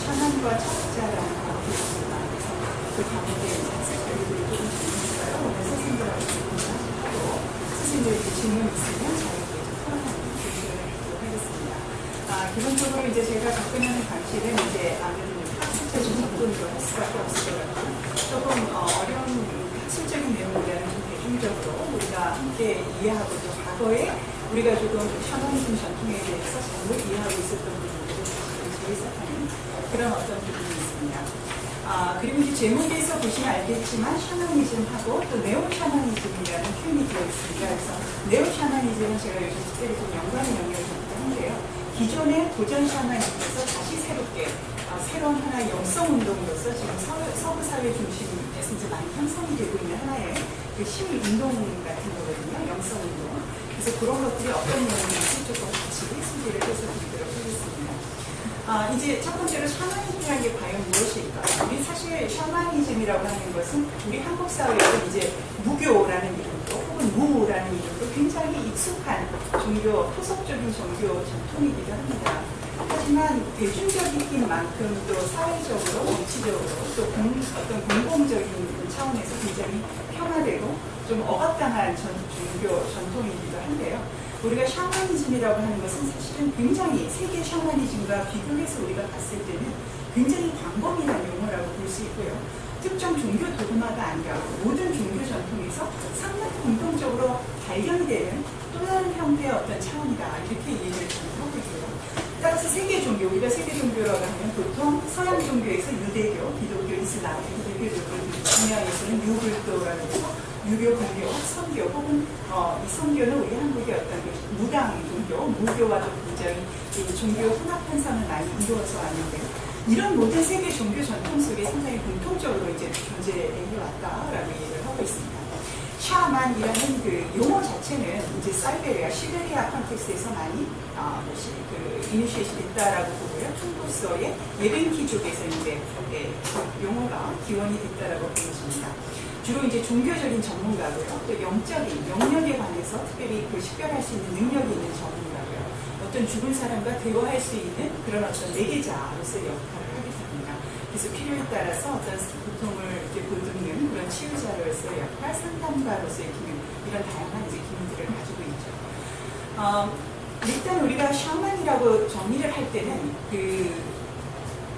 샤만과 철학자라는 과목이 있습니다. 그래서 그 과목에 학생들이 조금 있어요. 오늘 선생님들하고 하고 선생님들이 질문 있으면 자유롭게 풀어가는 교육을 하도록 하겠습니다. 기본적으로 이제 제가 접근하는 방식은 이제 아무래도 학습자적 접근으로 할 수밖에 없을 것 같고 조금 어려운 학술적인 내용보다는 좀 대중적으로 우리가 함께 이해하고 또 과거에 우리가 조금 샤머니즘 전통에 대해서 잘못 이해하고 있었던 부분들을 재해석하는 그런 어떤 부분이 있습니다. 그리고 이제 제목에서 보시면 알겠지만 샤머니즘하고 또 네오 샤머니즘이라는 표현이 되어 있습니다. 그래서 네오 샤머니즘은 제가 요즘 특별히 좀 연관의 영역을 잡고 한데요. 기존의 도전 샤머니즘에서 다시 새롭게 새로운 하나의 영성운동으로서 지금 서구 사회 중심에서 이제 많이 형성이 되고 있는 하나의 그 시민운동 같은 거거든요. 영성운동. 그래서 그런 것들이 어떤 내용인지 조금 같이 소개를 해서 드리도록 하겠습니다. 이제 첫 번째로 샤머니즘이라는 게 과연 무엇일까? 우리 사실 샤머니즘이라고 하는 것은 우리 한국 사회에서 이제 무교라는 이름도 혹은 무라는 이름도 굉장히 익숙한 종교, 토속적인 종교 전통이기도 합니다. 하지만 대중적인 만큼 또 사회적으로, 정치적으로 또 어떤 공공적인 차원에서 굉장히 평화되고 좀 억압당한 종교 전통이기도 한데요. 우리가 샤머니즘이라고 하는 것은 사실은 굉장히 세계 샤머니즘과 비교해서 우리가 봤을 때는 굉장히 광범위한 용어라고 볼 수 있고요. 특정 종교 도구마다 아니라 모든 종교 전통에서 상당히 공통적으로 발견이 되는 또 다른 형태의 어떤 차원이다. 이렇게 이해를 하고 있고요. 따라서 세계 종교, 우리가 세계 종교라고 하면 보통 서양 종교에서 유대교, 기독교, 이슬람, 기독교, 동양에서는 유불교라고 해서 유교, 불교, 선교 혹은 이 선교는 우리 한국의 어떤 무당 종교, 무교와도 굉장히 종교 혼합 현상을 많이 이루어서 왔는데 이런 모든 세계 종교 전통 속에 상당히 공통적으로 이제 존재해왔다라고 얘기를 하고 있습니다. 샤만이라는 그 용어 자체는 이제 사이베리아, 시베리아 컨텍스트에서 많이 이니시에이션 됐다라고 보고요. trung 부서의 예ben키족에서 이제 그 용어가 기원이 됐다라고 보여집니다. 주로 이제 종교적인 전문가고요. 또 영적인 영역에 관해서 특별히 그 식별할 수 있는 능력이 있는 전문가고요. 어떤 죽은 사람과 대화할 수 있는 그런 어떤 매개자로서의 역할을 하게 됩니다. 그래서 필요에 따라서 어떤 고통을 이제 보듬는 그런 치유자로서의 역할, 상담가로서의 기능, 이런 다양한 이제 기능들을 가지고 있죠. 일단 우리가 샤만이라고 정의를 할 때는 그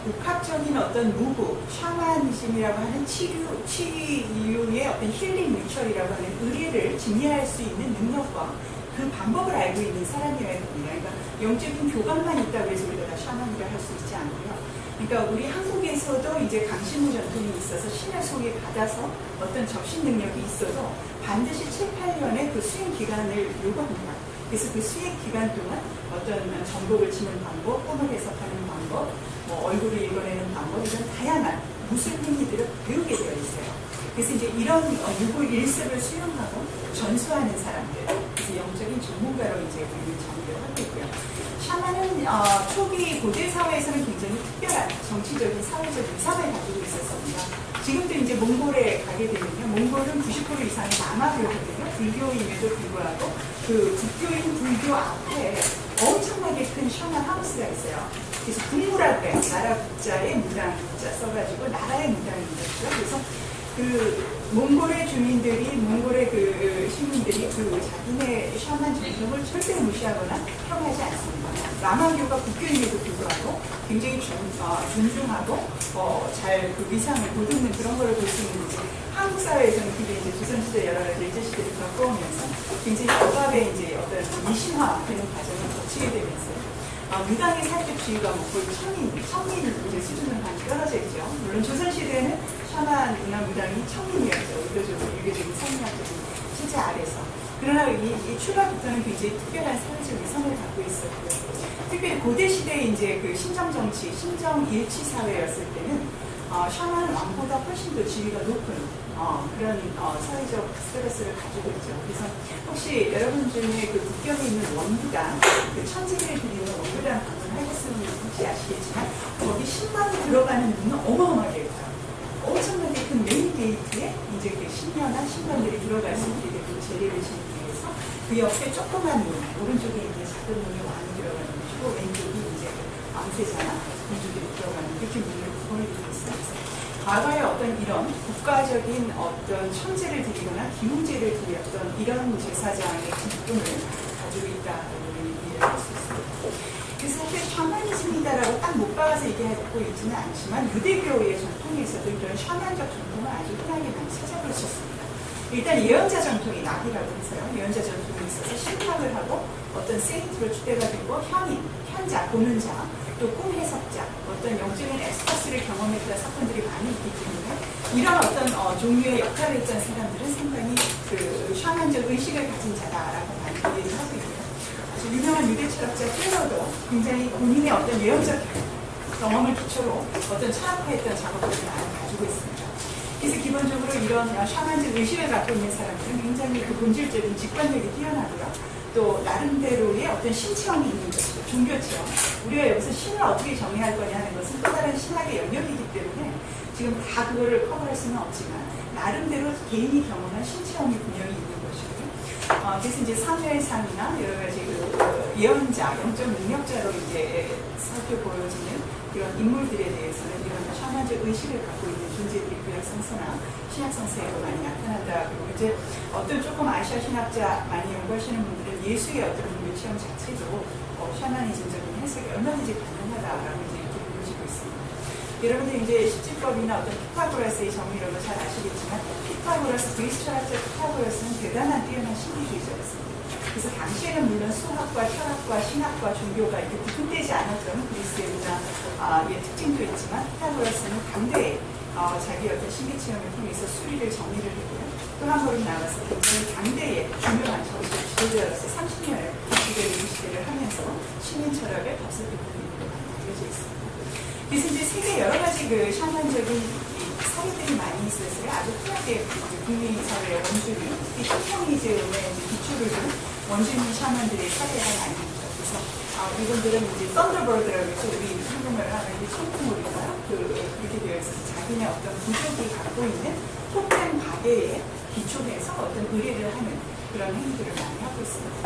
복합적인 어떤 무구, 샤머니즘이라고 하는 치유의 어떤 힐링 리처리라고 하는 의례를 증리할 수 있는 능력과 그 방법을 알고 있는 사람이어야 됩니다. 그러니까 영적인 교감만 있다고 해서 우리가 다 샤머니를 할 수 있지 않고요. 그러니까 우리 한국에서도 이제 강신무 전통이 있어서 신을 소개 받아서 어떤 접신 능력이 있어서 반드시 7, 8년의 그 수행 기간을 요구합니다. 그래서 그 수행 기간 동안 어떤 전복을 치는 방법, 꿈을 해석하는 방법, 얼굴을 읽어내는 방법, 이런 다양한 무술 행위들을 배우게 되어 있어요. 그래서 이제 이런 유구 일습을 수용하고 전수하는 사람들, 그래서 영적인 전문가로 이제 우리는 정의를 하고 있고요. 샤만은 초기 고대 사회에서는 굉장히 특별한 정치적인 사회적 위상을 가지고 있었습니다. 지금도 이제 몽골에 가게 되면요, 몽골은 90% 이상이 남아교거든요. 불교임에도 불구하고 그 국교인 불교 앞에 엄청나게 큰 샤만 하우스가 있어요. 그래서 국무라고 해요. 나라 국자에 무당 국자 써가지고 나라의 무당이죠. 그래서 그 몽골의 주민들이, 몽골의 그 시민들이 그 자기네 샤만 전통을 절대 무시하거나 폄하하지 않습니다. 라마교가 국교임에도 불구하고 굉장히 존중하고 잘 그 위상을 보듬는 그런 거를 볼 수 있는 거지. 한국 사회에서는 그게 이제 조선시대 여러 가지 일제시대를 겪어오면서 굉장히 억압의 이제 어떤 미신화되는 과정을 거치게 되면서 무당의 사회적 지위가 뭐 거의 성인 이제 수준으로 많이 떨어져 있죠. 물론 조선시대에는 샤만이나 무당이 청인이었죠. 의도적으로 유교적인 성리학적인 실제 아래서. 그러나 이 출발부터는 굉장히 특별한 사회적 위상을 갖고 있었고요. 특별히 고대 시대에 이제 그 신정정치, 신정일치 사회였을 때는 샤만은 왕보다 훨씬 더 지위가 높은 그런 사회적 스트레스를 가지고 있죠. 그래서 혹시 여러분 중에 그 북경에 있는 원부당, 그 천지를 드리는 원부당 방문하셨으면 혹시 아시겠지만 거기 신당에 들어가는 문은 어마어마하게 커요. 엄청나게 큰 메인 게이트에 이제 그 신녀나 신관들이 들어갈 수 있게 되고 재래를 지기 위해서 그 옆에 조그만 문, 오른쪽에 이제 작은 문이 왕이 들어가는 것이고 왼쪽이 이제 왕세자나 공주들이 들어가는 이렇게 과거에 어떤 이런 국가적인 어떤 천재를 드리거나 기웅제를 드렸던 이런 제사장의 기쁨을 가지고 있다고 이해할 수 있습니다. 그래서 사실 샤머니즘이다라고 딱 못 박아서 얘기하고 있지는 않지만 유대교의 전통에서도 이런 샤먼적 전통을 아주 흔하게 많이 찾아볼 수 있습니다. 일단 예언자 전통이 낙이라고 해서요. 예언자 전통이 있어서 신탁을 하고 어떤 세인트로 추대가지고 현인, 현자, 보는 자, 또 꿈 해석자, 어떤 영적인 엑스타스를 경험했던 사건들이 많이 있기 때문에 이런 어떤 종류의 역할을 했던 사람들은 상당히 그 샤먼적 의식을 가진 자다라고 많이 이해를 하고 있고요. 아주 유명한 유대 철학자 켈러도 굉장히 본인의 어떤 예언적 경험을 기초로 어떤 철학화했던 작업들을 많이 가지고 있습니다. 그래서 기본적으로 이런 샤먼적 의식을 갖고 있는 사람들은 굉장히 그 본질적인 직관력이 뛰어나고요. 또 나름대로의 어떤 신체형이 있는 것이죠. 종교체험. 우리가 여기서 신을 어떻게 정의할 거냐 하는 것은 또 다른 신학의 영역이기 때문에 지금 다 그거를 커버할 수는 없지만 나름대로 개인이 경험한 신체형이 분명히 있는 것이고요. 그래서 이제 사무엘상이나 여러 가지 그 예언자, 영적 능력자로 이제 살펴보여지는 그런 인물들에 대해서는 이런 샤먼적 의식을 갖고 있는 존재들이 구약 성서나 신약 성서에도 많이 나타난다. 그리고 이제 어떤 조금 아시아 신학자 많이 연구하시는 분들은 예수의 어떤 종교 체험 자체도 샤머니즘적인 해석이 얼마든지 가능하다라고 이제 이렇게 보여지고 있습니다. 여러분들 이제 십지법이나 어떤 피타고라스의 정의로도 잘 아시겠지만 피타고라스, 그리스 철학자 피타고라스는 대단한 뛰어난 신비주의자였습니다. 그래서 당시에는 물론 수학과 철학과 신학과 종교가 이렇게 구분되지 않았던 그리스의 문화의 특징도 있지만 피타고라스는 당대에 자기 어떤 신비 체험을 통해서 수리를 정리를 했고요. 또 한 걸음 나가서 굉장히 당대의 중요한 정치 지도자로서 30년을 시대를 하면서 시민 철학을 답습했던 인물로 많이 알려져 있습니다. 그래서 이제 세계 여러 가지 그 샤먼적인 사례들이 많이 있어서요. 아주 흔하게 북미 사회의 원주민, 특히 토평이즘에 기초를 둔 원주민 샤먼들의 사례가 많이 있죠. 그래서 이분들은 이제 썬더버드라고 해서 우리 한국말을 하면 이제 청풍물인가요? 그렇게 되어 있어서 자기네 어떤 부족이 갖고 있는 토평 가계에 기초해서 어떤 의뢰를 하는 그런 행위들을 많이 하고 있습니다.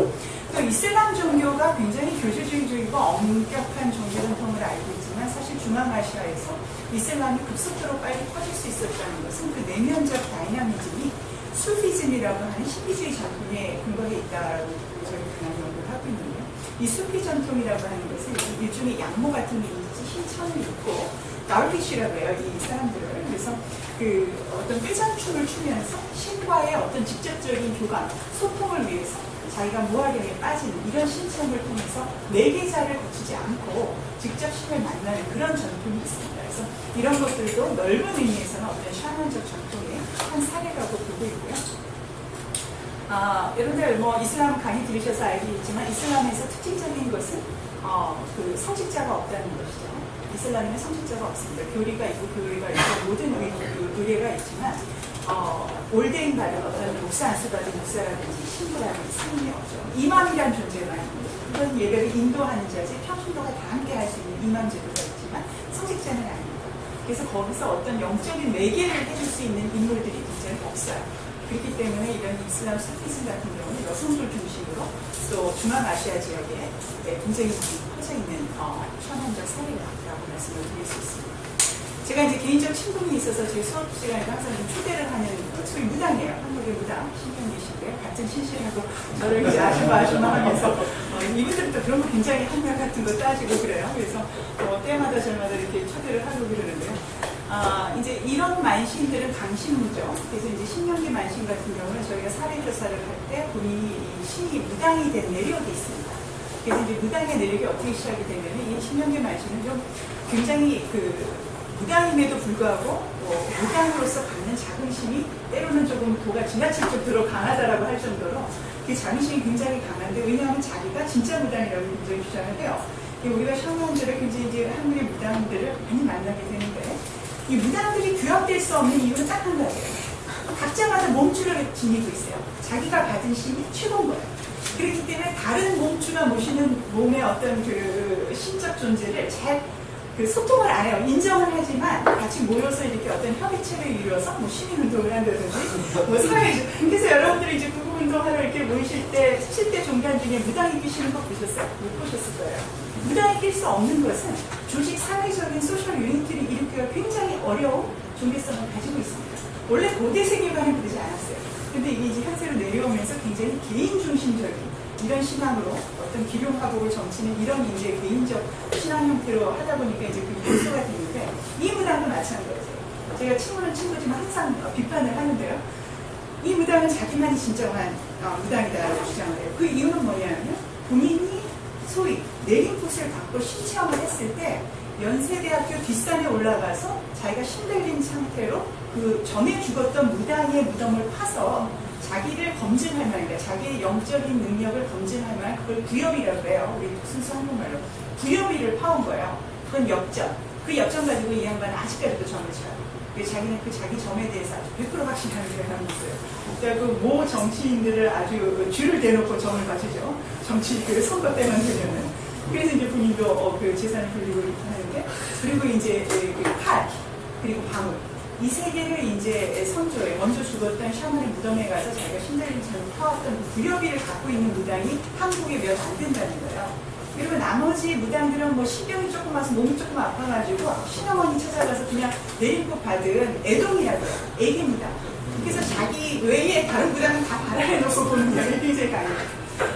또 이슬람 종교가 굉장히 교주주의적이고 엄격한 종교 전통을 알고 있지만 사실 중앙아시아에서 이슬람이 급속도로 빨리 퍼질 수 있었다는 것은 그 내면적 다이나미즘이 수피즘이라고 하는 신비주의 전통에 근거해 있다고 저희 많이 연구를 하고 있는데요. 이 수피 전통이라고 하는 것은 일종의 양모 같은 게 있지 신천을 입고 다르비시라고 해요. 이 사람들을. 그래서 그 어떤 회전춤을 추면서 신과의 어떤 직접적인 교감, 소통을 위해서 자기가 무아경에 빠지는 이런 신청을 통해서 매개자를 거치지 않고 직접 신을 만나는 그런 전통이 있습니다. 그래서 이런 것들도 넓은 의미에서는 어떤 샤먼적 전통의 한 사례라고 보고 있고요. 여러분들 뭐 이슬람 강의 들으셔서 알겠지만 이슬람에서 특징적인 것은 그 성직자가 없다는 것이죠. 이슬람에는 성직자가 없습니다. 교리가 있고 교리가 있고 모든 의례가 있지만 올데인 받은 어떤 목사 안수 받은 목사라든지 신부라든지 스님이 없죠. 이맘이란 존재가 있고 이런 예배를 인도하는 자지 평신도가 다 함께 할 수 있는 이맘 제도가 있지만 성직자는 아닙니다. 그래서 거기서 어떤 영적인 매개를 해줄 수 있는 인물들이 굉장히 없어요. 그렇기 때문에 이런 이슬람 수피즘 같은 경우는 여성들 중심으로 또 중앙아시아 지역에 굉장히 많이 퍼져 있는 샤먼적 사례라고 말씀을 드릴 수 있습니다. 제가 이제 개인적 친분이 있어서 제 수업 시간에도 항상 초대를 하는 소위 무당이에요. 한국의 무당 신명이시고요. 같은 신실하고 저를 이제 아줌마 하면서 이분들은 또 그런 거 굉장히 한명 같은 거 따지고 그래요. 그래서 때마다 저마다 이렇게 초대를 하고 그러는데요. 이제 이런 만신들은 강신무죠. 그래서 이제 신명기 만신 같은 경우는 저희가 사례조사를 할 때 본인이 이 신이 무당이 된 내력이 있습니다. 그래서 이제 무당의 내력이 어떻게 시작이 되면 이 신명기 만신은 좀 굉장히 무당임에도 불구하고 무당으로서 갖는 자긍심이 때로는 조금 도가 지나칠 정도로 강하다라고 할 정도로 그 자긍심이 굉장히 강한데 왜냐하면 자기가 진짜 무당이라고 굉장히 주장을 해요. 우리가 샤먼들을 굉장히 이제 한국의 무당들을 많이 만나게 되는데 이 무당들이 규합될 수 없는 이유는 딱 한 가지예요. 각자마다 몸주를 지니고 있어요. 자기가 받은 신이 최고인 거예요. 그렇기 때문에 다른 몸주가 모시는 몸의 어떤 그 신적 존재를 잘 소통을 안 해요. 인정을 하지만 같이 모여서 이렇게 어떤 협의체를 이루어서 뭐 시민운동을 한다든지 뭐 사회 그래서 여러분들이 이제 구국운동하러 이렇게 모이실 때 7대 종단 중에 무당이 끼시는 거 보셨어요? 못 보셨을 거예요. 무당이 낄 수 없는 것은 조직 사회적인 소셜 유니티를 일으키기가 굉장히 어려운 종교성을 가지고 있습니다. 원래 고대 세계관은 그러지 않았어요. 근데 이게 이제 현세로 내려오면서 굉장히 개인 중심적인 이런 신앙으로 어떤 기룡화복을 점치는 이런 이제 개인적 신앙 형태로 하다 보니까 이제 그 요소가 되는데 이 무당도 마찬가지예요. 제가 친구는 친구지만 항상 비판을 하는데요. 이 무당은 자기만이 진정한 무당이다라고 주장을 해요. 그 이유는 뭐냐면 본인이 소위 내림굿을 받고 신체험을 했을 때 연세대학교 뒷산에 올라가서 자기가 신들린 상태로 그 전에 죽었던 무당의 무덤을 파서 자기를 검증할 만한, 그러니까 자기의 영적인 능력을 검증할 만한 그걸 부여비라고 해요. 우리 순수 한국말로. 부여비를 파온 거예요. 그건 역점. 그 역점 가지고 이 양반은 아직까지도 점을 쳐요. 자기는 그 자기 점에 대해서 아주 100% 확신하는 사람이 있어요. 그러니까 그 모 정치인들을 아주 줄을 대놓고 점을 맞추죠. 정치 그 선거 때만 되면은. 그래서 이제 본인도 그 재산을 불리고 이렇게 하는데, 그리고 이제 그 칼, 그리고 방울. 이 세 개를 이제 선조에 먼저 죽었던 샤먼의 무덤에 가서 자기가 신들림처럼 파왔던 부여비를 갖고 있는 무당이 한국에 몇 안 된다는 거예요. 그리고 나머지 무당들은 뭐 신경이 조금 와서 몸이 조금 아파가지고 신어머니 찾아가서 그냥 내림굿 받은 애동이라고요. 애기 무당. 그래서 자기 외에 다른 무당은 다 발아내놓고 보는 경향이 굉장히 강해요.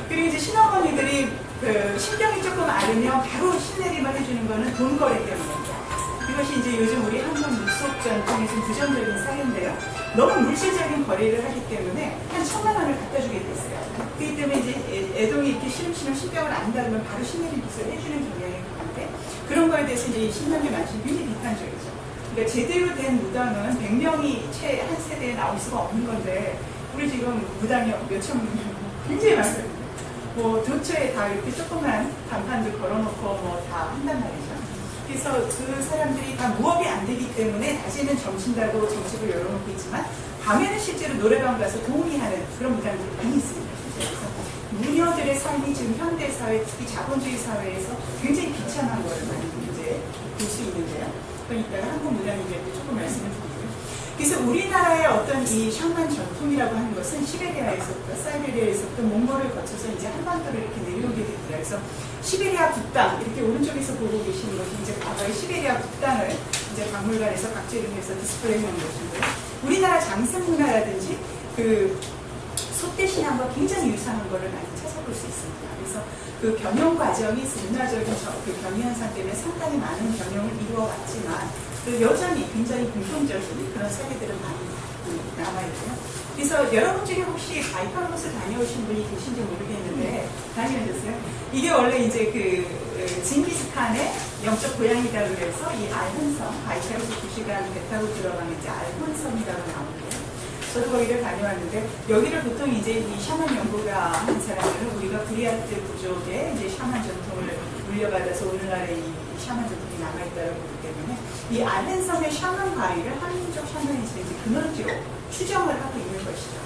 그리고 이제 신어머니들이 그 신경이 조금 앓으면 바로 신내림을 해주는 거는 돈 거래 때문입니다. 이것이 이제 요즘 우리 한국 물속 전통에서 부정적인 사례인데요. 너무 물질적인 거래를 하기 때문에 한 1,000만 원을 갖다 주게 됐어요. 그렇기 때문에 이제 애동이 이렇게 시름시름 신병을 앓는다면 바로 신내림 빚을 해주는 경향이 강한데, 그런 거에 대해서 이제 신명계 만신 굉장히 비판적이죠. 그러니까 제대로 된 무당은 100명이 채 한 세대에 나올 수가 없는 건데, 우리 지금 무당이 몇천 명 굉장히 많거든요. 뭐 도처에 다 이렇게 조그만 간판들 걸어놓고 뭐 다 한단 말이죠. 그래서 그 사람들이 다 무업이 안 되기 때문에 낮에는 점친다고 점집을 열어놓고 있지만 밤에는 실제로 노래방 가서 도우미하는 그런 무당들이 많이 있습니다. 그래서 무녀들의 삶이 지금 현대사회, 특히 자본주의 사회에서 굉장히 비참한 걸 많이 이제 볼 수 있는데요. 그러니까 한국 무당님들한테 조금 말씀을 드리고요. 그래서 우리나라의 어떤 이 샤만 전통이라고 하는 것은 시베리아에서부터 사이베리아에서부터 몽골을 거쳐서 이제 한반도를 이렇게 내려오게 됩니다. 그래서 시베리아 북땅, 이렇게 오른쪽에서 보고 계시는 것이 이제 과거의 시베리아 북땅을 이제 박물관에서 각지를 해서 디스플레이 하는 것인데요. 우리나라 장승 문화라든지 그 소떼 신앙과 굉장히 유사한 것을 많이 찾아볼 수 있습니다. 그래서 그 변형 과정이 문화적인 그 변이 현상 때문에 상당히 많은 변형을 이루어왔지만 그 여전히 굉장히 공통적인 그런 사례들은 많이 남아있고요. 그래서 여러분 중에 혹시 바이칼로스 다녀오신 분이 계신지 모르겠는데 다녀오셨어요? 이게 원래 이제 그 징기스칸의 영적 고향이라고 해서 이 알혼섬, 바이칼로스 2시간 배 타고 들어가면 이제 알혼섬이라고 나오는데요. 저도 거기를 다녀왔는데, 여기를 보통 이제 이 샤만 연구가 하는 사람들은 우리가 브리아트 부족의 이제 샤만 전통을 물려받아서 오늘날의 이 샤만 전통이 남아있다고 보기 때문에 이 알헨섬의 샤만 바위를 한민족 샤머니즘이 이제 근원지로 추정을 하고 있는 것이죠.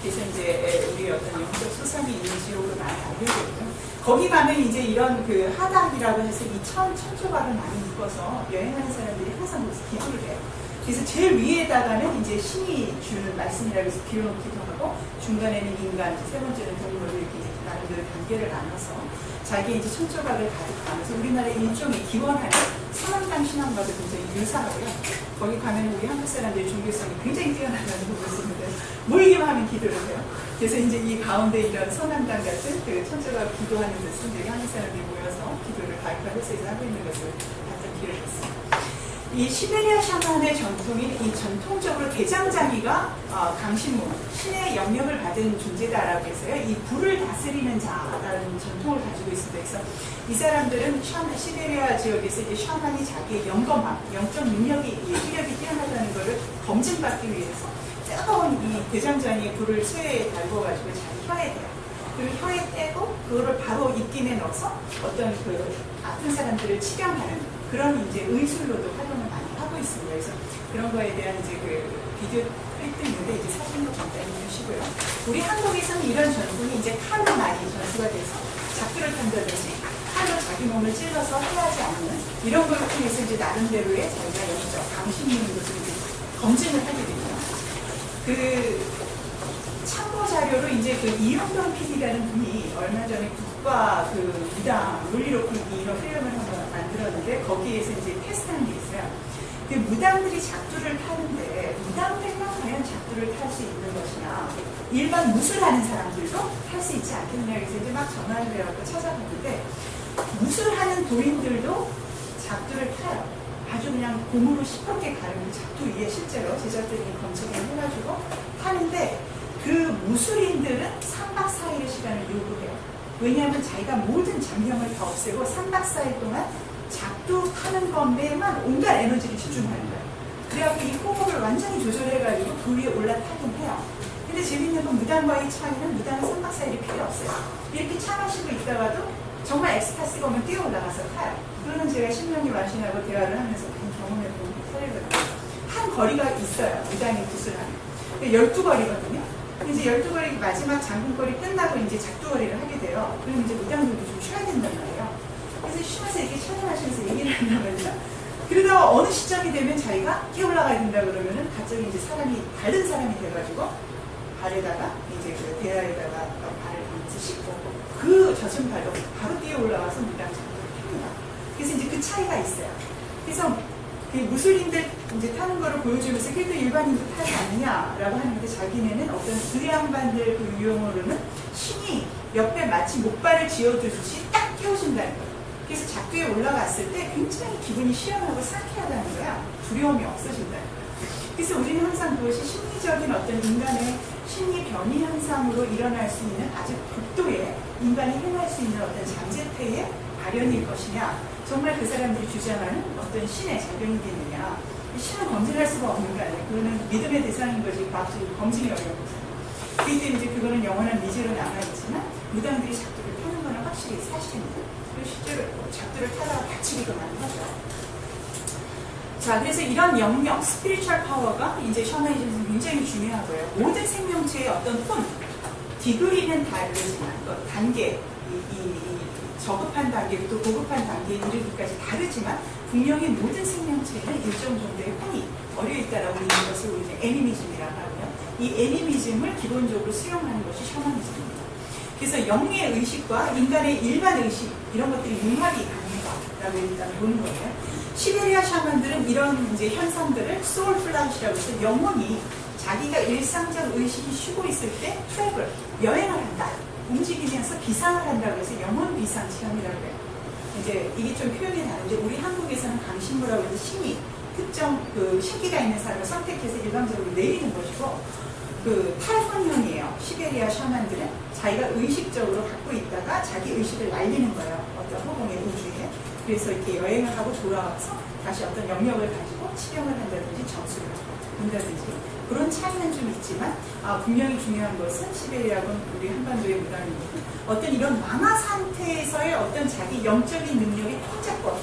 그래서 이제 우리 어떤 영적 소상이 있는 지역으로 많이 알려져 있고요. 거기 가면 이제 이런 그 하닥이라고 해서 이 천조각을 많이 묶어서 여행하는 사람들이 항상 거기서 기도를 해요. 그래서 제일 위에다가는 이제 신이 주는 말씀이라고 해서 비워놓기도 하고, 중간에는 인간, 세 번째는 동물을 이렇게 나름대로 단계를 나눠서 자기 이제 천조각을 가득하면서 우리나라의 일종의 기원하는 사망당 신앙과도 굉장히 유사하고요. 거기 가면 우리 한국 사람들의 종교성이 굉장히 뛰어나다는 걸 볼 수 있는데, 모이기만 하면 기도를 해요. 그래서 이제 이 가운데 이런 선암당 같은 그 천조각 기도하는 데서 우리 한국 사람들이 모여서 기도를 바이칼로스에서 하고 있는 것을 봤던 기억이 있습니다. 이 시베리아 샤만의 전통이 이 전통적으로 대장장이가 강신무, 신의 영역을 받은 존재다라고 해서요. 이 불을 다스리는 자라는 전통을 가지고 있습니다. 그래서 이 사람들은 시베리아 지역에서 이제 샤만이 자기의 영검함, 영적 능력이, 예지력이 뛰어나다는 것을 검증받기 위해서 뜨거운 이 대장장이의 불을 쇠에 달궈가지고 자기 혀에 대요. 그리고 혀에 떼고 그거를 바로 입김에 넣어서 어떤 그 아픈 사람들을 치료하는 그런 이제 의술로도 활용을 많이 하고 있습니다. 그래서 그런 거에 대한 이제 그 비디오 클립도 있는데 이제 사진도 간단히 주시고요. 우리 한국에서는 이런 전통이 이제 칼로 많이 전수가 돼서 작두를 탄다든지 칼로 자기 몸을 찔러서 해하지 않는 이런 걸 통해서 이제 나름대로의 자기가 영적 강심 있는 것을 이제 검증을 하게 됩니다. 그 참고 자료로 이제 그 이용경 PD라는 분이 얼마 전에 국가 그 무당 물리로 풀기 이런 필름을 한번 만들었는데, 거기에서 이제 테스트한 게 있어요. 그 무당들이 작두를 타는데 무당들만 과연 작두를 탈 수 있는 것이냐, 일반 무술하는 사람들도 탈 수 있지 않겠느냐. 그래서 이제 막 전화를 해갖고 찾아봤는데 무술하는 도인들도 작두를 타요. 아주 그냥 공으로 시퍼렇게 가르는 작두 위에 실제로 제자들이 검색을 해가지고 타는데, 그 무술인들은 3박 4일의 시간을 요구해요. 왜냐하면 자기가 모든 장병을 다 없애고 3박 4일 동안 작두 타는 것에만 온갖 에너지를 집중하는 거예요. 그래갖고 이 호흡을 완전히 조절해가지고 그 위에 올라타긴 해요. 근데 재밌는 건 무당과의 차이는, 무당은 3박 4일이 필요 없어요. 이렇게 차 마시고 있다가도 정말 엑스타시가 오면 뛰어 올라가서 타요. 그거는 제가 10년이 마신하고 대화를 하면서 많이 경험해본 사례거든요. 한 거리가 있어요. 무당이 구슬하는. 12거리거든요. 이제 12거리 마지막 장군거리 끝나고 이제 작두거리를 하게 돼요. 그럼 이제 무당들도 좀 쉬어야 된단 말이에요. 그래서 쉬면서 이렇게 촬영하시면서 얘기를 한단 말이죠. 그러다가 어느 시점이 되면 자기가 뛰어 올라가야 된다 그러면은 갑자기 이제 사람이, 다른 사람이 돼가지고 발에다가 이제 그 대야에다가 발을 감면서 씻고 그 젖은 발로 바로 뛰어 올라가서 무당 작두를 탑니다. 그래서 이제 그 차이가 있어요. 그래서 그 무술인들 이제 타는 거를 보여주면서 그래도 일반인도 타지 않느냐라고 하는데, 자기네는 어떤 의양반들 그 유용어로는 신이 옆에 마치 목발을 쥐어주듯이 딱 끼워준다는 거예요. 그래서 작두에 올라갔을 때 굉장히 기분이 시원하고 상쾌하다는 거야. 두려움이 없어진다는 거야. 그래서 우리는 항상 그것이 심리적인 어떤 인간의 심리 변이 현상으로 일어날 수 있는 아주 극도의 인간이 행할 수 있는 어떤 잠재태의 발현일 것이냐, 정말 그 사람들이 주장하는 어떤 신의 작용이겠느냐. 신은 검증할 수가 없는 거 아니에요. 그거는 믿음의 대상인 거지 검증이 어려운 거죠. 그렇기 때문에 이제 그거는 영원한 미지로 남아있지만, 무당들이 작두를 타는 거는 확실히 사실입니다. 그리고 실제로 작두를 타다가 다치기도 많이 하죠. 자, 그래서 이런 영역, 스피리추얼 파워가 이제 셔머니즘에서 굉장히 중요하고요. 모든 생명체의 어떤 톤, 디그리는 다르지만, 단계, 저급한 단계부터 고급한 단계에 이르기까지 다르지만, 분명히 모든 생명체에는 일정 정도의 혼이 어려있다라고 있는 것을 우리는 애니미즘이라고 하고요. 이 애니미즘을 기본적으로 수용하는 것이 셔머니즘입니다. 그래서 영의 의식과 인간의 일반 의식, 이런 것들이 융합이 가능하다라고 일단 보는 거예요. 시베리아 샤먼들은 이런 이제 현상들을 소울 플라시라고 해서 영혼이 자기가 일상적 의식이 쉬고 있을 때 트래블, 여행을 한다, 움직이면서 비상을 한다고 해서 영혼 비상 체험이라고 해요. 이제 이게 좀 표현이 다른데, 우리 한국에서는 강신무라고 해서 신이 특정 그 신기가 있는 사람을 선택해서 일방적으로 내리는 것이고, 그 탈환형이에요. 시베리아 샤먼들은 자기가 의식적으로 갖고 있다가 자기 의식을 날리는 거예요. 어떤 허공의 우주에. 그래서 이렇게 여행을 하고 돌아와서 다시 어떤 영역을 가지고 치명을 한다든지 점수를 본다든지, 그런 차이는 좀 있지만, 분명히 중요한 것은 시베리아군 우리 한반도의 무당입니다. 어떤 이런 망화 상태에서의 어떤 자기 영적인 능력의 통제권,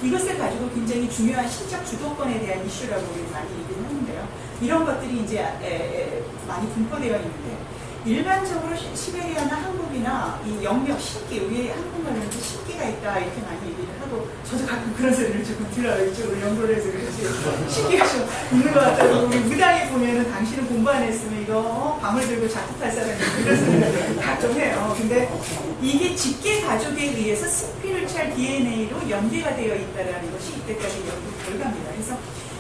이것을 가지고 굉장히 중요한 신적 주도권에 대한 이슈라고 우리 많이 얘기를 하는데요. 이런 것들이 이제 많이 분포되어 있는데, 일반적으로 시베리아나 한국이나 이 영역 신기, 우리 한국말로는 신기가 있다 이렇게 많이 얘기를 하고, 저도 가끔 그런 소리를 조금 들어요. 이쪽으로 연구를 해서 그렇지 신기가 좀 있는 것 같다고. 우리 무당에 보면은 당신은 공부 안 했으면 이거 밤을 들고 작곡할 사람이 이런 소리를 가끔 해요. 근데 이게 직계 가족에 의해서 스피리추얼 DNA로 연계가 되어 있다는 것이 이때까지 연구 결과입니다. 그래서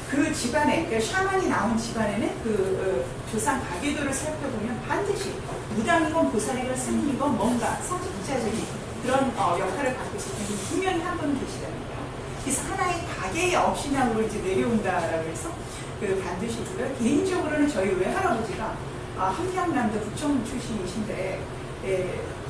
그 집안에, 그러니까 샤먼이 나온 집안에는 그 조상 가계도를 살펴보면 반드시 무당이건 보살이건 스님이건 뭔가 성직자적인 그런 역할을 갖고 있을 텐데, 분명히 한 분은 계시답니다. 그래서 하나의 가계의 업신함으로 이제 내려온다라고 해서 그 반드시 있고요. 개인적으로는 저희 외할아버지가 함경남도 북청 출신이신데,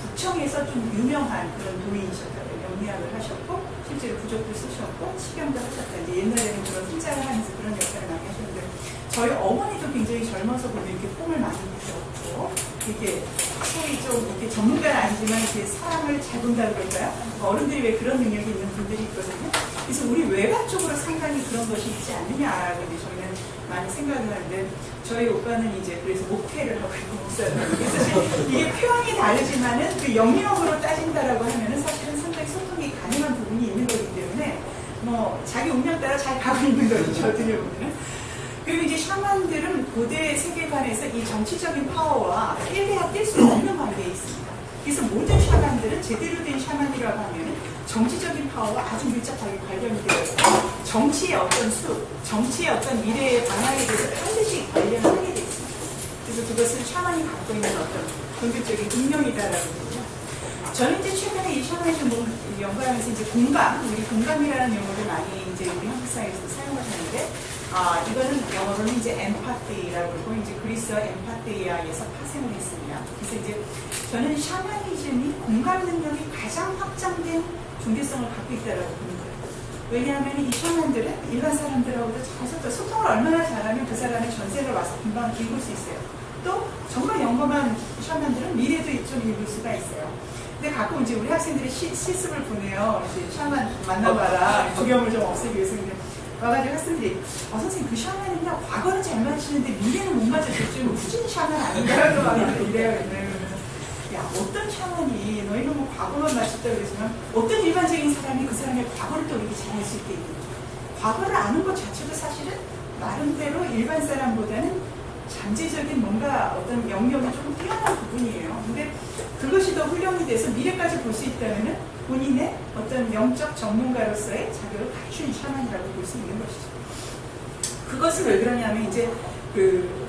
북청에서 좀 유명한 그런 도인이셨다고요. 영리학을 하셨고, 실제로 부적도 쓰셨고, 치경도 하셨다. 이제 옛날에는 그런 혼자를 하면서 그런 역할을 많이 하셨는데, 저희 어머니도 굉장히 젊어서 보면 이렇게 폼을 많이 부셨고, 이렇게 소위 좀 이렇게 전문가는 아니지만 이렇게 사람을 잘 본다 그럴까요? 어른들이 왜 그런 능력이 있는 분들이 있거든요. 그래서 우리 외가 쪽으로 상당히 그런 것이 있지 않느냐라고 이제 저희는 많이 생각을 하는데, 저희 오빠는 이제 그래서 목회를 하고 있고 목사를 하고, 그래서 이게 표현이 다르지만은 그 영역으로 따진다라고 하면은 사실은 상당히 소통이 가능한 부분이 있는 거기 때문에, 뭐 자기 운명 따라 잘 가고 있는 거죠. 어떻게 보면은. 그리고 이제 샤먼들은 고대 세계관에서 이 정치적인 파워와 뗄래야 뗄 수 없는 관계에 있습니다. 그래서 모든 샤먼들은 제대로 된 샤먼이라고 하면 정치적인 파워와 아주 밀접하게 관련이 되어 있고 정치의 어떤 정치의 어떤 미래의 방향에 대해서 반드시 관련하게 되어 있습니다. 그래서 그것을 샤만이 갖고 있는 어떤 본질적인 운명이다라고 보죠. 저는 이제 최근에 이 샤머니즘 연구하면서 이제 우리 공감이라는 용어를 많이 이제 우리 한국사에서 사용을 하는데, 이거는 영어로는 이제 엠파티라고 그러고, 이제 그리스어 엠파티아에서 파생을 했습니다. 그래서 이제 저는 샤머니즘이 공감 능력이 가장 확장된 종교성을 갖고 있다라고 보는 거예요. 왜냐하면 이 샤만들은 일반 사람들하고도 잘 소통을 얼마나 잘하면 그 사람의 전세를 와서 금방 읽을 수 있어요. 또 정말 영범한 샤만들은 미래도 좀 읽을 수가 있어요. 근데 가끔 이제 우리 학생들이 실습을 보내요. 이제 샤만 만나봐라. 두려움을 좀 없애기 위해서. 근데 와가지고 학생들이, 선생님 그 샤만은요, 과거는 잘 맞추는데 미래는 못 맞춰줄 줄 후진 샤만 아닌가요? 막 이래요. 그래서, 야, 어떤 샤만이, 너희는 뭐 과거만 맞췄다고 그러지만, 어떤 일반적인 사람이 그 사람의 과거를 또 이렇게 잘할 수 있게 있는 과거를 아는 것 자체도 사실은 나름대로 일반 사람보다는 잠재적인 뭔가 어떤 영역이 조금 뛰어난 부분이에요. 근데 그것이 더 훈련이 돼서 미래까지 볼 수 있다면 본인의 어떤 영적 전문가로서의 자격을 갖춘 샤만이라고 볼 수 있는 것이죠. 그것을 왜 그러냐면 이제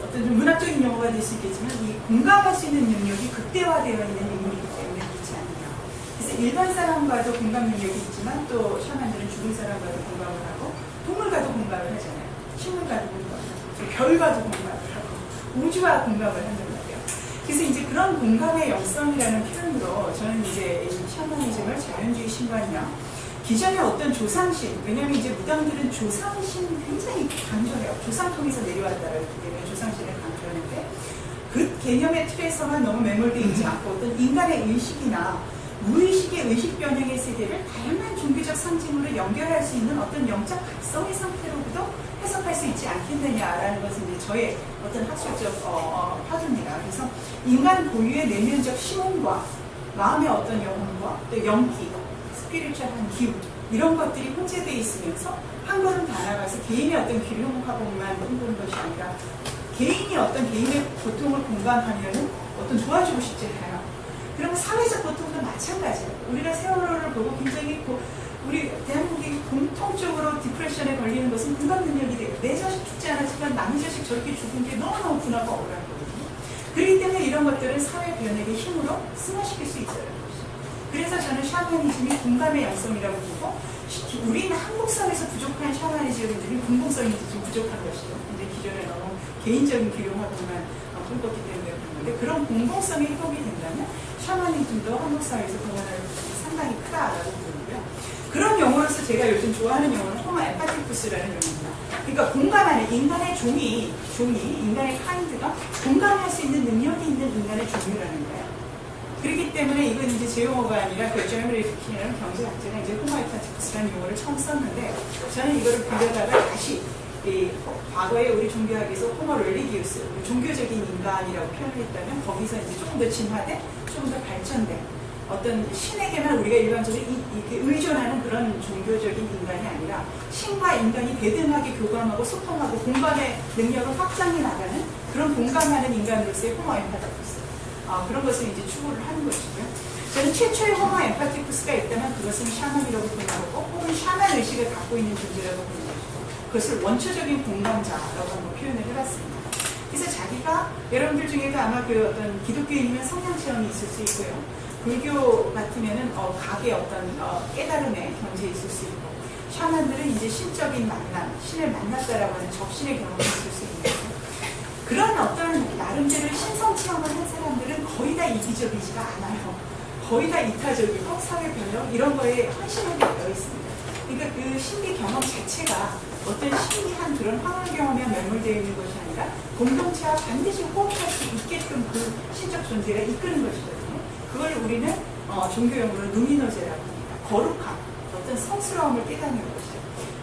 어떤 좀 문학적인 용어가 될 수 있겠지만 이 공감할 수 있는 능력이 극대화되어 있는 인물이기 때문에 그렇지 않냐. 그래서 일반 사람과도 공감 능력이 있지만 또 샤만들은 죽은 사람과도 공감을 하고 동물과도 공감을 하잖아요. 식물과도 공감을 하고 별과도 공감을 하고 우주와 공감을 하는 거예요. 그래서 이제 그런 공감의 영성이라는 표현으로 저는 이제 이 샤머니즘을 자연주의 신관이나 기존의 어떤 조상신, 왜냐하면 이제 무당들은 조상신 굉장히 강조해요. 조상 통해서 내려왔다라기 때문에 조상신을 강조하는데 그 개념의 틀에서만 너무 매몰되어 있지 않고 어떤 인간의 의식이나 무의식의 의식 변형의 세계를 다양한 종교적 상징으로 연결할 수 있는 어떤 영적 각성의 상태로부터 해석할 수 있지 않겠느냐라는 것은 이제 저의 어떤 학술적 화두입니다. 그래서 인간 고유의 내면적 심원과 마음의 어떤 영혼과 또 영기, 스피리추얼한 기운 이런 것들이 혼재되어 있으면서 한 걸음 다 나가서 개인의 어떤 길을 회복하고만 힘든 것이 아니라 개인이 어떤 개인의 고통을 공감하면은 어떤 도와주고 싶잖아요. 그러면 사회적 고통도 마찬가지예요. 우리가 세월호를 보고 굉장히 우리 대한민국이 공통적으로 디프레션에 걸리는 것은 공감 능력이 돼요. 내 자식 죽지 않았지만 남의 자식 저렇게 죽은 게 너무너무 분하고 억울하거든요. 그렇기 때문에 이런 것들은 사회 변혁의 힘으로 승화시킬 수 있어요. 그래서 저는 샤머니즘이 공감의 영성이라고 보고 우리는 한국 사회에서 부족한 샤머니즘들이 공공성이 좀 부족한 것이죠. 근데 기존에 너무 개인적인 기용하고만 꿈꿨기 때문에 그런 건데 그런 공공성이 회복이 된다면 샤머니즘도 한국 사회에서 공헌할 상당히 크다라고 보고요. 그런 용어로서 제가 요즘 좋아하는 용어는 호모 에파티쿠스라는 용어입니다. 그러니까 공감하는 인간의 종이 인간의 카인드가 공감할 수 있는 능력이 있는 인간의 종류라는 거예요. 그렇기 때문에 이건 이제 제 용어가 아니라 제너럴 리프킨이라는 경제학자가 이제 호모 에파티쿠스라는 용어를 처음 썼는데 저는 이거를 빌려다가 다시 과거에 우리 종교학에서 호모 렐리기우스 종교적인 인간이라고 표현을 했다면 거기서 이제 조금 더 진화된, 조금 더 발전된 어떤 신에게만 우리가 일반적으로 이렇게 의존하는 그런 종교적인 인간이 아니라 신과 인간이 대등하게 교감하고 소통하고 공감의 능력을 확장해 나가는 그런 공감하는 인간으로서의 호모 엠파티쿠스 그런 것을 이제 추구를 하는 것이고요. 저는 최초의 호모 엠파티쿠스가 있다면 그것은 샤먼이라고 보는 거고 혹은 샤먼 의식을 갖고 있는 존재라고 보는 것이고 그것을 원초적인 공감자라고 한번 표현을 해봤습니다. 그래서 자기가 여러분들 중에도 아마 그 어떤 기독교인이면 성령 체험이 있을 수 있고요. 불교 같으면은 각의 어떤 깨달음의 경지에 있을 수 있고 샤먼들은 이제 신적인 만남, 신을 만났다라고 하는 적신의 경험이 있을 수 있는 거죠. 그런 어떤 나름대로 신성 체험을 한 사람들은 거의 다 이기적이지가 않아요. 거의 다 이타적이고 사회 변형 이런 거에 헌신하게 되어 있습니다. 그러니까 그 신비 경험 자체가 어떤 신비한 그런 황홀 경험에 매몰되어 있는 것이 아니라 공동체와 반드시 호흡할 수 있게끔 그 신적 존재가 이끄는 것이거든요. 그걸 우리는 종교용어로 누미노제라고 합니다. 거룩함, 어떤 성스러움을 깨닫는 것이죠.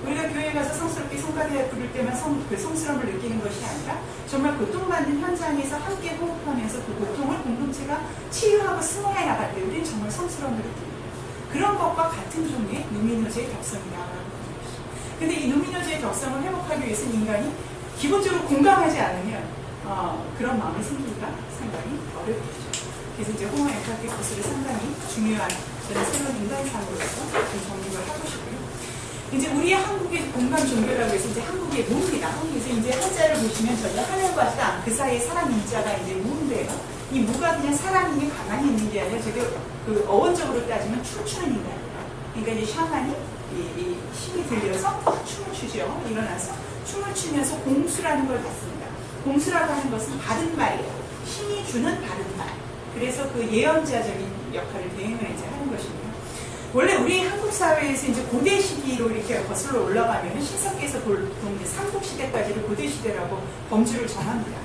우리가 교회에 가서 성스럽게 성가대 부를 때만 그 성스러움을 느끼는 것이 아니라 정말 고통받는 현장에서 함께 호흡하면서 그 고통을 공동체가 치유하고 승화해 나갈 때 우리는 정말 성스러움을 느낍니다. 그런 것과 같은 종류의 누미노제의 덕성이라고 하는 것이죠. 근데 이 누미노제의 덕성을 회복하기 위해서는 인간이 기본적으로 공감하지 않으면 그런 마음이 생기기가 상당히 어렵겠죠. 그래서 이제 호모 엠파티쿠스를 상당히 중요한 저는 새로운 인간상으로서 좀 정립을 하고 싶고요. 이제 우리 한국의 공간 종교라고 해서 이제 한국의 무입니다. 그래서 이제 한자를 보시면 저희가 하늘과 땅 그 사이에 사람 인자가 이제 무인데요. 이 무가 그냥 사람이 가만히 있는 게 아니라 저게 그 어원적으로 따지면 춤추는 인간이에요. 그러니까 이제 샤만이 이 힘이 들려서 춤을 추죠. 일어나서 춤을 추면서 공수라는 걸 받습니다. 공수라고 하는 것은 바른 말이에요. 힘이 주는 바른 말. 그래서 그 예언자적인 역할을 대행을 이제 하는 것입니다. 원래 우리 한국 사회에서 이제 고대 시기로 이렇게 거슬러 올라가면 신석기에서 보통 이제 삼국시대까지를 고대 시대라고 범주를 정합니다.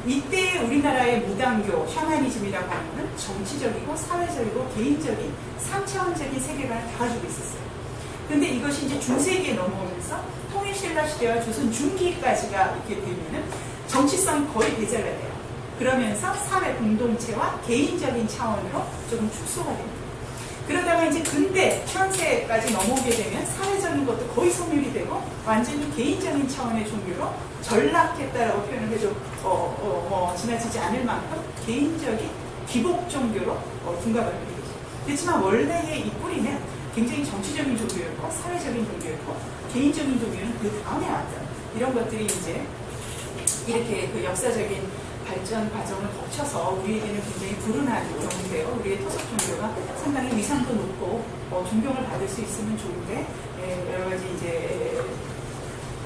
이때 우리나라의 무당교, 샤머니즘이라고 하는 것은 정치적이고 사회적이고 개인적인 3차원적인 세계관을 다 가지고 있었어요. 근데 이것이 이제 중세기에 넘어오면서 통일신라 시대와 조선 중기까지가 이렇게 되면은 정치성이 거의 배제가 돼요. 그러면서 사회 공동체와 개인적인 차원으로 조금 축소가 됩니다. 그러다가 이제 근대 현세까지 넘어오게 되면 사회적인 것도 거의 소멸이 되고 완전히 개인적인 차원의 종교로 전락했다라고 표현을 해도 지나치지 않을 만큼 개인적인 기복 종교로 둔갑을 하게 되죠. 그렇지만 원래의 이 뿌리는 굉장히 정치적인 종교였고 사회적인 종교였고 개인적인 종교는 그 다음에 왔던 이런 것들이 이제 이렇게 그 역사적인 발전 과정을 거쳐서 우리에게는 굉장히 불운한 종교인데요. 우리의 토속 종교가 상당히 위상도 높고 존경을 받을 수 있으면 좋은데 여러 가지 이제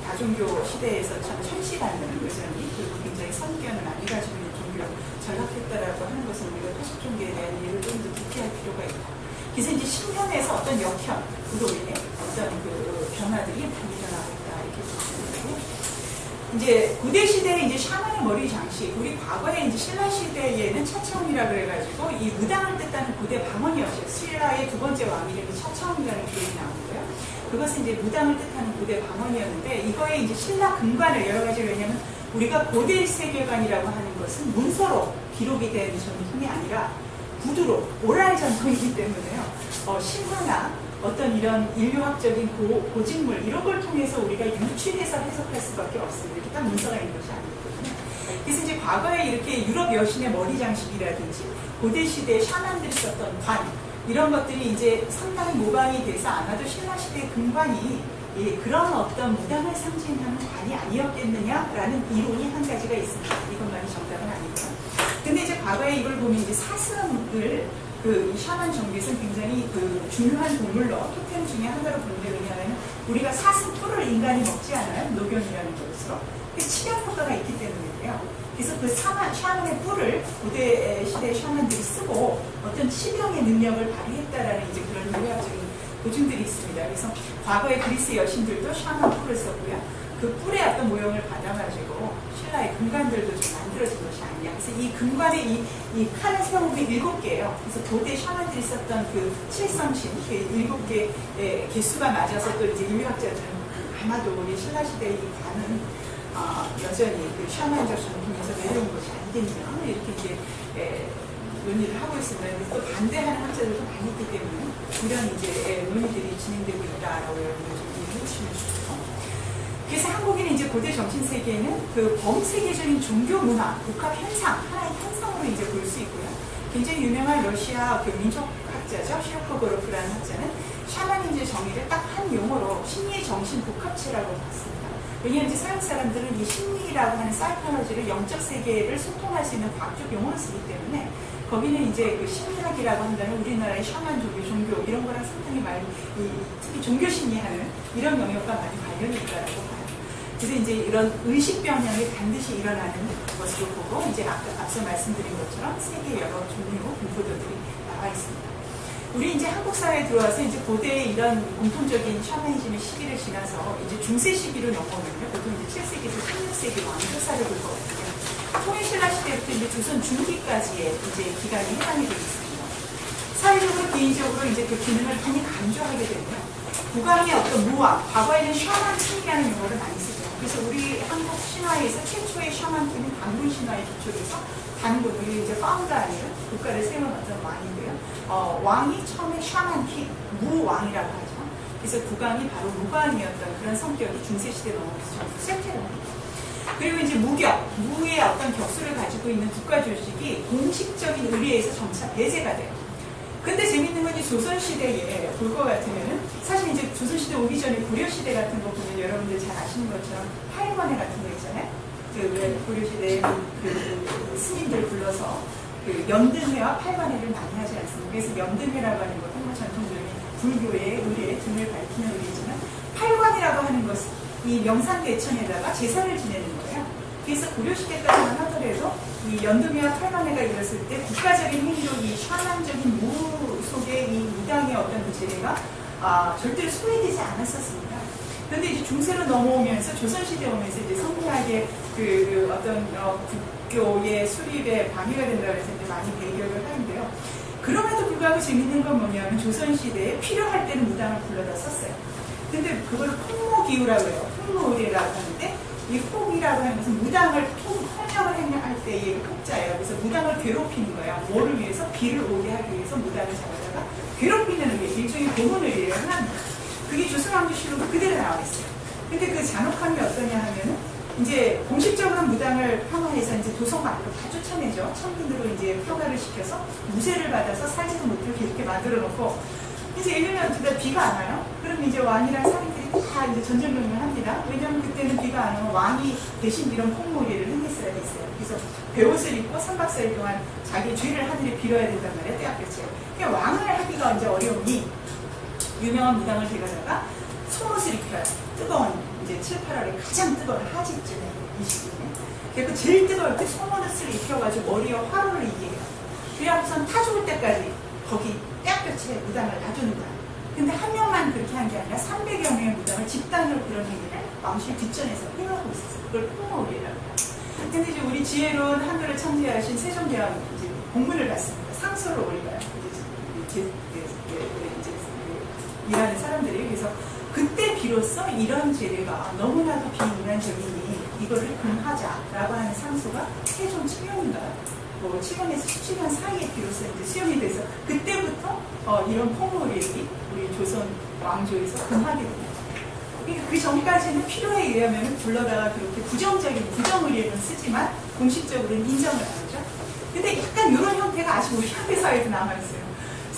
다종교 시대에서 참 천시받는 여전히 그리고 굉장히 선견을 많이 가지고 있는 종교로 전락했다라고 하는 것은 우리가 토속 종교에 대한 이해를 좀 더 깊게 할 필요가 있다. 그래서 이제 10년에서 어떤 역현, 그로 인해 어떤 그 변화들이 많이 일어나고 있다 이렇게 보시면 되고. 이제 고대 시대에 이제 샤만의 머리 장식, 우리 과거에 이제 신라 시대에는 차차운이라 그래가지고 이 무당을 뜻하는 고대 방언이었어요. 신라의 두 번째 왕 이름이 차차운이라는 기록이 나오고요. 그것은 이제 무당을 뜻하는 고대 방언이었는데 이거에 이제 신라 근관을 여러 가지 왜냐하면 우리가 고대 세계관이라고 하는 것은 문서로 기록이 된 전통이 아니라 구두로 오랄 전통이기 때문에요. 신화나 어떤 이런 인류학적인 고직물 이런 걸 통해서 우리가 유추해서 해석할 수밖에 없습니다. 이렇게 딱 문서가 있는 것이 아니거든요. 그래서 이제 과거에 이렇게 유럽 여신의 머리 장식이라든지 고대 시대에 샤만들이 썼던 관 이런 것들이 이제 상당히 모방이 돼서 아마도 신라 시대 근관이 그런 어떤 무당을 상징하는 관이 아니었겠느냐라는 이론이 한 가지가 있습니다. 이것만이 정답은 아니고요. 근데 이제 과거에 이걸 보면 이제 사슴을 이 샤만 종교에서는 굉장히 그 중요한 동물로 토템 중에 하나로 보는데 왜냐하면 우리가 사슴 뿔을 인간이 먹지 않아요. 녹용이라는 것으로. 치명 효과가 있기 때문이고요. 그래서 그 샤만의 뿔을 고대 시대 샤만들이 쓰고 어떤 치명의 능력을 발휘했다라는 이제 그런 의학적인 고증들이 있습니다. 그래서 과거의 그리스 여신들도 샤만 뿔을 썼고요. 그 뿔의 어떤 모형을 받아가지고 신라의 근관들도 좀 만들어진 것이 아니냐. 그래서 이 근관의 이 칼을 세운 게 7개예요. 그래서 고대 샤만들이 썼던 그 칠성신, 그 7개 개수가 맞아서 또 이제 인류학자들은 아마도 우리 신라 시대의 이 관은 여전히 그 샤만적 전통에서 내려온 것이 아니겠냐. 이렇게 이제 논의를 하고 있습니다. 또 반대하는 학자들도 많이 있기 때문에 이런 이제 논의들이 진행되고 있다라고 여러분들 좀 이해해 주시면 좋겠고. 그래서 한국인은 이제 고대 정신 세계에는 그 범세계적인 종교 문화, 복합 현상, 하나의 현상으로 이제 볼 수 있고요. 굉장히 유명한 러시아 그 민족학자죠. 시오코고로프라는 학자는 샤머니즘의 정의를 딱 한 용어로 심리의 정신 복합체라고 봤습니다. 왜냐하면 이제 서양 사람들은 이 심리라고 하는 사이코로지를 영적 세계를 소통할 수 있는 과학적 용어를 쓰기 때문에 거기는 이제 그 심리학이라고 한다면 우리나라의 샤만 종교 이런 거랑 상당히 많이 특히 종교 심리하는 이런 영역과 많이 관련이 있다고 봐요. 그래서 이제 이런 의식 변형이 반드시 일어나는 것으로 보고 이제 앞서 말씀드린 것처럼 세계 여러 종류 공포들이 나와 있습니다. 우리 이제 한국 사회에 들어와서 이제 고대의 이런 공통적인 샤머니즘의 시기를 지나서 이제 중세 시기로 넘어오면요. 보통 이제 7세기에서 16세기 왕조사를 볼 것 같아요. 통일신라 시대부터 이제 조선 중기까지의 이제 기간이 해당이 되어 있습니다. 사회적으로 개인적으로 이제 그 기능을 많이 강조하게 되면 국왕의 어떤 무왕, 과거에는 샤만 킹이라는 용어를 많이 쓰죠. 그래서 우리 한국 신화에서 최초의 샤만 킹은 단군 신화에 기초해서 단군, 우리 이제 파운드 아니에요. 국가를 세운 어떤 왕인데요. 왕이 처음에 샤만 킹, 무왕이라고 하죠. 그래서 국왕이 바로 무왕이었던 그런 성격이 중세시대 넘어오면서 전부 쇠퇴를 합니다. 그리고 이제 무격, 무의 어떤 격수를 가지고 있는 국가 조직이 공식적인 의례에서 점차 배제가 돼요. 근데 재밌는 건 이 조선시대에 볼 것 같으면은 사실 이제 조선시대 오기 전에 고려시대 같은 거 보면 여러분들 잘 아시는 것처럼 팔관회 같은 거 있잖아요. 왜 고려시대 그 스님들 불러서 그 연등회와 팔관회를 많이 하지 않습니까? 그래서 연등회라고 하는 것은 전통적인 불교의 의례 등을 밝히는 의례지만 팔관이라고 하는 것은 이 명산대천에다가 제사를 지내는 거예요. 그래서 고려시대까지만 하더라도 이 연등회와 팔관회가 이뤘을 때 국가적인 행위로 이 샤만적인 무 속에 이 무당의 어떤 그 재래가 절대로 소외되지 않았었습니다. 그런데 이제 중세로 넘어오면서 조선시대 오면서 이제 성리학의 그 어떤 국교의 수립에 방해가 된다고 해서 이제 많이 배격을 하는데요. 그럼에도 불구하고 재밌는 건 뭐냐면 조선시대에 필요할 때는 무당을 불러다 썼어요. 근데 그걸 폭모기우라고 해요. 폭모의례라고 하는데 이 폭이라고 하는 것은 무당을 폭력을 행할 때의 폭자예요. 그래서 무당을 괴롭히는 거예요. 뭐를 위해서? 비를 오게 하기 위해서 무당을 잡아다가 괴롭히는 의례, 일종의 고문 의례를 합니다. 그게 조선왕조실록에 그대로 나와 있어요. 근데 그 잔혹함이 어떠냐 하면은 이제 공식적으로 무당을 폄하해서 이제 도성 밖으로 다 쫓아내죠. 청군으로 이제 표가를 시켜서 무죄를 받아서 살지도 못하게 이렇게 만들어 놓고 이제 1년 뒤다 비가 안 와요. 그럼 이제 왕이랑 사람들이 다 이제 전쟁명령을 합니다. 왜냐하면 그때는 비가 안 오면 왕이 대신 이런 폭모의례를 행했어야 됐어요. 그래서 베옷을 입고 3박 4일 동안 자기 죄를 하늘에 빌어야 된단 말이에요. 때학교체. 그러니까 왕을 하기가 이제 어려우니 유명한 무당을 데려다가 속옷을 입혀요. 뜨거운 이제 7, 8월에 가장 뜨거운 하지쯤에 이 시기에. 그래서 제일 뜨거울 때 속옷을 입혀가지고 머리에 화로를 이게 해요. 그래서 타 죽을 때까지 거기 때학교체에 무당을 놔두는 거야. 근데 한 명만 그렇게 한 게 아니라 300여 명의 무당을 집단으로 그런 행위를 왕실 뒷전에서 행하고 있었어요. 그걸 폭모의례라고 해요. 근데 이제 우리 지혜로운 한글을 창제하신 세종대왕 이제 공문을 받습니다. 상소를 올려요. 이제 일하는 사람들이. 그래서 그때 비로소 이런 제례가 너무나도 비인간적이니 이거를 금하자라고 하는 상소가 세종 7년인가 7년에서 17년 사이에 비로소 이제 수용이 돼서 그때부터 이런 폭모의례들이 우리 조선 왕조에서 금하게 됩니다. 그러니까 그 전까지는 필요에 의하면 불러다가 그렇게 부정적인 부정의례는 쓰지만 공식적으로는 인정을 안 하죠. 근데 약간 이런 형태가 아직 우리 현대사회에도 남아있어요.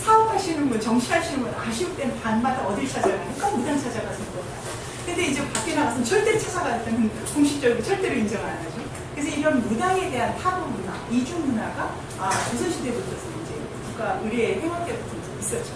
사업하시는 분, 정치하시는 분 아쉬울 때는 밤마다 어딜 찾아가요? 꼭 무당 찾아가서 뭐야. 근데 이제 밖에 나가서는 절대로 찾아가는 공식적으로 절대로 인정을 안 하죠. 그래서 이런 무당에 대한 타부 문화, 이중 문화가 조선시대부터 이제 국가 의례 행원 때부터 이제 있었죠.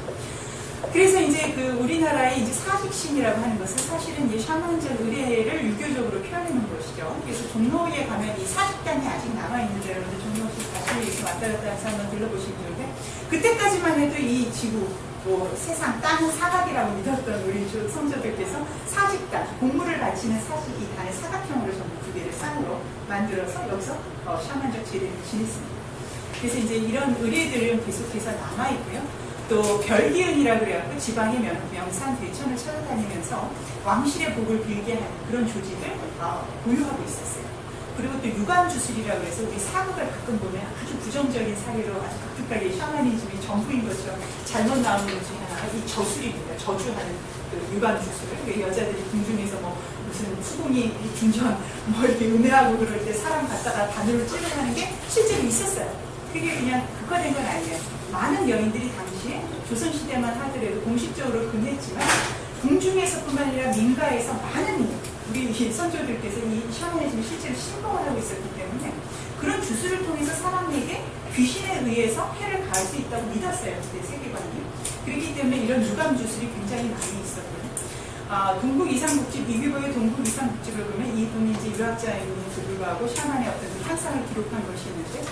그래서 이제 그 우리나라의 이제 사직신이라고 하는 것은 사실은 이제 샤먼적 의례를 유교적으로 표현하는 것이죠. 그래서 종로에 가면 이 사직단이 아직 남아있는데 여러분들 종로시 다시 이렇게 왔다 갔다 해서 한번 들러보시면 좋은데 그때까지만 해도 이 지구, 세상, 땅은 사각이라고 믿었던 우리 성조들께서 사직단, 공물을 바치는 사직이 단의 사각형으로 전부 두 개를 쌍으로 만들어서 여기서 샤먼적 제례를 지냈습니다. 그래서 이제 이런 의례들은 계속해서 남아있고요. 또 별기은이라고 그래갖고 지방의 명산 대천을 찾아다니면서 왕실의 복을 빌게 하는 그런 조직을 보유하고 있었어요. 그리고 또 유관주술이라고 해서 우리 사극을 가끔 보면 아주 부정적인 사례로 아주 독특하게 샤머니즘이 전부인 것처럼 잘못 나오는 것 중에 하나가 이 저술입니다. 저주하는 그 유관주술. 여자들이 궁중에서 무슨 수공이 중전 이렇게 은혜하고 그럴 때 사람 갖다가 바늘로 찌르는 게 실제로 있었어요. 그게 그냥 극화된 건 아니에요. 많은 여인들이 당시에 조선시대만 하더라도 공식적으로 금했지만 궁중에서뿐만 아니라 민가에서 많은 우리 선조들께서 이 샤머니즘을 실제로 신봉을 하고 있었기 때문에 그런 주술을 통해서 사람에게 귀신에 의해서 해를 가할 수 있다고 믿었어요. 그때 세계관이. 그렇기 때문에 이런 유감주술이 굉장히 많이 있었고요. 동국이상국집, 이규보의 동국이상국집을 보면 이분이 이제 유학자임에도 불구하고 샤만의 어떤 향상을 기록한 것이 있는데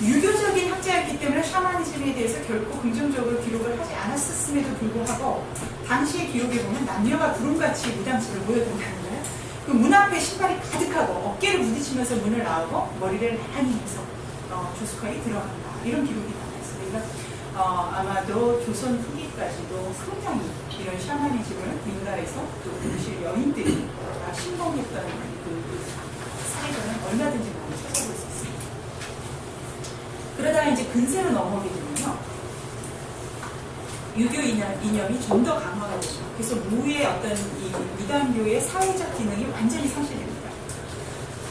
유교적인 학자였기 때문에 샤머니즘에 대해서 결코 긍정적으로 기록을 하지 않았음에도 불구하고 당시의 기록에 보면 남녀가 구름같이 무당집을 모여든다는 거예요. 그 문 앞에 신발이 가득하고 어깨를 부딪히면서 문을 나오고 머리를 나란히 해서 조숙하게 들어간다. 이런 기록이 나와있어요. 그러니까 아마도 조선 후기까지도 상당히 이런 샤머니즘을 민가에서 또 동시에 여인들이 신봉했던 그 사례들은 얼마든지 많이 찾아볼 수 있습니다. 그러다가 이제 근세로 넘어오게 되면요. 유교 이념이 좀 더 강화가 되죠. 그래서 무의 어떤 이 미담교의 사회적 기능이 완전히 상실됩니다.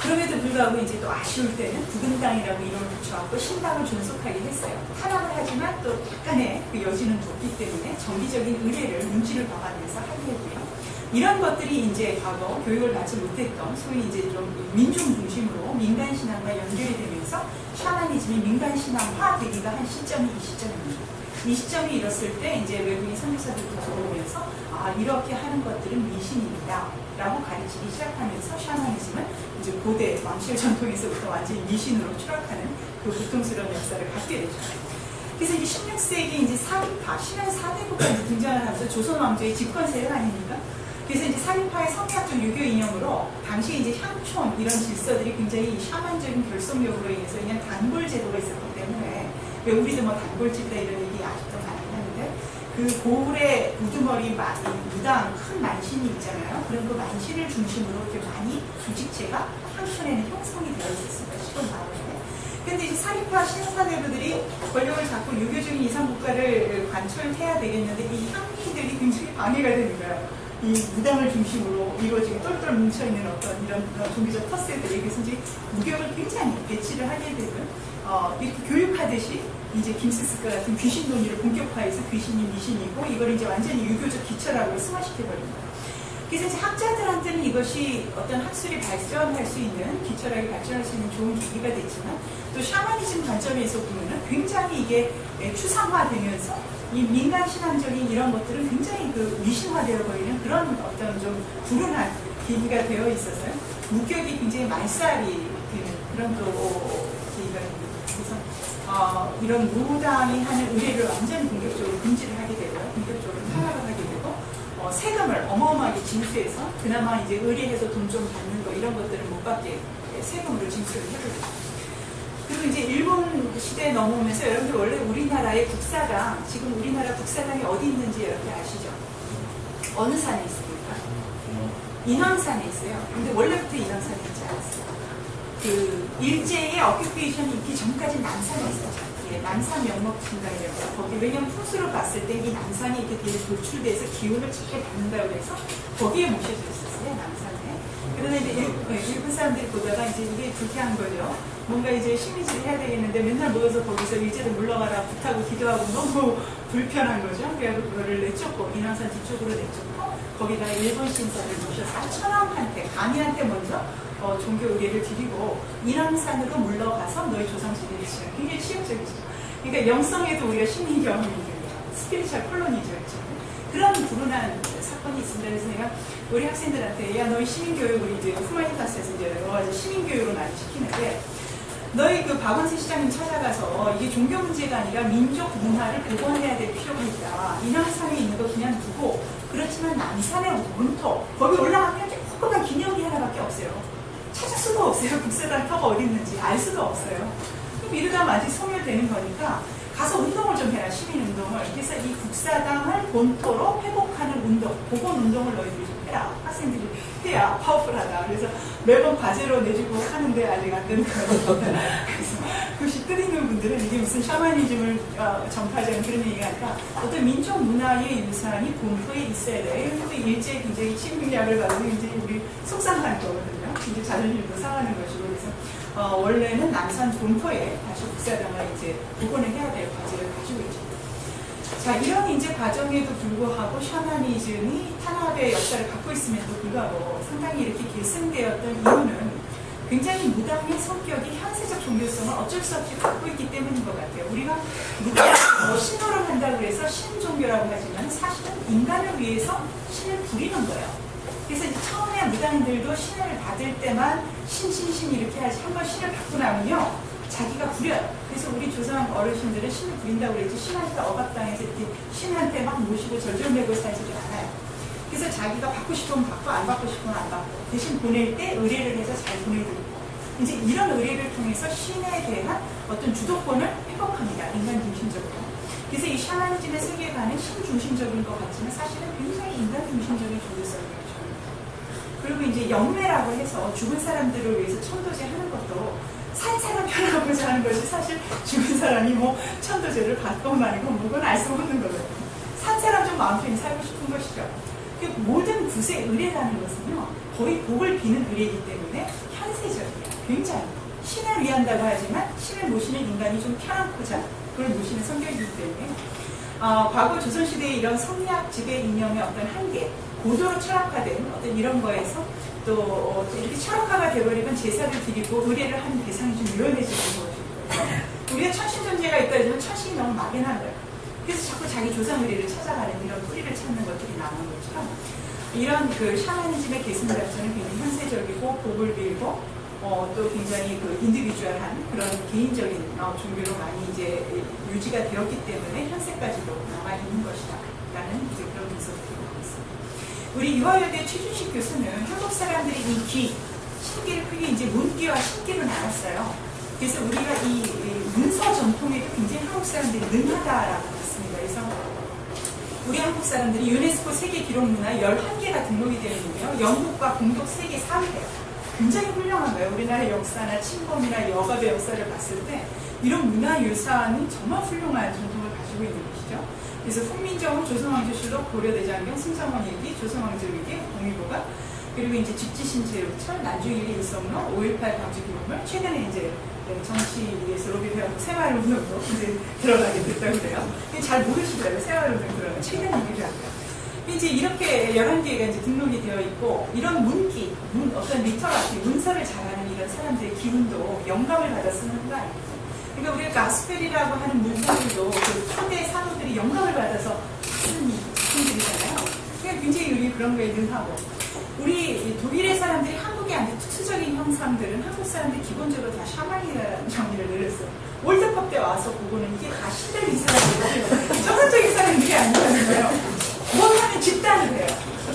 그럼에도 불구하고 불구하고 이제 또 아쉬울 때는 부근당이라고 이름을 붙여갖고 신당을 존속하게 했어요. 탄압을 하지만 또 약간의 그 여지는 뒀기 때문에 정기적인 의례를 눈치를 봐가면서 하게 했고요. 이런 것들이 이제 과거 교육을 받지 못했던 소위 이제 좀 민중 중심으로 민간 신앙과 연결이 되면서 샤머니즘이 민간 신앙화 되기가 한 시점이 이 시점입니다. 이 시점이 이뤘을 때 이제 외국인 선교사들도 들어오면서 이렇게 하는 것들은 미신입니다 라고 가르치기 시작하면서 샤머니즘은 이제 고대 왕실 전통에서부터 완전히 미신으로 추락하는 그 고통스러운 역사를 갖게 되죠. 그래서 이제 16세기 이제 사립파, 신흥 사대부가 등장을 하면서 조선 왕조의 집권 세력 아닙니까? 그래서 이제 사립파의 성리학적 유교 이념으로 당시 이제 향촌 이런 질서들이 굉장히 샤만적인 결속력으로 인해서 그냥 단골 제도가 있었기 때문에 왜 우리도 뭐 단골집이다 이런 얘기 아직도 많이 하는데 그 고을의 우두머리 무당 큰 만신이 있잖아요. 그런 그 만신을 중심으로 이렇게 많이 조직체가 향촌에는 형성이 되어 있었습니다. 시골 마을에. 근데 이제 사립파 신사대부들이 권력을 잡고 유교적인 이상 국가를 관철해야 되겠는데 이 향리들이 굉장히 방해가 되는 거예요. 이 무당을 중심으로 이루어지게 똘똘 뭉쳐있는 어떤 이런 종교적 터세들이 그래서 이제 무격을 굉장히 배치를 하게 되고 이렇게 교육하듯이 이제 김스스과 같은 귀신 논의를 본격화해서 귀신이 미신이고 이걸 이제 완전히 유교적 기처라고 승화시켜버립니다. 그래서 이제 학자들한테는 이것이 어떤 학술이 발전할 수 있는 기철하게 발전할 수 있는 좋은 계기가 됐지만 또 샤머니즘 관점에서 보면은 굉장히 이게 추상화되면서 이 민간 신앙적인 이런 것들은 굉장히 그 미신화되어 버리는 그런 어떤 좀 불운한 계기가 되어 있어서요. 무격이 굉장히 말살이 되는 그런 또 계기가 됩니다. 그래서 이런 무당이 하는 의례를 완전히 공격적으로 금지를 하게 되고요. 공격적으로 탄압을 하게 되고 세금을 어마어마하게 징수해서 그나마 이제 의례해서 돈 좀 받는 거 이런 것들을 못 받게 세금으로 징수를 해버려요. 그리고 이제 일본 시대에 넘어오면서 여러분들 원래 우리나라의 국사당, 지금 우리나라 국사당이 어디 있는지 여러분들 아시죠? 어느 산에 있습니까? 인왕산에 있어요. 근데 원래부터 인왕산에 있지 않았어요. 그 일제의 어큐페이션이 있기 전까지 남산에 있었죠. 예, 남산 명목진당이라고 거기 왜냐면 풍수로 봤을 때 이 남산이 이렇게 되게 도출돼서 기운을 잘 받는다고 해서 거기에 모셔져 있었어요. 남산에. 그러나 이제 일본 사람들이 보다가 이제 이게 불쾌한 거죠. 뭔가 이제 시민질을 해야 되겠는데 맨날 모여서 거기서 일제를 물러가라 부탁하고 기도하고 너무 불편한 거죠. 그래서 그거를 내쫓고 인왕산 뒤쪽으로 내쫓고 거기다가 일본 신사를 모셔서 천황한테 가미한테 먼저 종교 의례를 드리고 인왕산으로 물러가서 너희 조상지대를 지내. 굉장히 치욕적이죠. 그러니까 영성에도 우리가 시민 경험이 있는 거예요. 스피리추얼 콜로니죠. 그런 불운한 사건이 있습니다. 그래서 내가 우리 학생들한테 야 너희 시민교육을 이제 후마니타스에서 이제 여러 가지 시민교육으로 많이 시키는데 너희 그 박원세 시장님 찾아가서 이게 종교 문제가 아니라 민족 문화를 복원해야 될 필요가 있다. 인왕산에 있는 거 그냥 두고 그렇지만 남산의 원토 거기 올라가면 조그만 기념비 하나밖에 없어요. 찾을 수도 없어요. 국사당 터가 어디 있는지 알 수도 없어요. 그럼 이러다 마치 소멸되는 거니까 가서 운동을 좀 해라. 시민운동을. 그래서 이 국사당을 본토로 회복하는 운동, 복원 운동을 너희들이 좀 해라. 학생들이 해야 파워풀하다. 그래서 매번 과제로 내주고 하는데 아직 안 되는 거예요. 그래서 그것이 뜨리는 분들은 이게 무슨 샤머니즘을 전파하자는 그런 얘기가 아니라 어떤 민족 문화의 유산이 본토에 있어야 돼. 이런 것도 일제에 굉장히 침략을 받으면 이제 우리 속상한 거거든요. 이제 자존심도 상하는 것이고 그래서 원래는 남산 본토에 다시 국사당을 이제 복원을 해야 될 과제를 가지고 있죠. 자, 이런 이제 과정에도 불구하고 샤머니즘이 탄압의 역사를 갖고 있음에도 불구하고 상당히 이렇게 계승되었던 이유는 굉장히 무당의 성격이 현세적 종교성을 어쩔 수 없이 갖고 있기 때문인 것 같아요. 우리가 무당을 신호를 한다고 해서 신종교라고 하지만 사실은 인간을 위해서 신을 부리는 거예요. 그래서 이제 처음에 무당들도 신을 받을 때만 신 이렇게 하지 한번 신을 받고 나면요 자기가 부려요. 그래서 우리 조상 어르신들은 신을 부린다고 그랬지 신한테 억압당해서 이렇게 신한테 막 모시고 절절매고 살지를 않아요. 그래서 자기가 받고 싶으면 받고 안 받고 싶으면 안 받고 대신 보낼 때 의뢰를 해서 잘 보내드리고 이제 이런 의뢰를 통해서 신에 대한 어떤 주도권을 회복합니다. 인간 중심적으로. 그래서 이 샤머니즘의 세계관은 신 중심적인 것 같지만 사실은 굉장히 인간 중심적인 종교성이에요. 그리고 이제 영매라고 해서 죽은 사람들을 위해서 천도제 하는 것도 산 사람 편하고자 하는 것이 사실 죽은 사람이 뭐 천도제를 받건 말이건 뭐건 알 수 없는 거거든요. 산 사람 좀 마음 편히 살고 싶은 것이죠. 모든 구세 의례라는 것은요 거의 복을 비는 의례이기 때문에 현세적이에요. 굉장히 신을 위한다고 하지만 신을 모시는 인간이 좀 편안고자 그걸 모시는 성격이기 때문에 과거 조선시대의 이런 성리학 지배 이념의 어떤 한계, 고도로 철학화된 어떤 이런 거에서 또 이렇게 철학화가 되어버리면 제사를 드리고 의례를 하는 대상이 좀 유연해지는 것이고요. 우리가 천신 존재가 있다 해서 천신이 너무 막연한 거예요. 그래서 자꾸 자기 조상 의례를 찾아가는 이런 뿌리를 찾는 것들이 나오는 것처럼 이런 그 샤머니즘의 계승 자체는 굉장히 현세적이고 복을 빌고 또 굉장히 그 인디비주얼한 그런 개인적인 종교로 많이 이제 유지가 되었기 때문에 현세까지도 남아 있는 것이다 라는 이제 그런 분석을 드리고 있습니다. 우리 유아여대 최준식 교수는 한국 사람들이 이 귀, 신기를 크게 이제 문기와 신기로 나눴어요. 그래서 우리가 이 문서 전통에도 굉장히 한국 사람들이 능하다라고 했습니다. 그래서 우리 한국 사람들이 유네스코 세계 기록 문화 11개가 등록이 되어 있는데요. 영국과 공동 세계 4위예요. 굉장히 훌륭한 거예요. 우리나라의 역사나 침범이나 여갑의 역사를 봤을 때 이런 문화유산은 정말 훌륭한 전통을 가지고 있는 것이죠. 그래서 훈민정음, 조선왕조실록, 고려대장경, 승정원일기, 조선왕조일기, 동의보가 그리고 이제 직지신제우철, 난중일기, 일성록, 5.18 광주기록물, 최근에 이제 정치에서 로비페하고 새마을운동도 이제 들어가게 됐다고 그래요. 잘 모르시더라고요. 새마을운동 들어가면 최근 얘기라고요. 이제 이렇게 11개가 이제 등록이 되어 있고, 이런 문기, 어떤 리터러시, 문서를 잘하는 이런 사람들의 기운도 영감을 받아 쓰는 거 아니에요. 그러니까 우리가 가스펠이라고 하는 문서들도 그 초대 산호들이 영감을 받아서 쓰는 작품들이잖아요. 그러니까 굉장히 우리 그런 거에 능하고, 우리 독일의 사람들이 한국에 앉은 특수적인 형상들은 한국 사람들이 기본적으로 다 샤만이라는 정의를 내렸어요. 월드컵 때 와서 보고는 이게 다 신들 이 사람들이에요. 정상적인 사람들이 아니라는 거예요. 뭘 하면 집단을 해요.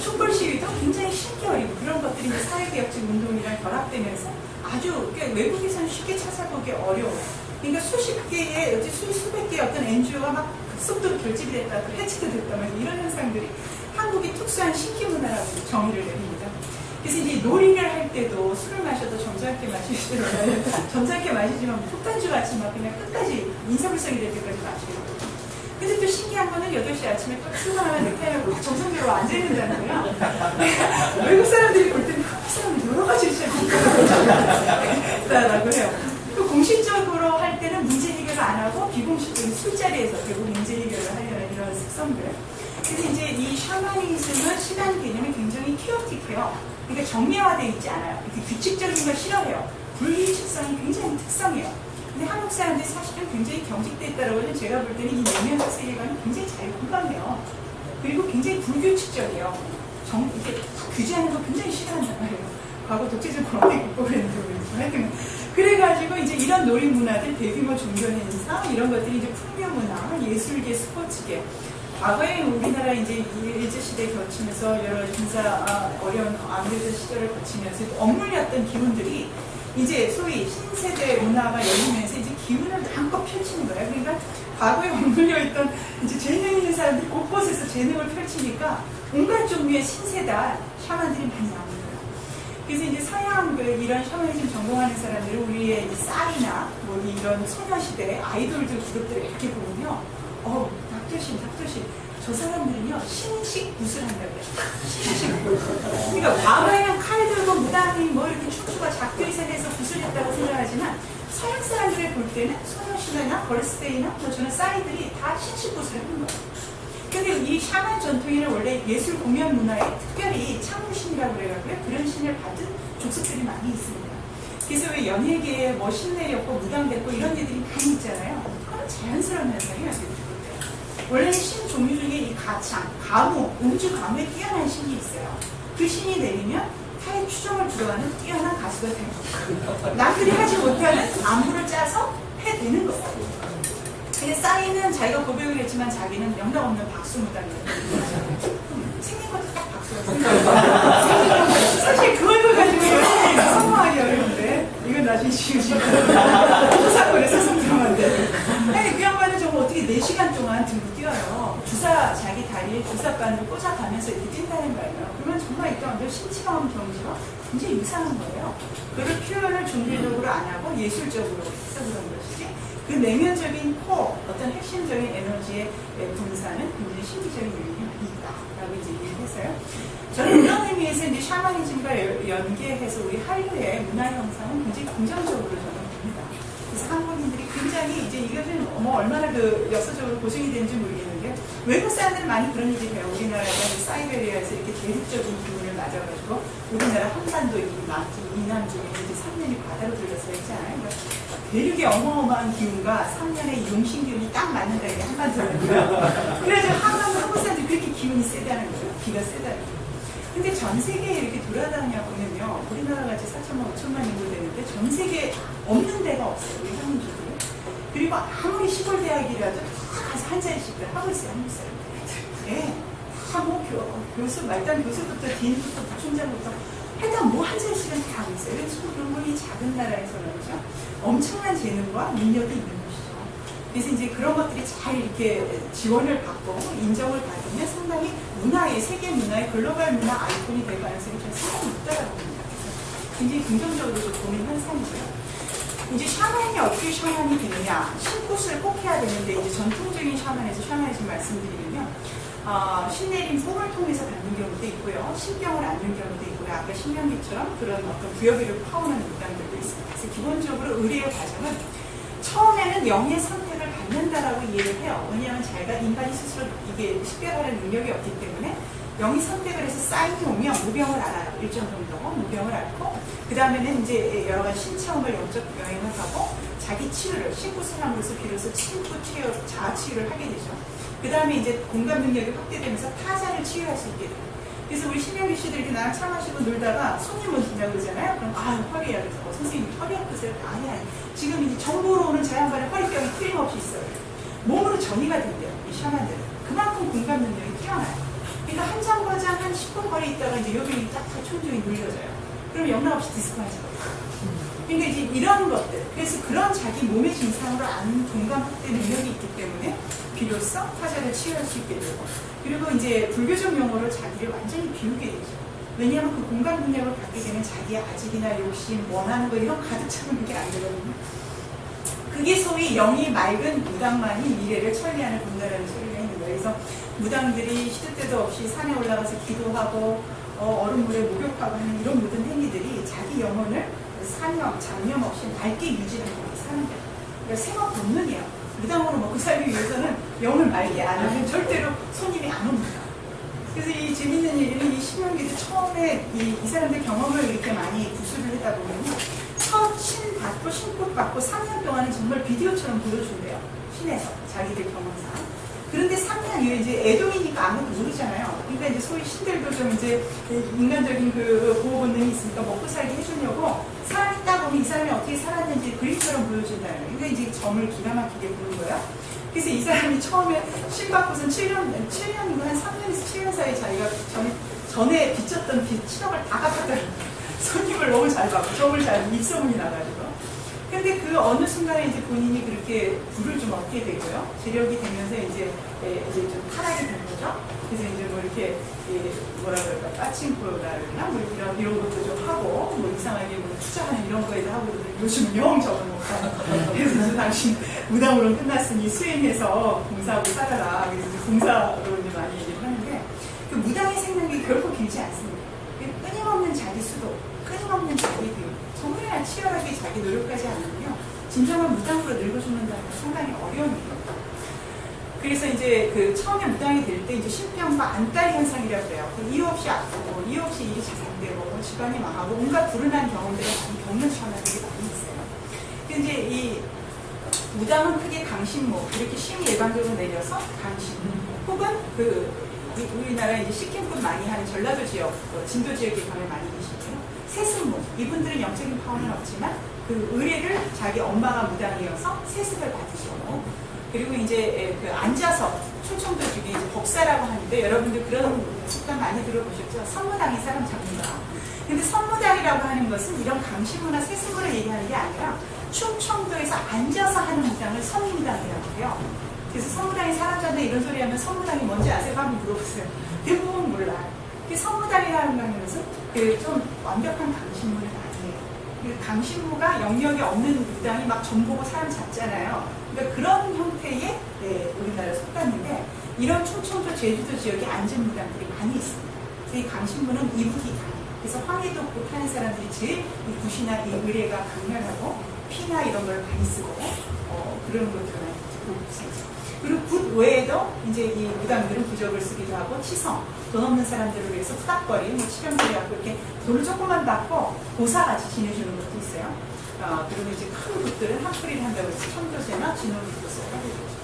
촛불 시위도 굉장히 신기하고 그런 것들이 이제 사회개혁적 운동이랑 결합되면서 아주 외국에서는 쉽게 찾아보기 어려워요. 그러니까 수십 개의, 수백 개의 어떤 NGO가 막 급속도로 결집이 됐다, 또 해체도 됐다, 이런 현상들이 한국의 특수한 신기 문화라고 정의를 내립니다. 그래서 이제 놀이를 할 때도 술을 마셔도 점잖게 마시지만, 점잖게 마시지만 폭탄주 같이 막 그냥 끝까지 인사불성이 될 때까지 마시고. 근데 또 신기한 거는 8시 아침에 딱 출근하면 넥타이를 정상대로 앉아있는다는 거야. 외국 사람들이 볼 때는 한국 사람들 여러 가지 시작한다라고 해요. 또 공식적으로 할 때는 문제 해결을 안 하고 비공식적인 술자리에서 결국 문제 해결을 하려는 이런 특성들. 그래서 이제 이 샤머니즘은 시간 개념이 굉장히 케오틱해요. 그러니까 정리화되어 있지 않아요. 이렇게 규칙적인 걸 싫어해요. 불규칙성이 굉장히 특성이에요. 근데 한국 사람들이 사실은 굉장히 경직되어 있다고 하면 제가 볼 때는 이 내면적 세계관이 굉장히 잘 공감해요. 그리고 굉장히 불규칙적이에요. 이렇게 규제하는 거 굉장히 싫어한단 말이에요. 과거 독재적 권리 국법을 했는데 하여튼 그래가지고 이제 이런 놀이 문화들, 대규모 종교 행사 이런 것들이 이제 풍요 문화, 예술계, 스포츠계. 과거에 우리나라 이제 일제시대 거치면서 여러 군사 어려운 아무래도 시절을 거치면서 억눌렸던 기운들이 이제 소위 신세대 문화가 열리면서 이제 기운을 마음껏 펼치는 거예요. 그러니까 과거에 억눌려있던 이제 재능 있는 사람들이 곳곳에서 재능을 펼치니까 온갖 종류의 신세대 샤만들이 많이 나오는 거예요. 그래서 이제 서양 이런 샤머니즘 전공하는 사람들은 우리의 쌀이나 뭐 이런 소녀시대 아이돌들 그룹들을 이렇게 보면요. 닥터신. 저 사람들은요, 신식 굿을 한다고요. 신식 굿. 그러니까 과거에는 칼 들고 무당이 뭐 이렇게 춤추고 작두이선에서 굿을 했다고 생각하지만 서양 사람들을 볼 때는 소녀시대나 걸스데이나 뭐 저는 쌀이들이 다 신식 굿을 하는 거예요. 근데 이 샤만 전통에는 원래 예술 공연 문화에 특별히 창무신이라고 그래가지고요. 그런 신을 받은 족속들이 많이 있습니다. 그래서 왜 연예계에 뭐 신내렸고 무당됐고 이런 애들이 많이 있잖아요. 그건 자연스러운 현상이에요. 원래는 신 종류 중에 이 가창, 가무, 음주 가무에 뛰어난 신이 있어요. 그 신이 내리면 타의 추종을 불허하는 뛰어난 가수가 되는 거예요. 남들이 하지 못하는 안무를 짜서 해내는 거예요. 근데 싸이는 자기가 고백을 했지만 자기는 영락 없는 박수무당이에요. 생긴 것도 딱 박수가 사실 그걸 가지고 성공하기 어려운데 이건 나중에 지우시면 사건에서 성공한데 아니 그 양반은 정말 어떻게 4시간 동안 들고 뛰어요. 자기 다리에 주사바늘 꽂아가면서 이렇게 뛴다는 거예요. 그러면 정말 일단 완전 신치감 경지가 굉장히 이상한 거예요. 그걸 표현을 종교적으로 안 하고 예술적으로 해서 그런 것이지. 그 내면적인 어떤 핵심적인 에너지의 분산은 굉장히 신비적인 의미가 있다라고 이제 얘기를 했어요. 저는 그런 의미에서 이제 샤머니즘과 연계해서 우리 한류의 문화 형상은 굉장히 긍정적으로 저는 봅니다. 그래서 한국인들이 굉장히 이제 이것은 뭐 얼마나 그 역사적으로 고증이 되는지 모르겠는데 외국 사람들은 많이 그런 얘기 해요. 우리나라가 사이베리아에서 이렇게 대륙적인 기운을 맞아가지고 우리나라 한반도 이남 쪽에 이제 3년이 바다로 들렸어야 했잖아요. 그러니까 대륙의 어마어마한 기운과 3년의 용신 기운이 딱 맞는다 이게 한반도거든요. 그래서 한국 사람들이 그렇게 기운이 세다는 거예요. 기가 세다는 거예요. 근데 전 세계에 이렇게 돌아다녀 보면요. 우리나라 같이 4천만, 5천만 인구 되는데 전 세계에 없는 데가 없어요. 우리 한민족이. 그리고 아무리 시골 대학이라도 다 가서 한 자리씩들 하고 있어요. 한국 사람들. 예. 뭐 교수, 말단 교수부터 딘부터 부총장부터 하여튼 뭐 한 자리씩은 다 하고 있어요. 그래서 그런 건 이 작은 나라에서는 그죠? 엄청난 재능과 능력이 있는 것이죠. 그래서 이제 그런 것들이 잘 이렇게 지원을 받고 인정을 받으면 상당히 문화의, 세계 문화의 글로벌 문화 아이콘이 될 가능성이 좀 상당히 있다고 봅니다. 그래서 굉장히 긍정적으로 좀 보는 현상이고요. 이제 샤먼이 어떻게 샤먼이 되느냐. 신굿을 꼭 해야 되는데 이제 전통적인 샤먼에서 샤먼이즘 말씀드리면요. 신내림 폼을 통해서 받는 경우도 있고요. 신병을 안는 경우도 있고요. 아까 신명기처럼 그런 어떤 부여비를 파오는 무당들도 있습니다. 그래서 기본적으로 의뢰의 과정은 처음에는 영의 선택을 받는다라고 이해를 해요. 왜냐하면 자기가 인간이 스스로 이게 식별하는 능력이 없기 때문에 영이 선택을 해서 사인이 오면 무병을 알아요. 일정 정도고 무병을 앓고 그 다음에는 이제 여러 가지 신체험을 영적 여행을 하고 자기 치유를 신굿을 함으로써 비로소 신굿 치유, 자아 치유를 하게 되죠. 그 다음에 이제 공감 능력이 확대되면서 타자를 치유할 수 있게 돼요. 그래서 우리 신명기 씨들 이렇게 나랑 차 마시고 놀다가 손님 오신다고 그러잖아요. 그럼 허리야. 그래서 선생님 허리 아프세요? 아니. 지금 이제 정보로 오는 자연발의 허리병이 틀림없이 있어요. 몸으로 전이가 된대요. 이 샤만들은. 그만큼 공감 능력이 뛰어나요. 그러니까 한 정거장 한 10분 거리 있다가 이제 요정이 딱 촌종이 눌려져요. 그럼 영락 없이 디스코 하죠. 그러니까 이제 이런 것들. 그래서 그런 자기 몸의 증상으로 아는 공감 확대 능력이 있기 때문에 비로소 타자를 치유할 수 있게 되고 그리고 이제 불교적 용어로 자기를 완전히 비우게 되죠. 왜냐하면 그 공감 능력을 갖게 되면 자기의 아직이나 욕심, 원하는 거 이런 가득 차는 게 안 되거든요. 그게 소위 영이 맑은 무당만이 미래를 천리하는 분다라는 소리가 있는 거예요. 그래서 무당들이 시도 때도 없이 산에 올라가서 기도하고 얼음물에 목욕하고 하는 이런 모든 행위들이 자기 영혼을 산염, 잡념 없이 맑게 유지하는 게 사는 거예요. 그러니까 생업 본능이에요. 무당으로 먹고 살기 위해서는 영을 맑게 안 하면 절대로 손님이 안 옵니다. 그래서 이 재밌는 일은 이 신명기도 처음에 이 사람들 경험을 이렇게 많이 구술을 하다 보면 첫 신 받고 신꽃 받고 3년 동안은 정말 비디오처럼 보여준대요. 신에서 자기들 경험상. 그런데 3년 이후에 이제 애동이니까 아무도 모르잖아요. 그러니까 이제 소위 신들도 좀 이제 인간적인 그 보호 본능이 있으니까 먹고 살게 해주려고 사람이 딱 보면 이 사람이 어떻게 살았는지 그림처럼 보여준다는 거예요. 그러니까 이제 점을 기가 막히게 보는 거야. 그래서 이 사람이 처음에 신 받고선 7년이고 한 3년에서 7년 사이에 자기가 전에 빚졌던 빚 7억을 다 갚았더라고요. 손님을 너무 잘 받고 점을 잘 입소문이 나가지고. 근데 그 어느 순간에 이제 본인이 그렇게 불을 좀 얻게 되고요. 재력이 되면서 이제 좀 타락이 된 거죠. 그래서 이제 뭐 이렇게 뭐라 그럴까 빠칭코라 그러나 뭐 이런 것도 좀 하고 뭐 이상하게 뭐 투자하는 이런 거에도 하고 요즘은 영 적어 놓고 그래서 당신 무당으로는 끝났으니 수행해서 봉사하고 살아라. 그래서 이제 봉사로 이제 많이 얘기를 하는데 그 무당의 생명이 결코 길지 않습니다. 끊임없는 자기 수도, 끊임없는 자기 교육, 정말 치열하게 자기 노력하지 않으면요 진정한 무당으로 늙어주는다는 건 상당히 어려운 일입니다. 그래서 이제 그 처음에 무당이 될 때 이제 신병과 안달의 현상이라고 그래요. 이유 없이 아프고 이유 없이 일이 잘 안 되고 집안이 망하고 온갖 불운한 경험들을 많이 겪는 사람들이 많이 있어요. 근데 이제 이 무당은 크게 강신모 이렇게 심 일반적으로 내려서 강신모 혹은 그 우리나라에 이제 식행꾼 많이 하는 전라도 지역, 진도 지역에 가면 많이 계시고요. 세습무 이분들은 영적인 파워는 없지만 그 의뢰를 자기 엄마가 무당이어서 세습을 받으시고 그리고 이제 그 앉아서 충청도 쪽에 이제 법사라고 하는데 여러분들 그런 습관 많이 들어보셨죠? 선무당이 사람 잡는다. 근데 선무당이라고 하는 것은 이런 강신무나 세습무를 얘기하는 게 아니라 충청도에서 앉아서 하는 무당을 선무당이라고 해요. 그래서 선무당이 사람 잡는다 이런 소리 하면 선무당이 뭔지 아세요? 한번 물어보세요. 대부분 몰라요. 선무당이라는 것은 좀 완벽한 강신무는 아니에요. 강신무가 영역이 없는 무당이 막 전보고 사람 잡잖아요. 그러니까 그런 형태의 우리나라에 속았는데 이런 충청도 제주도 지역에 앉은 무당들이 많이 있습니다. 그래서 이 강신무는 이북이 강해요. 그래서 황해도 못하는 사람들이 제일 이 굿이나 이 의뢰가 강렬하고 피나 이런 걸 많이 쓰고 그런 것들을 많이 쓰죠. 그리고 굿 외에도 이제 이 무당들은 부적을 쓰기도 하고 치성, 돈 없는 사람들을 위해서 후닥거리, 치명거리 갖고 이렇게 돈을 조금만 받고 보사같이 지내주는 것도 있어요. 그리고 이제 큰 굿들은 한풀이를 한다고 해서 천도세나 진호기도세를 하게 되죠.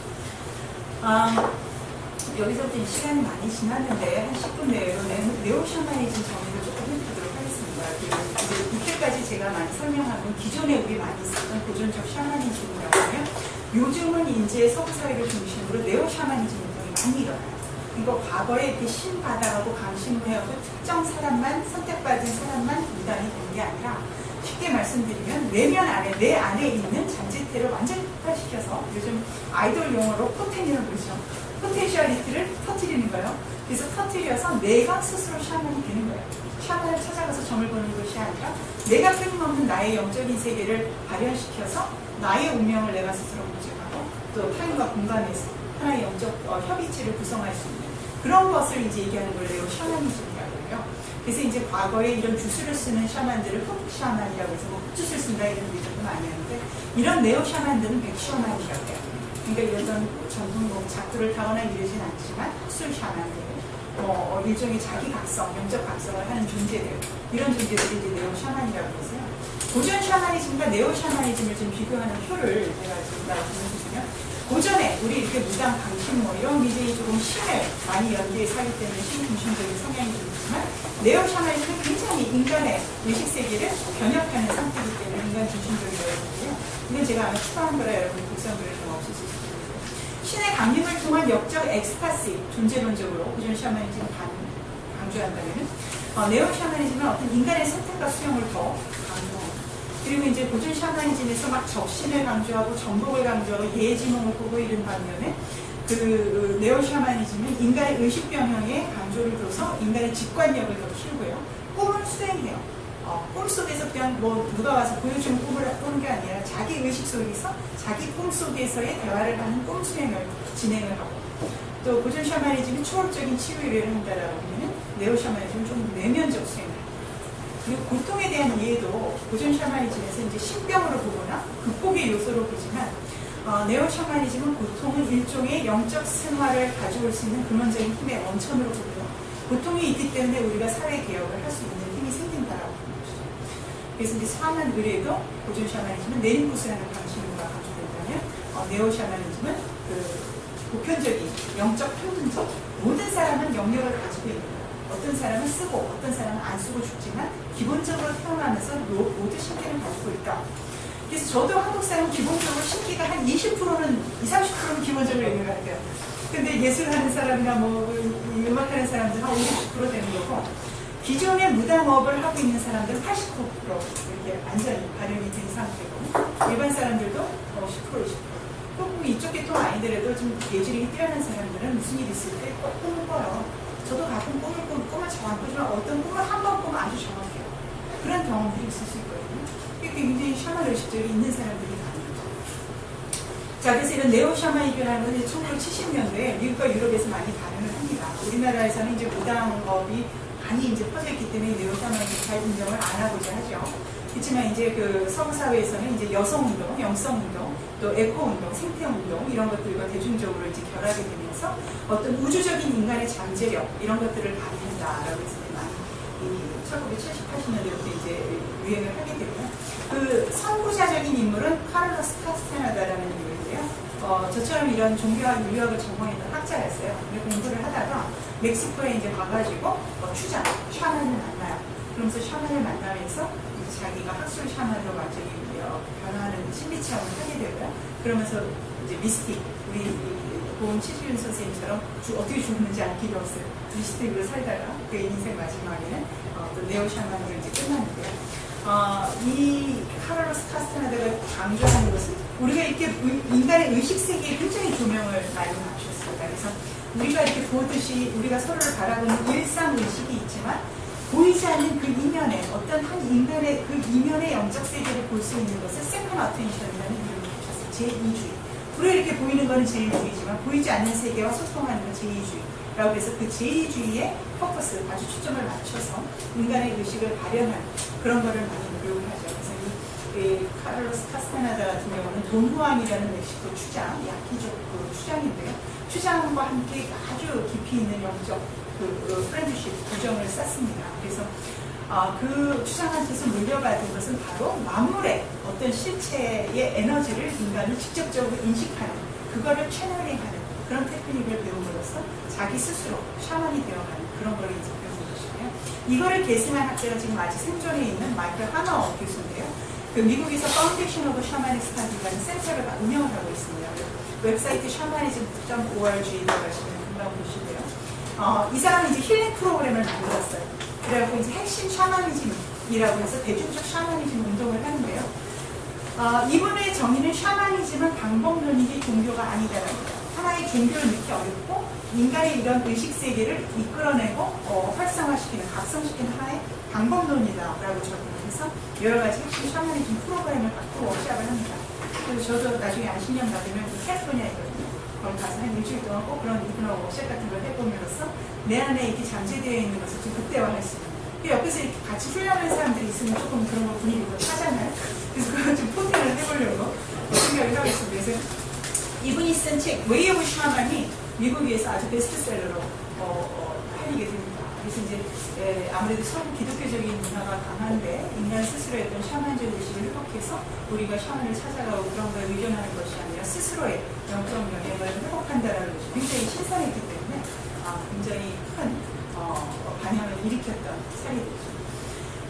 여기서부터 이 시간이 많이 지났는데 한 10분 내로 네오샤머니즘 정의를 조금 해드리도록 하겠습니다. 그리고 이제 이때까지 제가 많이 설명한 건 기존에 우리 많이 쓰던 고전적 샤머니즘이라고 하면 요즘은 이제 서구사회를 중심으로 네오샤머니즘 운동이 많이 일어나요. 이거 과거에 이렇게 신 받아가고 강신무하고 특정 사람만 선택받은 사람만 무당이 된 게 아니라 쉽게 말씀드리면 내면 안에 내 안에 있는 잠재태를 완전히 폭발시켜서 요즘 아이돌 용어로 포텐이라고 그러죠. 포텐셜리티를 터뜨리는 거예요. 그래서 터뜨려서 내가 스스로 샤먼이 되는 거예요. 샤먼을 찾아가서 점을 보는 것이 아니라 내가 끊임없는 나의 영적인 세계를 발현시켜서 나의 운명을 내가 스스로 모집하고 또 타인과 공간에서 하나의 영적 협의체를 구성할 수 있는 그런 것을 이제 얘기하는 걸 네오 샤머니즘이라고 해요. 그래서 이제 과거에 이런 주술을 쓰는 샤만들을 흑 샤만이라고 해서 뭐 흑주술 쓴다 이런 얘기도 많이 하는데 이런 네오 샤만들은 백 샤만이라고 해요. 그러니까 이런 전통 작두를 타거나 이러진 않지만 술 샤만들, 일종의 자기 각성, 영적 각성을 하는 존재들 이런 존재들이 이제 네오 샤만이라고 해서요. 고전 샤머니즘과 네오 샤머니즘을 좀 비교하는 표를 제가 지금 말씀드리면 고전에 우리 이렇게 무당, 강신 이런 미제이 조금 신을 많이 연계해서 하기 때문에 신 중심적인 성향이 좀 있지만 네오 샤머니즘은 굉장히 인간의 의식 세계를 변혁하는 상태이기 때문에 인간 중심적인 거였는데요. 이건 제가 아마 추가한 거라 여러분이 복선글을 좀 없을 수 있습니다. 신의 강림을 통한 역적 엑스타시 존재론적으로 고전 샤머니즘을 강조한다면 네오 샤머니즘은 어떤 인간의 선택과 수용을 더 강조합니다. 그리고 이제 고전 샤머니즘에서 막 적신을 강조하고 정복을 강조하고 예지몽을 보고 이런 반면에 그 네오 샤머니즘은 인간의 의식 변형에 강조를 둬서 인간의 직관력을 더 키우고요. 꿈을 수행해요. 꿈속에서 그냥 뭐 누가 와서 보여주는 꿈을 꾸는 게 아니라 자기 의식 속에서 자기 꿈 속에서의 대화를 하는 꿈 수행을 진행을 하고 또 고전 샤머니즘이 초월적인 치유 의뢰를 한다라고 하면 네오 샤머니즘은 좀 내면적 수행을 합니다. 그리고 고통에 대한 이해도 고전 샤머니즘에서 이제 신병으로 보거나 극복의 요소로 보지만 네오 샤머니즘은 고통은 일종의 영적 생활을 가져올 수 있는 근원적인 힘의 원천으로 보고요. 고통이 있기 때문에 우리가 사회 개혁을 할 수 있는 힘이 생긴다라고 보는 것이죠. 그래서 이제 사만 의뢰도 고전 샤머니즘은 내림구스라는 방식으로 강조된다면 네오 샤머니즘은 그 보편적인 영적 평등적 모든 사람은 영역을 가지고 있는 거예요. 어떤 사람은 쓰고 어떤 사람은 안 쓰고 죽지만 기본적으로 태어나면서 모두 신기를 가지고 있다. 그래서 저도 한국 사람 기본적으로 신기가 한 20%는 20, 30%는 기본적으로 있는 것 같아요. 근데 예술하는 사람이나 뭐 음악하는 사람들은 한 50% 되는 거고 기존의 무당업을 하고 있는 사람들은 80% 이렇게 완전히 발현이 된 상태고 일반 사람들도 10%, 20%. 꼭 이쪽 계통 아니더라도 좀 예술이 뛰어난 사람들은 무슨 일 있을 때 꼭 꿈을 꿔요. 저도 가끔 꿈을 잘 안 꾸지만 어떤 꿈을 한 번 꾸면 아주 정확해요. 그런 경험들이 있을 수 있거든요. 이게 굉장히 샤먼 의식적이 있는 사람들이 많은 거죠. 자, 그래서 이런 네오 샤머니즘이라는 건 1970년도에 미국과 유럽에서 많이 발현을 합니다. 우리나라에서는 이제 무당업이 많이 이제 퍼져있기 때문에 네오 샤머니즘 잘 인정을 안 하고자 하죠. 그렇지만 이제 그 서구 사회에서는 이제 여성운동, 영성운동, 또 에코운동, 생태운동 이런 것들과 대중적으로 이제 결합이 되면서 어떤 우주적인 인간의 잠재력 이런 것들을 발휘한다라고 해서 많이 1970, 80년대부터 이제 유행을 하게 되고요. 그 선구자적인 인물은 카를로스 카스테나다라는 인물인데요. 저처럼 이런 종교학 인류학을 전공했던 학자였어요. 공부를 하다가 멕시코에 이제 가가지고 추장, 샤먼을 만나요. 그러면서 샤먼을 만나면서 자기가 학술 샤먼으로 완전히 변화하는 심리 체험을 하게 되고요. 그러면서 이제 미스틱, 우리 고은 최지윤 선생님처럼 어떻게 죽는지 알 길이 없어요. 미스틱으로 살다가 그 인생 마지막에는 또 네오 샤먼으로 이제 끝났는데요. 이 카를로스 카스테나다가 강조하는 것은 우리가 이렇게 인간의 의식 세계에 굉장히 조명을 많이 맞췄습니다. 그래서 우리가 이렇게 보듯이 우리가 서로를 바라보는 일상 의식이 있지만 보이지 않는 그 이면에 어떤 한 인간의 그 이면의 영적 세계를 볼 수 있는 것을 세컨드 어텐션이라는 이름을 붙였어요. 제2주의. 불에 이렇게 보이는 것은 제1주의지만 보이지 않는 세계와 소통하는 건 제2주의라고 해서 그 제2주의의 포커스 아주 초점을 맞춰서 인간의 의식을 발현한 그런 거를 많이 노력을 하죠. 그래서 이 카를로스 카스타나다 같은 경우는 돈후안이라는 멕시코 추장, 야키족 그 추장인데요. 추장과 함께 아주 깊이 있는 영적 프렌드십, 우정을 쌓습니다. 그래서 그 추장한테서 물려받은 것은 바로 만물의 어떤 실체의 에너지를 인간을 직접적으로 인식하는, 그거를 채널링하는 그런 테크닉을 배움으로써 자기 스스로 샤먼이 되어가는 그런 걸 이제 배우는 것이고요. 이거를 계승한 학자가 지금 아직 생존해 있는 마이클 하너 교수인데요. 그 미국에서 파운데이션 오브 샤머닉 스타디라는 센터를 운영을 하고 있습니다. 웹사이트 샤머니즘.org 들어가시면 금방 보시고요. 이 사람은 이제 힐링 프로그램을 만들었어요. 그래갖고 이제 핵심 샤머니즘이라고 해서 대중적 샤머니즘 운동을 하는데요. 이분의 정의는 샤머니즘은 방법론이지 종교가 아니다라는 거예요. 하나의 종교를 넣기 어렵고 인간의 이런 의식세계를 이끌어내고 활성화시키는, 각성시키는 하나의 방법론이다라고 적용을 해서 여러 가지 핵심 샤머니즘 프로그램을 갖고 워크샵을 합니다. 그래서 저도 나중에 안식년 받으면 캘리포니아이거든요. 거기 가서 한 일주일 동안 꼭 그런 이분하고 워크샵 같은 걸 해보면서 내 안에 이렇게 잠재되어 있는 것을 좀 극대화할 수 있는. 옆에서 이렇게 같이 훈련하는 사람들이 있으면 조금 그런 거 분위기가 차잖아요. 그래서 그걸 좀 포팅을 해보려고 생각을 하고 있습니다. 그래서 이분이 쓴 책, 웨이 오브 샤먼이 미국에서 아주 베스트셀러로 팔리게 됩니다. 그래서 이제 아무래도 서구 기독교적인 문화가 강한데 인간 스스로의 어떤 샤먼적 의식을 회복해서 우리가 샤먼을 찾아가고 그런 걸 의존하는 것이 아니라 스스로의 영적 영역을 회복한다는 것이 굉장히 신선했기 때문에 굉장히 큰 반향을 일으켰던 사례들이죠.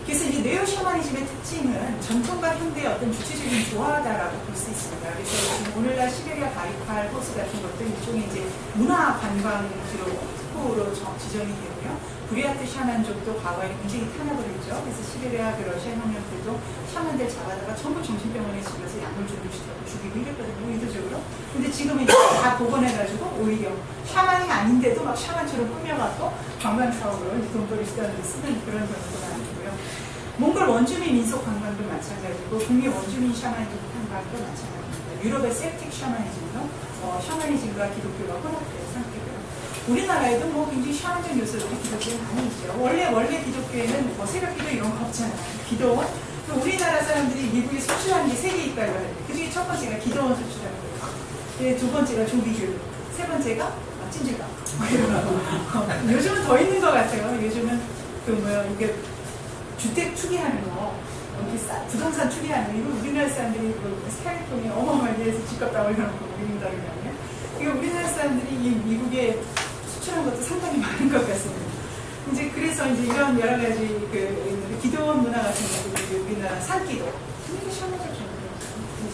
그래서 이제 네오 샤머니즘의 특징은 전통과 현대의 어떤 주체적인 조화다라고 볼 수 있습니다. 그래서 지금 오늘날 시베리아 바이칼 호수 같은 것들 일종의 이제 문화 관광지로 특보로 지정이 되고요. 브리아트 샤만족도 과거에 굉장히 탄압을 했죠. 그래서 시베리아 그 러시아 혁명들도 샤만들 잡아다가 전부 정신병원에 집어서 약물 죽이고 이랬거든요. 의도적으로. 근데 지금은 이제 다 복원해가지고 오히려 샤만이 아닌데도 막 샤만처럼 꾸며갖고 관광사업으로 돈벌이 수단으로 쓰는 그런 경우도 많고요. 몽골 원주민 민속 관광도 마찬가지고 북미 원주민 샤머니즘 관광도 마찬가지입니다. 유럽의 셀틱 샤머니즘도 샤머니즘과 기독교가 혼합되어 상태고요. 우리나라에도 뭐 굉장히 샤머니즘 요소들이 기독교에 많이 있죠. 원래 기독교에는 뭐 새벽기도 이런 거 없잖아요. 기도원. 우리나라 사람들이 미국에 소출하는 게 3개 있다고 하는데 그중에 첫 번째가 기도원 소출하는 거예요. 두 번째가 조비교육, 세 번째가 찜질방. 요즘은 더 있는 것 같아요. 요즘은 이게 주택 투기하는 거, 부동산 투기하는 거, 이거 우리나라 사람들이 캘리포니아 어마어마하게 해서 집값 다 올려놓고 모입니다. 이거 우리나라 사람들이 이 미국에 수출한 것도 상당히 많은 것 같습니다. 이제 그래서 이제 이런 여러 가지 기도원 문화 같은 것도 우리나라 산기도 굉장히 샤머적 정도로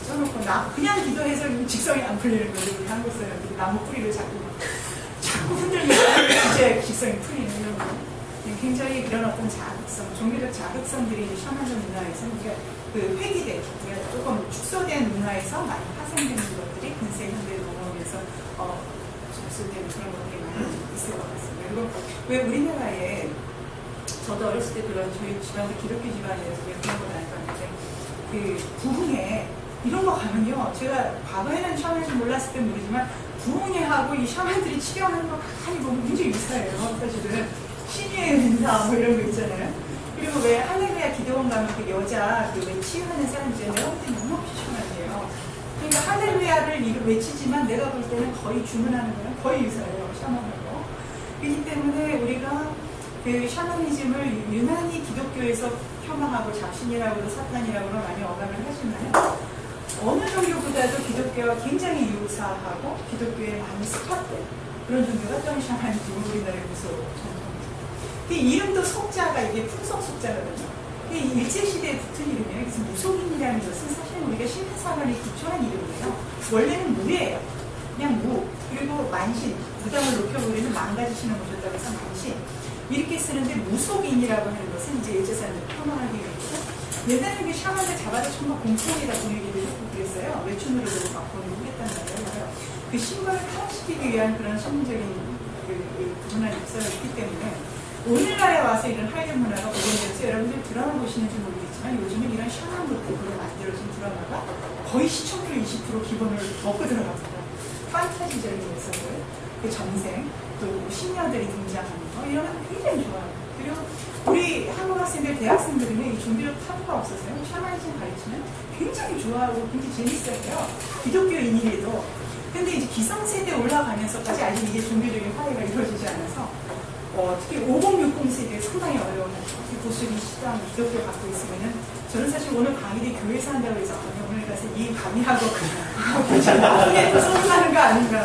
써놓고 그냥 기도해서 직성이 안 풀리는 거죠. 우리 한국 사람들이 나무 뿌리를 자꾸 흔들면서 진짜 직성이 풀리는 이런 거. 굉장히 이런 어떤 자극성, 종교적 자극성들이 샤먼적 문화에서 회귀된, 조금 축소된 문화에서 많이 파생되는 것들이 근세 현대에 넘어오면서 접수되는 그런 것들이 많이 있을 것 같습니다. 그리고 왜 우리나라에 저도 어렸을 때 그런 저희 집안도 기독교 집안이라서 그런 건 알고 왔는데 부흥회 이런 거 가면요, 제가 과거에는 샤먼인지 몰랐을 땐 모르지만 부흥회하고 이 샤먼들이 치료하는 거 가만히 보면 굉장히 유사해요. 사실은 신의의 은사 뭐 이런 거 있잖아요. 그리고 왜 할렐루야 기도원 가면 그 여자 왜 치유하는 사람 있잖아요. 내가 볼 때는 너무 피곤하네요. 그러니까 할렐루야를 외치지만 내가 볼 때는 거의 주문하는 거는 거의 유사해요. 샤먼하고. 그렇기 때문에 우리가 그 샤머니즘을 유난히 기독교에서 폄하하고 잡신이라고도 사탄이라고도 많이 억압을 하지만 어느 종교보다도 기독교와 굉장히 유사하고 기독교에 많이 스팟된 그런 종교가 좀 샤머니즘을 우리나라에 무서워. 그 이름도 속자가 이게 풍속 속자거든요. 일제시대에 붙은 이름이에요. 그래서 무속인이라는 것은 사실 우리가 신사관에 기초한 이름이에요. 원래는 무예요. 그냥 무. 그리고 만신. 무당을 높여버리는 망가지시는 것이었다고 해서 만신. 이렇게 쓰는데 무속인이라고 하는 것은 이제 일제 사람들이 표방하기 위해서 옛날에 그 샤먼을 잡아서 정말 공포에다 보내기도 했고 그랬어요. 외춘으로도 막 보내고 했단 말이에요. 그 신발을 타락시키기 위한 그런 신문적인 부분한 역사가 있기 때문에 오늘날에 와서 이런 하이든 문화가 보존되어서 여러분들 드라마 보시는지 모르겠지만 요즘은 이런 샤먼 모티브로 만들어진 드라마가 거의 시청률 20% 기본을 먹고 들어갑니다. 판타지적인 요소들, 그 전생, 또 신녀들이 등장하는 거 이런 건 굉장히 좋아요. 그리고 우리 한국 학생들, 대학생들은 이 종교적 타부가 없어서요. 샤머니즘 가르치면 굉장히 좋아하고 굉장히 재밌어요. 기독교인이라도. 근데 이제 기성세대 올라가면서까지 아직 이게 종교적인 화해가 이루어지지 않아서 특히 5060 세대에 상당히 어려워하죠. 보수리 시장 기독교 갖고 있으면은 저는 사실 오늘 강의를 교회에서 한다고 해서 오늘 가서 이 강의하고 나중에 또 소문나는 거 아닌가.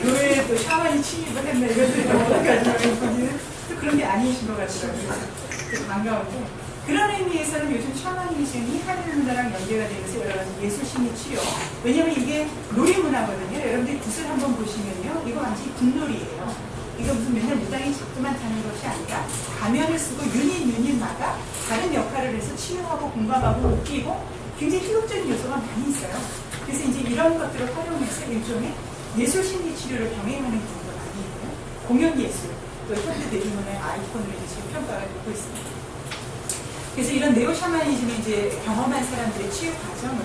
교회에 또 샤머니 침입을 했네. 이것들이 넘어가지고 또 그런 게 아니신 것 같더라고요. 반가운데 그런 의미에서는 요즘 샤머니즘이 하늘 문화랑 연계가 되면서 여러 가지 예술 심리 치료. 왜냐면 이게 놀이 문화거든요. 여러분들이 굿을 한번 보시면요. 이거 완전히 굿놀이에요. 이거 무슨 맨날 무당이 잡두만 타는 것이 아니라 가면을 쓰고 유닛마다 다른 역할을 해서 치유하고 공감하고 웃기고 굉장히 희극적인 요소가 많이 있어요. 그래서 이제 이런 것들을 활용해서 일종의 예술 심리 치료를 병행하는 경우가 많이 있고요. 공연 예술, 또 현대 대중문화의 아이콘으로 이제 지금 평가가 되고 있습니다. 그래서 이런 네오 샤머니즘을 이제 경험한 사람들의 치유 과정은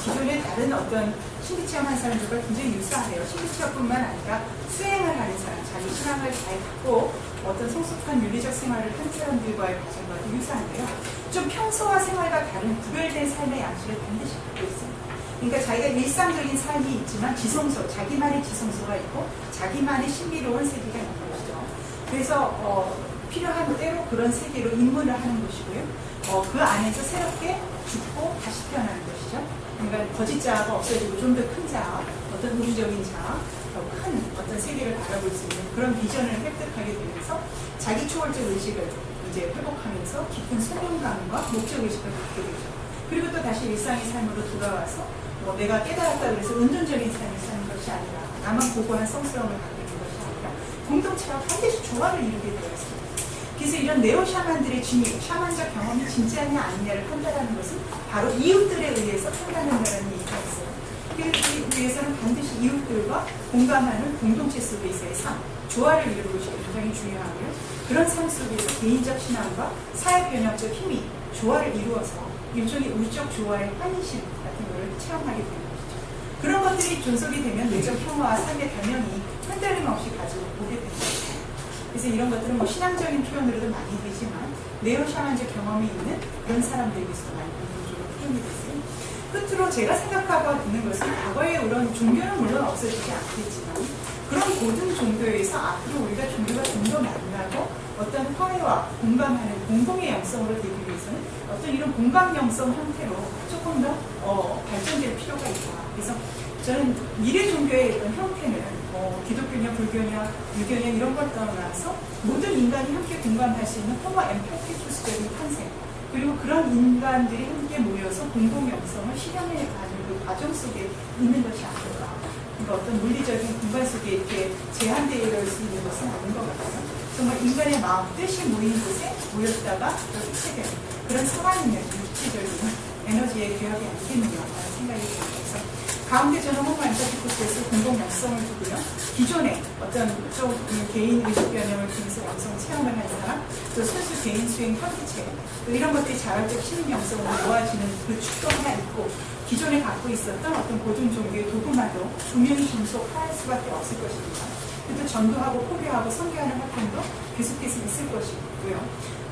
기존의 다른 어떤 신비 체험한 사람들과 굉장히 유사해요. 신비 체험뿐만 아니라 수행을 하는 사람, 자기 신앙을 잘 갖고 어떤 성숙한 윤리적 생활을 한 사람들과의 과정과도 유사한데요. 좀 평소와 생활과 다른 구별된 삶의 양식을 반드시 갖고 있습니다. 그러니까 자기가 일상적인 삶이 있지만 지성소, 자기만의 지성소가 있고 자기만의 신비로운 세계가 있는 것이죠. 그래서 필요한 때로 그런 세계로 입문을 하는 것이고요. 그 안에서 새롭게 죽고 다시 태어나는 것이죠. 그러니까 거짓 자아가 없어지고 좀 더 큰 자아, 어떤 우주적인 자아, 더 큰 어떤 세계를 바라볼 수 있는 그런 비전을 획득하게 되면서 자기 초월적 의식을 이제 회복하면서 깊은 소명감과 목적 의식을 갖게 되죠. 그리고 또 다시 일상의 삶으로 돌아와서 내가 깨달았다고 해서 은둔적인 삶을 사는 것이 아니라 나만 고고한 성스러움을 갖게 되는 것이 아니라 공동체와 반드시 조화를 이루게 되어 있습니다. 그래서 이런 네오 샤만들의 진위, 샤만적 경험이 진짜냐 아니냐를 판단하는 것은 바로 이웃들에 의해서 판단한다는 얘기가 있어요. 그래서 위해서는 반드시 이웃들과 공감하는 공동체 속에서의 삶, 조화를 이루는 것이 굉장히 중요하고요. 그런 삶 속에서 개인적 신앙과 사회변혁적 힘이 조화를 이루어서 일종의 우주적 조화의 환희심 같은 것을 체험하게 되는 것이죠. 그런 것들이 존속이 되면 내적 평화와 삶의 변형이 흔들림 없이 가지고 오게 됩니다. 그래서 이런 것들은 신앙적인 표현으로도 많이 되지만 네오 샤만적 경험이 있는 그런 사람들에게서도 많이 공통적으로 표현이 됐어요. 끝으로 제가 생각하고 있는 것은 과거에 이런 종교는 물론 없어지지 않겠지만 그런 모든 종교에서 앞으로 우리가 종교가 좀 더 만나고 어떤 화해와 공감하는 공동의 영성으로 되기 위해서는 어떤 이런 공감 영성 형태로 조금 더 발전될 필요가 있다. 그래서 저는 미래 종교의 어떤 형태는 기독교냐 불교냐 유교냐 이런 걸 떠나서 모든 인간이 함께 공감할 수 있는 호모 엠파티투스적인 탄생 그리고 그런 인간들이 함께 모여서 공동 영성을 실현해 가는 그 과정 속에 있는 것이 아닐까. 그러니까 어떤 물리적인 공간 속에 이렇게 제한되어 있을 수 있는 것은 아닌 것 같아요. 정말 인간의 마음, 뜻이 모이는 곳에 모였다가 또 흡체되는 그런 살아있는 육체적인 에너지의 교합이 아니겠느냐라는 생각이 들어서 가운데 저는 호모 엠파티투스에서 공동 영성을 두고요. 기존의 어떤 좀 개인 의식 변형을 통해서 영성 체험을 하는 사람, 또 순수 개인 수행 현기체, 또 이런 것들이 자발적 시민 영성으로 모아지는 그 축도 하나 있고, 기존에 갖고 있었던 어떤 고등 종교의 도구마도 분명히 존속할 수밖에 없을 것입니다. 또 전도하고 포교하고 선교하는 활동도 계속해서 있을 것이고요.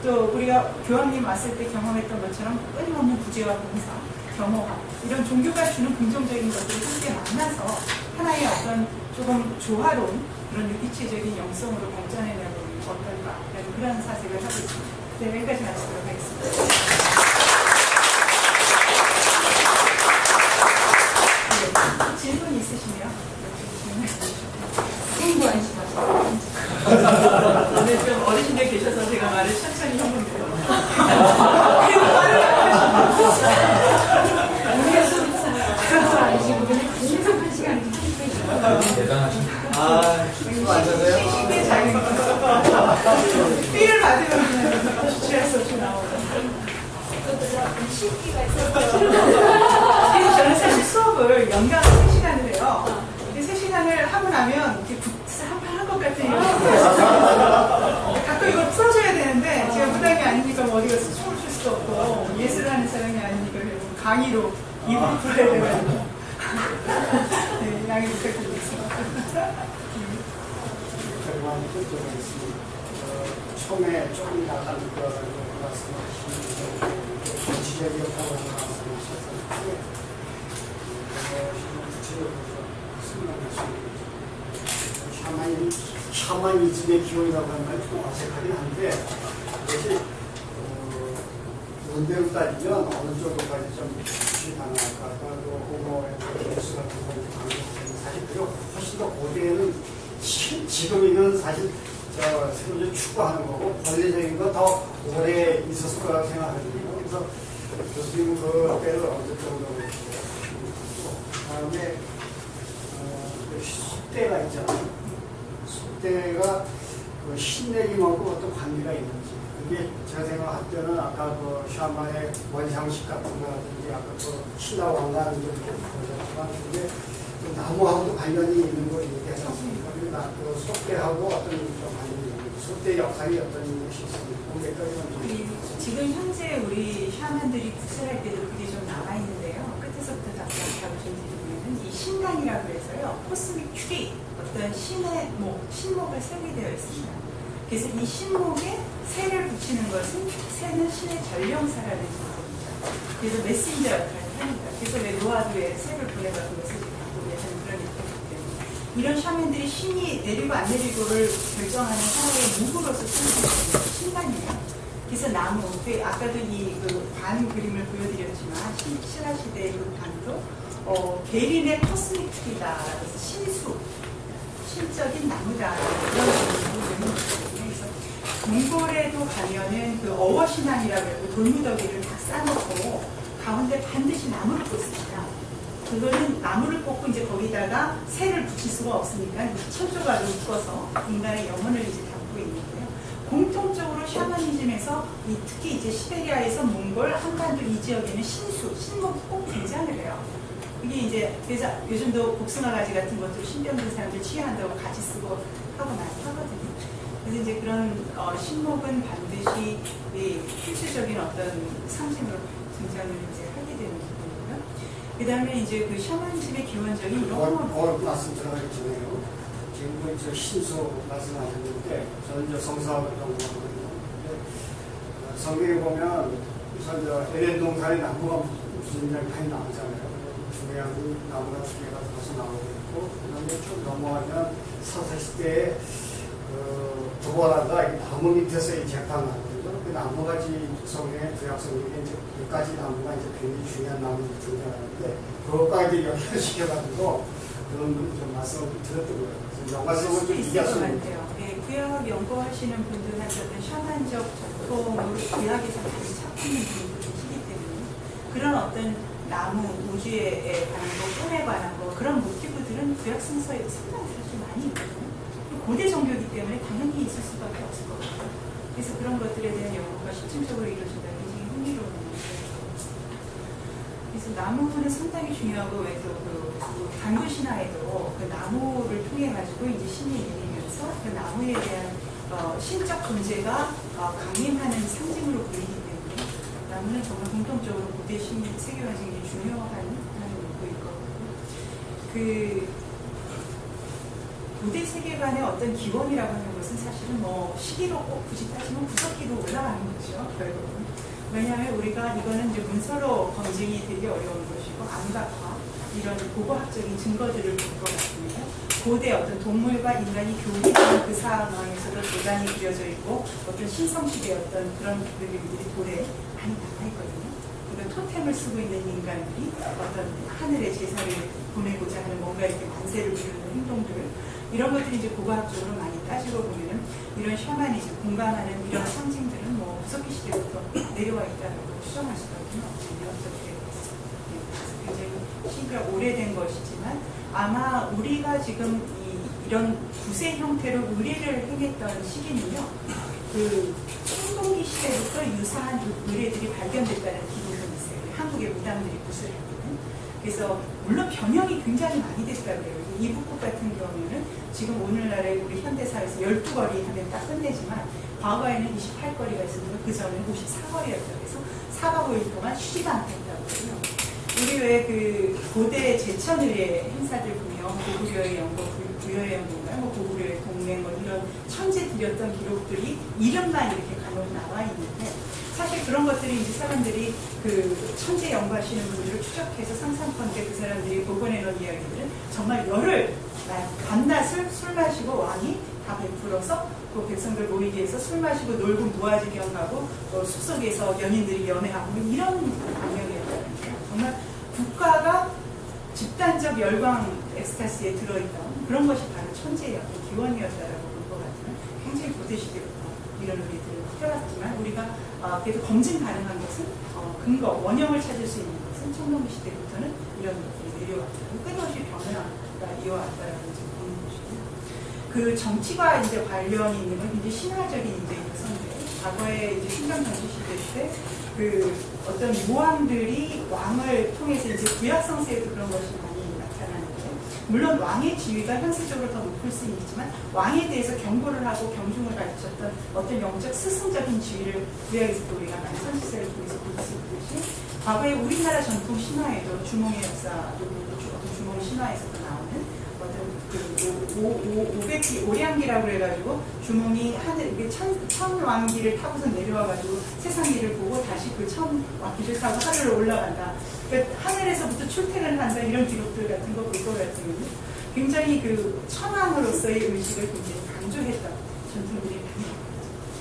또 우리가 교황님 왔을 때 경험했던 것처럼 끊임없는 구제와 봉사, 겸허함 이런 종교가 주는 긍정적인 것들을 함께 만나서 하나의 어떤 조금 조화로운 그런 유기체적인 영성으로 발전해내보는 어떨까라는 그런 사색을 하고 있습니다. 네, 여기까지 마치도록 하겠습니다. 네, 질문 있으시면 공부하시죠. 오늘 좀 어르신들 계셔서 제가 말을 천천히 해보는데요. 그리고 말을 대단하십니다. 수고 많으세요? 신기해 작은 거. 삐를 받으면 주체할 수 없이 나오고. 신기가 있어요. 그래서 저는 사실 수업을 연간 3시간을 해요. 3시간을 하고 나면 이렇게 한판 한 것 같은 이런 가끔 이걸 풀어줘야 어디 가서 춤을 출 수도 없고 예술을 하는 사람이 아니니까 결국 강의로 입을 풀어야 돼가지고 네, 양해 부탁드리겠습니다. 처음에 조금 나간 그 말씀하신 정치적이었다고 말씀하셨는데 구체적으로 샤머니즘의 기원이라고 하는 건 좀 어색하긴 한데 그것이 원대로 따지면 어느 정도까지 좀 가능할까? 또 호모의 개수 같은 거 사실 그게 훨씬 더 고대에는 지금이는 사실 새로 추구하는 거고 권리적인 거 더 오래 있었을 거라고 생각하거든요. 그래서 교수님 그 때를 어느 정도 그다음에 속대가 있잖아요. 속대가 그 신내림하고 어떤 관계가 있는지 그게 제가 생각할 때는 아까 그 샤만의 원상식 같은 거라든지 아까 그 신라 왕가는 좀 보셨지만 그게 나무하고도 관련이 있는 거 얘기하지 않습니까? 그 속대하고 어떤 좀 관련이 있는 속대 역할이 어떤 것이 있습니까? 지금 현재 우리 샤먼들이 구슬할 때도 그게 좀 남아있는데요. 끝에서부터 답변하고 좀 드리면 이 신당이라고 해서요. 코스믹 트리, 어떤 신의 신목을 설계되어 있습니다. 그래서 이 신목에 새를 붙이는 것은 새는 신의 전령사라는 뜻입니다. 그래서 메신저 역할을 합니다. 그래서 왜 노아도에 새를 보내가지고 메시지를 갖고 계시는 그런 입장이기 때문에 이런 샤먼들이 신이 내리고 안 내리고를 결정하는 하나의 무구로서 쓰는 신당이에요. 그래서 나무, 아까도 이 관 그림을 보여드렸지만 신라 시대의 그 관도 대린의 코스믹 트리다. 그래서 신수, 신적인 나무다. 그런 의미를 그래서 몽골에도 가면은 그 어워신앙이라고 해서 돌무더기를 다 쌓아놓고 가운데 반드시 나무를 꽂습니다. 그거는 나무를 꽂고 이제 거기다가 새를 붙일 수가 없으니까 철조각을 묶어서 인간의 영혼을 이제 담고 있는데요. 공통적으로 샤머니즘에서 특히 이제 시베리아에서 몽골, 한반도 이 지역에는 신수, 신목이 꼭 등장을 해요. 이게 이제 그래서 요즘도 복숭아 가지 같은 것도 신병든 사람들 취한다고 같이 쓰고 하고 많이 하거든요. 그래서 이제 그런 신목은 반드시 필수적인 어떤 상징으로 등장을 이제 하게 되는 부분이고요. 그 다음에 이제 그 샤머니즘의 기원적인 말씀 들어가기 전에요. 지금 저 신수 말씀하셨는데 저는 이제 성사학을 전공하거든요. 성경에 보면 우선 에덴 동산의 나무가 무슨 많이 나오잖아요. 중요한 나무가 두 개가 벌써 나오고 있고 그다음에 쭉 넘어가면 사사 시대에 두보라가 나무 밑에서 이 재판을 하거든요. 그 나무가지 성경에 구약 성경에 이제 몇 가지 나무가 이제 굉장히 중요한 나무를 등장하는데 그것까지 연결시켜가지고 그런 좀 말씀을 드렸더라고요. 영화성을 좀 이해하시면 돼요. 네, 구약 연구하시는 분들한테 어떤 샤만적 전통으로 구약에서 많이 찾고 있는 분들이 계시기 때문에 그런 어떤 나무, 우주에 관한 거, 꿈에 관한 거 그런 모티브들은 구약 성서에 상당히 사실 많이 있거든요. 고대 종교이기 때문에 당연히 있을 수밖에 없을 것 같아요. 그래서 그런 것들에 대한 연구가 실질적으로 이루어진다는 게 굉장히 흥미로운 문제예요. 그래서 나무는 상당히 중요하고 왜 또 단교 신화에도 그 나무를 통해 가지고 이제 신이 내리면서 그 나무에 대한 신적 존재가 강림하는 상징으로 보이기 때문에 나무는 정말 공통적으로 고대 세계관이 굉장히 중요한 하나를 놓고 있거든요. 그 고대 세계관의 어떤 기원이라고 하는 것은 사실은 시기로 꼭 굳이 따지면 구석기로 올라가는 거죠. 결국은. 왜냐하면 우리가 이거는 이제 문서로 검증이 되게 어려운 것이고 암각화 이런 고고학적인 증거들을 볼 것 같습니다. 고대 어떤 동물과 인간이 교류하는 그 상황에서도 도단이 그려져 있고 어떤 신성시대의 어떤 그런 그림들이 돌에 많이 남아있거든요. 그러니까 토템을 쓰고 있는 인간들이 어떤 하늘의 제사를 보내고자 하는 뭔가 이렇게 만세를 부르는 행동들 이런 것들이 이제 고고학적으로 많이 따지고 보면은 이런 샤머니즘 공감하는 이런 상징들은 구석기 시대부터 내려와 있다고 추정할 수밖에 없거든요. 어떻게 굉장히 시기가 오래된 것이지만 아마 우리가 지금 이런 구세 형태로 의례를 행했던 시기는요. 그 청동기 시대부터 유사한 의례들이 발견됐다는 기록이 있어요. 한국의 무당들이 구슬할 때는. 그래서 물론 변형이 굉장히 많이 됐다고 해요. 이북국 같은 경우에는 지금 오늘날의 우리 현대사에서 12거리 하면 딱 끝내지만 과거에는 28거리가 있었는데 그 전에는 54거리였다고 해서 4박 5일 동안 쉬지도 않겠다고 해요. 우리 왜 그 고대 제천의례 행사들 보면 고구려의 연고, 부여의 연고인가요? 뭐 고구려의 동맹 뭐 이런 천재 들였던 기록들이 이름만 이렇게 간혹 나와 있는데 사실 그런 것들이 이제 사람들이 그 천재 연구하시는 분들을 추적해서 상상컨대 그 사람들이 복원해놓은 이야기들은 정말 열흘 밤낮을 술 마시고 왕이 다 베풀어서 그 백성들 모이게 해서 술 마시고 놀고 무아지경하고 숲속에서 연인들이 연애하고 이런 광경이었다는 거예요. 정말 국가가 집단적 열광 엑스타시에 들어있던 그런 것이 바로 천재의 어떤 기원이었다라고 볼 것 같으면 굉장히 고대시대부터 이런 우리들을 해왔지만 우리가 그래도 검증 가능한 것은 근거, 원형을 찾을 수 있는 것은 청동기 시대부터는 이런 것들이 내려왔다고 끊임없이 변화가 이어왔다라고 이제 보는 것이고요. 그 정치과 이제 관련이 있는 건 이제 신화적인 이제 선데 과거에 이제 신정정치 시대 때 그 어떤 모함들이 왕을 통해서 이제 구약성서에도 그런 것이 많이 나타나는데 물론 왕의 지위가 현실적으로 더 높을 수는 있지만 왕에 대해서 경고를 하고 경중을 가르쳤던 어떤 영적 스승적인 지위를 구약에서도 우리가 많이 선지서를 통해서 볼 수 있듯이 과거에 우리나라 전통 신화에도 주몽의 역사도 그렇고 어떤 주몽 신화에서도 나오는 어떤 오백기 오량기라고 그래가지고 주몽이 하늘 이게 천왕기를 타고서 내려와가지고 세상기를 보고 다시 그 천왕기를 타고 하늘을 올라간다. 그러니까 하늘에서부터 출퇴근을 한다 이런 기록들 같은 거 볼 것 같으면 굉장히 그 천왕으로서의 의식을 굉장히 강조했던 전통들이 많이 나옵니다.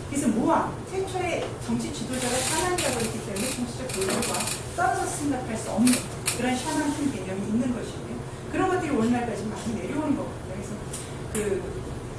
그래서 모함 최초의 정치 지도자가 샤만이라고 했기 때문에 정치적 교육과 떨어져 생각할 수 없는 그런 샤만한 개념이 있는 것이고요. 그런 것들이 오늘날까지 많이 내려오는 것 같아요. 그래서 그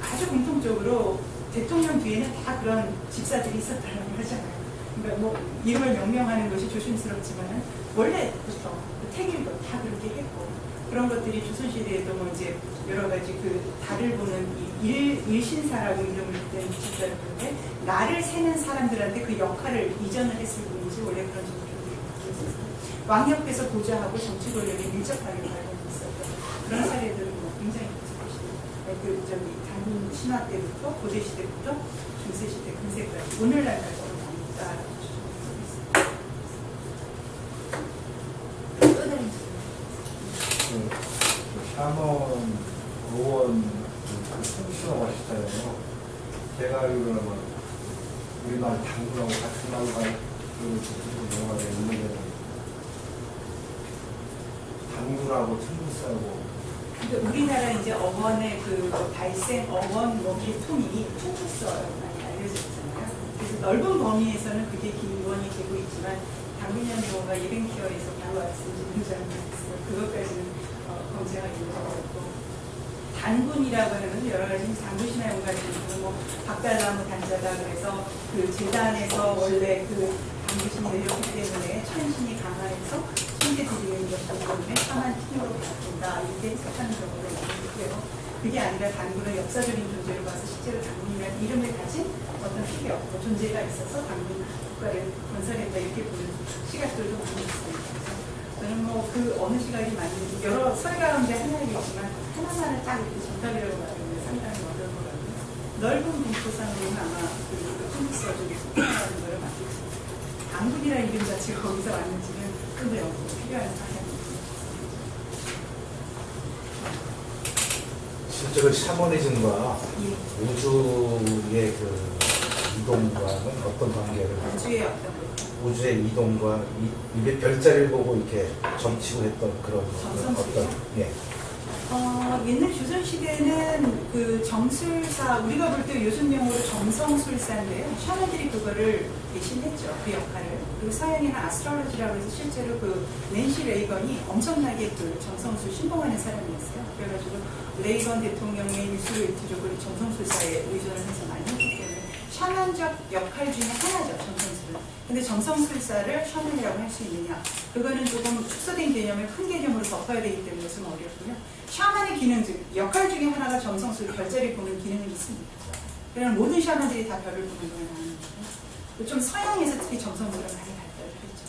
아주 공통적으로 대통령 뒤에는 다 그런 집사들이 있었다고 하잖아요. 그러니까 뭐 이름을 명명하는 것이 조심스럽지만 원래부터 그 택일도 다 그렇게 했고 그런 것들이 조선시대에도 뭐 이제 여러 가지 그 달을 보는 일신사라고 이름을 그때 집사를 부르는데 날을 세는 사람들한테 그 역할을 이전을 했을 뿐이지 원래 그런 정도들이 있었어요. 왕 옆에서 보좌하고 정치 권력이 밀접하게 관련이 있었던 그런 사례들은 뭐 굉장히 많습니다. 그 저기 단군 신화 때부터 고대 시대부터 중세 시대 근세까지 오늘날까지 많이 있다라고 주장하고 있습니다. 또 다른 질문. 샤먼 의원 총수라고 하시잖아요. 제가 알기로는 우리나라 당군하고 같은 나라가 그 영화가 있는데 당군하고 청구사하고 그러니까 우리나라 이제 어원의 그 발생 어원 뭐 계통이 총수서라고 많이 알려져 있잖아요. 그래서 넓은 범위에서는 그게 기원이 되고 있지만 당군이라는 경우가 예ben키어에서 바로 왔는지 등장했어요. 그것까지는 검증할 이유가 없고 단군이라고 하는 여러 가지 당군 신화 연구하시는 뭐 박달나무 단자다 그래서 그 재단에서 원래 그 당군신이 내렸기 때문에 천신이 강화해서 천재들이 것이기 때문에 샤만 팀으로 바꾼다 이렇게 해석하는 경우를 많이 있고요. 그게 아니라 단군은 역사적인 존재로 봐서 실제로 단군이라는 이름을 가진 어떤 필요, 존재가 있어서 단군 국가를 건설했다 이렇게 보는 시각들도 많이 있습니다. 저는 뭐 그 어느 시각이 맞는지 여러 설 가운데 하나이겠지만 하나만을 딱 이렇게 정답이라고 말하면 상당히 어려운 것 같고요. 넓은 분포상으로는 아마 그 통일서 쪽에 속하는 걸 맡겠습니다. 당군이라는 이름 자체가 거기서 왔는지는 좀 더 연구가 필요한 사항입니다. 실제로 샤머니즘과 예. 우주의 그 이동과는 어떤 관계를 우주의 어떤 것 우주의 이동과 입에 별자리를 보고 이렇게 점치고 했던 그런 어떤 예. 옛날 조선시대는 그 정술사, 우리가 볼 때 요즘 용어로 정성술사인데요. 샤먼들이 그거를 대신했죠. 그 역할을. 그리고 서양에는 아스트롤로지라고 해서 실제로 그 낸시 레이건이 엄청나게 그 정성술 신봉하는 사람이었어요. 그래가지고 레이건 대통령의 유수를 일투족을 정성술사에 의존을 해서 많이 했기 때문에 샤먼적 역할 중에 하나죠. 정성술은. 근데 정성술사를 샤먼이라고 할 수 있느냐? 그거는 조금 축소된 개념을 큰 개념으로 덮어야 되기 때문에 좀 어렵고요. 샤먼의 기능 중 역할 중에 하나가 정성술 별자리 보는 기능이 있습니다. 그러면 모든 샤먼들이 다 별을 보는 걸 아는 거예요. 좀 서양에서 특히 정성술을 많이 발달을 했죠.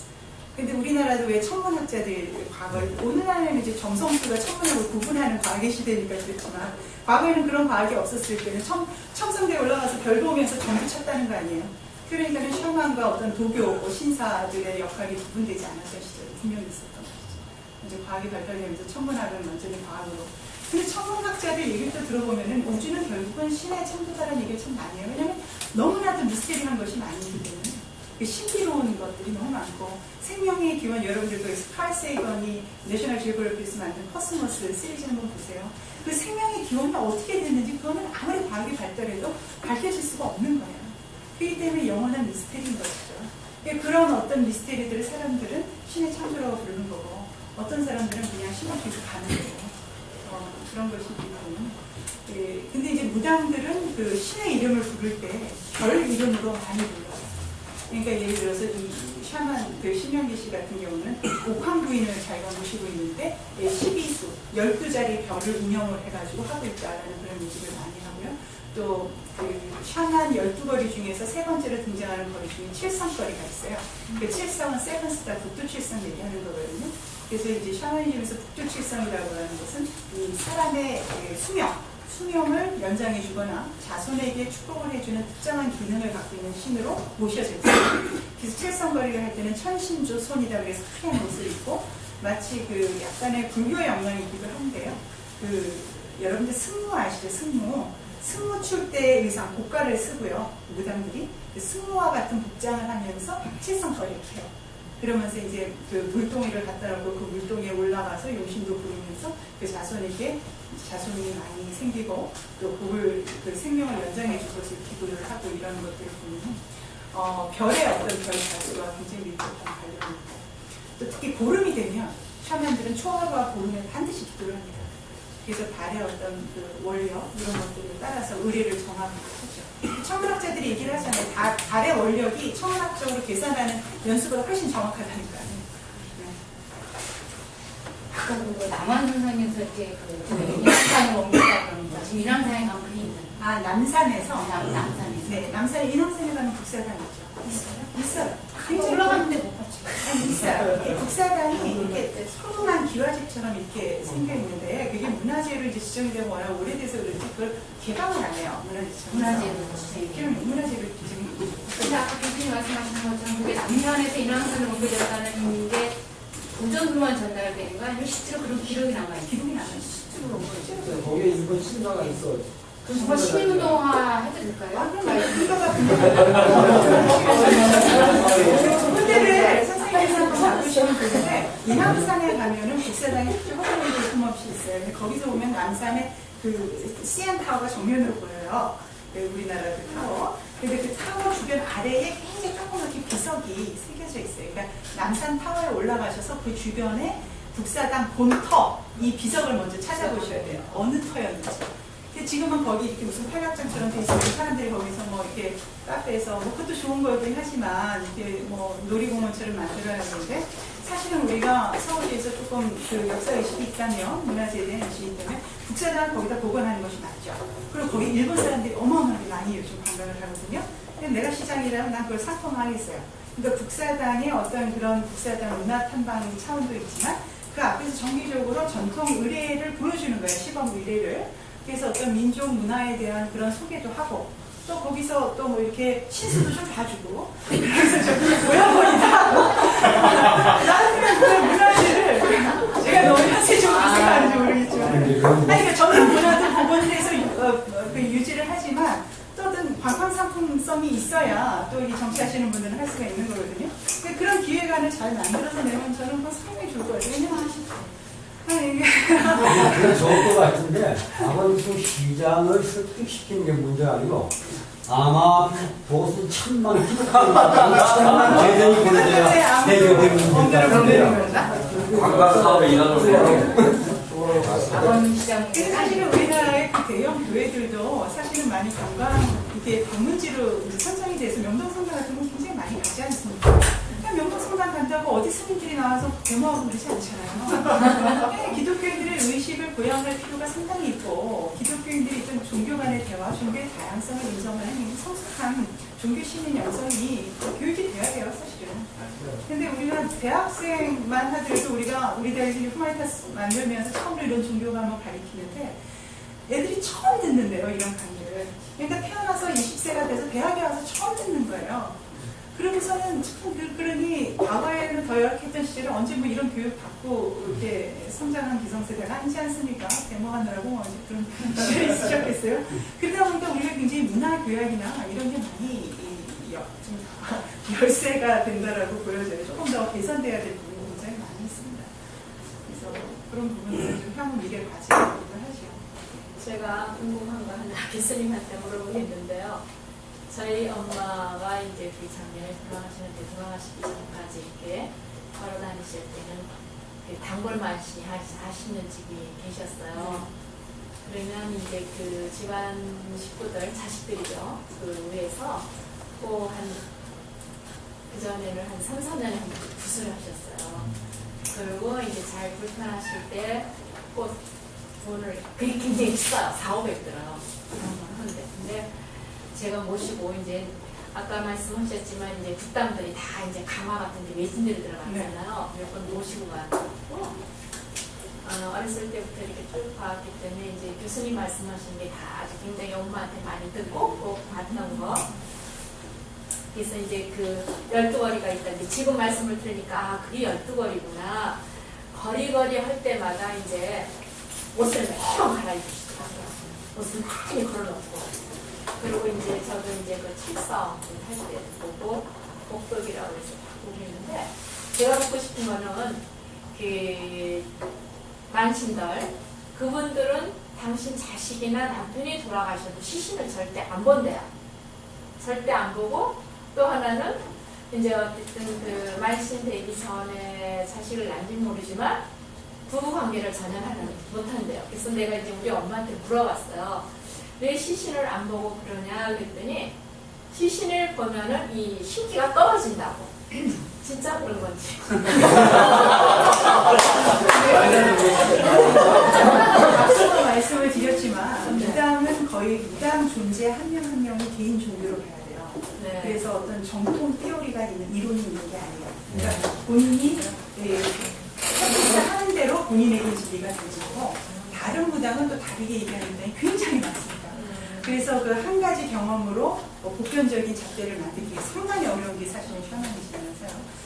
근데 우리나라도 왜 천문학자들 과거에 오늘날에는 이제 점성술과 천문학을 구분하는 과학의 시대니까 그렇지만 과거에는 그런 과학이 없었을 때는 첨성대에 올라가서 별 보면서 점수 쳤다는 거 아니에요. 그러니까는 샤만과 어떤 도교 신사들의 역할이 구분되지 않았던 시절이 분명히 있었던 것이죠. 이제 과학이 발달되면서 천문학은 완전히 과학으로. 근데 천문학자들 얘기를 또 들어보면은 우주는 결국은 신의 창조다라는 얘기를 참 많이 해요. 왜냐면 너무나도 미스테리한 것이 많기 때문에. 신비로운 것들이 너무 많고 생명의 기원 여러분들도 칼 세이건이 내셔널 지오그래피에서 만든 코스모스 시리즈 한번 보세요. 그 생명의 기원이 어떻게 됐는지 그거는 아무리 과학이 발달해도 밝혀질 수가 없는 거예요. 그렇기 때문에 영원한 미스테리인 것이죠. 그런 어떤 미스테리들을 사람들은 신의 창조라고 부르는 거고 어떤 사람들은 그냥 신을 계속 가는 거고 그런 것이기 때문에 근데 이제 무당들은 그 신의 이름을 부를 때 별 이름으로 많이 불러요. 그러니까 예를 들어서 이 샤만 그 신명기 씨 같은 경우는 옥황부인을 자기가 모시고 있는데 12수 12자리 별을 운영을 해가지고 하고 있다라는 그런 얘기를 많이 하고요. 또 그 샤만 12거리 중에서 세 번째로 등장하는 거리 중에 칠성거리가 있어요. 그 칠성은 세븐스타 북두칠성 얘기하는 거거든요. 그래서 이제 샤머니즘에서 북두칠성이라고 하는 것은 이 사람의 수명을 연장해 주거나 자손에게 축복을 해주는 특정한 기능을 갖고 있는 신으로 모셔져 있어요. 그래서 칠성거리를 할 때는 천신조 손이다 그래서 하얀 옷을 입고 마치 그 약간의 불교 영향이기도 한데요. 그 여러분들 승무 아시죠? 승무 출 때 의상 고가를 쓰고요. 무당들이 그 승무와 같은 복장을 하면서 칠성거리를 해요. 그러면서 이제 그 물동이를 갖다 놓고 그 물동에 올라가서 용신도 부르면서 그 자손에게 자손이 많이 생기고 또 그 생명을 연장해 줄 것을 기도를 하고 이런 것들을 보면 별의 어떤 별 자수와 굉장히 밀접한 관련이 있고 또 특히 보름이 되면 샤만들은 초하루와 보름에 반드시 기도를 합니다. 그래서 달의 어떤 그 원력 이런 것들을 따라서 의뢰를 정하고 하죠. 천문학자들이 얘기를 하잖아요. 달의 원력이 천문학적으로 계산하는 연수보다 훨씬 정확하다니까요. 아까 그 남한선상에서 이렇게 그 인왕산을 옮겼다 그러는 거 지금 인왕산에 가면 그게 있나요? 아 남산에서? 남산에서. 네, 남산에 인왕산에 가면 국사당이 있죠. 있어요. 한번 올라갔는데 못 봤죠. 있어요. 국사당이 이렇게 성공한 기와집처럼 이렇게 생겨 있는데 그게 문화재로 이제 지정이 되고 워낙 오래돼서 그런지 그걸 개방을 안 해요. 문화재로 지정이 되죠. 근데 아까 교수님 말씀하신 것처럼 그게 남산에서 인왕산을 옮겨졌다는 게 오전으로만 전달되는 거 아니면 실제로 그런 기록이 남아요? 기록이 남아요. 실제로 거기에 일본 신사가 있어. 그럼 정말 시민운동화 해도 될까요? 그때를 선생님께서 한번 바꾸시면 되는데 인왕산에 가면은 국사당에 허가는 볼품없이 있어요. 근데 거기서 보면 남산에 그 시안 타워가 정면으로 보여요. 우리나라 그 타워. 근데 그 타워 주변 아래에 굉장히 조그맣게 비석이 새겨져 있어요. 그러니까 남산 타워에 올라가셔서 그 주변에 국사당 본터 이 비석을 먼저 찾아보셔야 돼요. 어느 터였는지. 근데 지금은 거기 이렇게 무슨 팔각정처럼 돼 있어서 사람들이 거기서 뭐 이렇게 카페에서 뭐 그것도 좋은 거긴 하지만 이렇게 뭐 놀이공원처럼 만들어야 하는데 사실은 우리가 서울시에서 조금 그 역사의식이 있다면 문화재에 대한 의식이 때문에 국사당을 거기다 복원하는 것이 맞죠. 그리고 거기 일본 사람들이 어마어마하게 많이 요즘 관광을 하거든요. 근데 내가 시장이라면 난 그걸 상품화하겠어요. 그러니까 국사당의 어떤 그런 국사당 문화 탐방 차원도 있지만 그 앞에서 정기적으로 전통 의례를 보여주는 거예요. 시범 의례를. 그래서 어떤 민족 문화에 대한 그런 소개도 하고 또 거기서 또 뭐 이렇게 신수도 좀 봐주고 그래서 좀 모양머리도 하고 나는 그 문화재를 제가 너무 현세적으로 생각하는지 모르겠지만 그러니까 전통 문화도 복원해서 그 유지를 하지만 또 어떤 관광상품성이 있어야 또 이 정치하시는 분들은 할 수가 있는 거거든요. 근데 그런 기획안을 잘 만들어서 내면 저는 그건 상당히 좋을 것 같아요. 왜냐면 그게 좋을 것 같은데 아마 무슨 시장을 설득시키는 게 문제가 아니고 아마 보수 천만 재정이 보내줘야 해결되는 문제가 관광 사업에 일하는 거예요. 사실은 우리나라의 그 대형 교회들도 사실은 많이 관광 이렇게 방문지로 선정이 돼서 명동성당 같은 건 굉장히 많이 가지 않습니까? 그냥 명동성당 간다고 어디 스님들이 나와서 데모하고 그러지 않잖아요. 기독교인들의 의식을 보양할 필요가 상당히 있고 기독교인들이 있던 종교 간의 대화, 종교의 다양성을 인정하는 성숙한 종교 신인 양성이 교육이 돼야 돼요, 사실은. 근데 우리가 대학생만 하더라도 우리 대학생이 후마니타스 만들면서 처음으로 이런 종교 과목을 가르치는데 애들이 처음 듣는데요, 이런 강의를. 그러니까 태어나서 20세가 돼서 대학에 와서 처음 듣는 거예요. 그러고서는 참 그러니 과거에는 더 열악했던 시절에 언제 뭐 이런 교육 받고 이렇게 성장한 기성세대가 아니지 않습니까? 데모하느라고 언제 그런 시절이 있으셨겠어요? 그러다 보니까 우리가 굉장히 문화교양이나 이런 게 많이 좀 열세가 된다라고 보여져요. 조금 더 개선돼야 될 부분이 굉장히 많이 있습니다. 그래서 그런 부분들을 좀 향후 미래를 가지기도 하죠. 제가 궁금한 거 하나 교수님한테 물어보겠는데요. 저희 엄마가 이제 그 작년에 돌아가시는데 돌아가시기 전까지 이렇게 걸어 다니실 때는 그 단골 만신이 하시는 집이 계셨어요. 그러면 이제 그 집안 식구들, 자식들이죠. 그 위에서 또 그 전에는 한 3, 4년에 붓을 하셨어요. 그리고 이제 잘 불편하실 때 꼭 돈을 그게 굉장히 비싸요. 4,500 들어요. 근데 제가 모시고 이제 아까 말씀하셨지만 이제 뒷담들이 다 이제 가마 같은 데 외진들이 들어갔잖아요. 몇 번 모시고 가고 어렸을 때부터 이렇게 쭉 봐왔기 때문에 이제 교수님 말씀하신 게 다 아주 굉장히 엄마한테 많이 듣고 꼭 봤던 거. 그래서 이제 그 12거리가 있다는데 지금 말씀을 들으니까 아, 그게 12거리구나. 거리거리 할 때마다 이제 옷을 매번 갈아입으시더라고요. 옷을 많이 걸어놓고. 그리고 이제 저도 이제 그 칠성 할 때 보고 복덕이라고 해서 보고 있는데 제가 묻고 싶은 거는 그 만신들 그분들은 당신 자식이나 남편이 돌아가셔도 시신을 절대 안 본대요. 절대 안 보고 또 하나는 이제 어쨌든 그 만신 되기 전에 자식을 낳는지 모르지만 부부 관계를 전혀 못한대요. 그래서 내가 이제 우리 엄마한테 물어봤어요. 왜 시신을 안 보고 그러냐 그랬더니 시신을 보면은 이 신기가 떨어진다고. 진짜 그런 건지. 앞서 말씀을 드렸지만 무당은 거의 무당 존재 한 명 한 명이 개인 종교로 봐야 돼요. 네. 그래서 어떤 정통 티오리가 있는 이론이 있는 게 아니에요. 그러니까 본인이 하는 대로 본인에게 진리가 되지고 다른 무당은 또 다르게 얘기하는 무당이 굉장히 많습니다. 그래서 그 한 가지 경험으로 보편적인 잣대를 만들기 상당히 어려운 게 사실은 샤머니즘이면서요.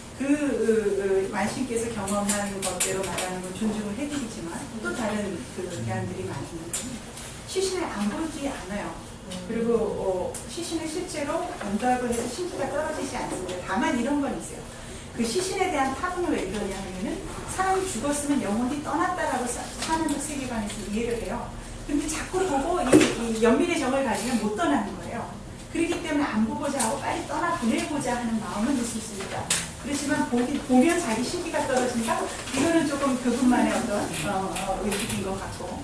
만신께서 경험한 것대로 말하는 건 존중을 해드리지만 또 다른 그 대안들이 많이 있는데 시신을 안 보지 않아요. 그리고 시신을 실제로 본다고 해서 신기가 떨어지지 않습니다. 다만 이런 건 있어요. 그 시신에 대한 타분을 왜 그러냐 하면은 사람이 죽었으면 영혼이 떠났다라고 사는 세계관에서 이해를 해요. 근데 자꾸 보고 이 연민의 정을 가지면 못 떠나는 거예요. 그렇기 때문에 안 보고자 하고 빨리 떠나 보내고자 하는 마음은 있을 수 있다. 그렇지만 보면 자기 신기가 떨어진다? 이거는 조금 그분만의 어떤 의식인 것 같고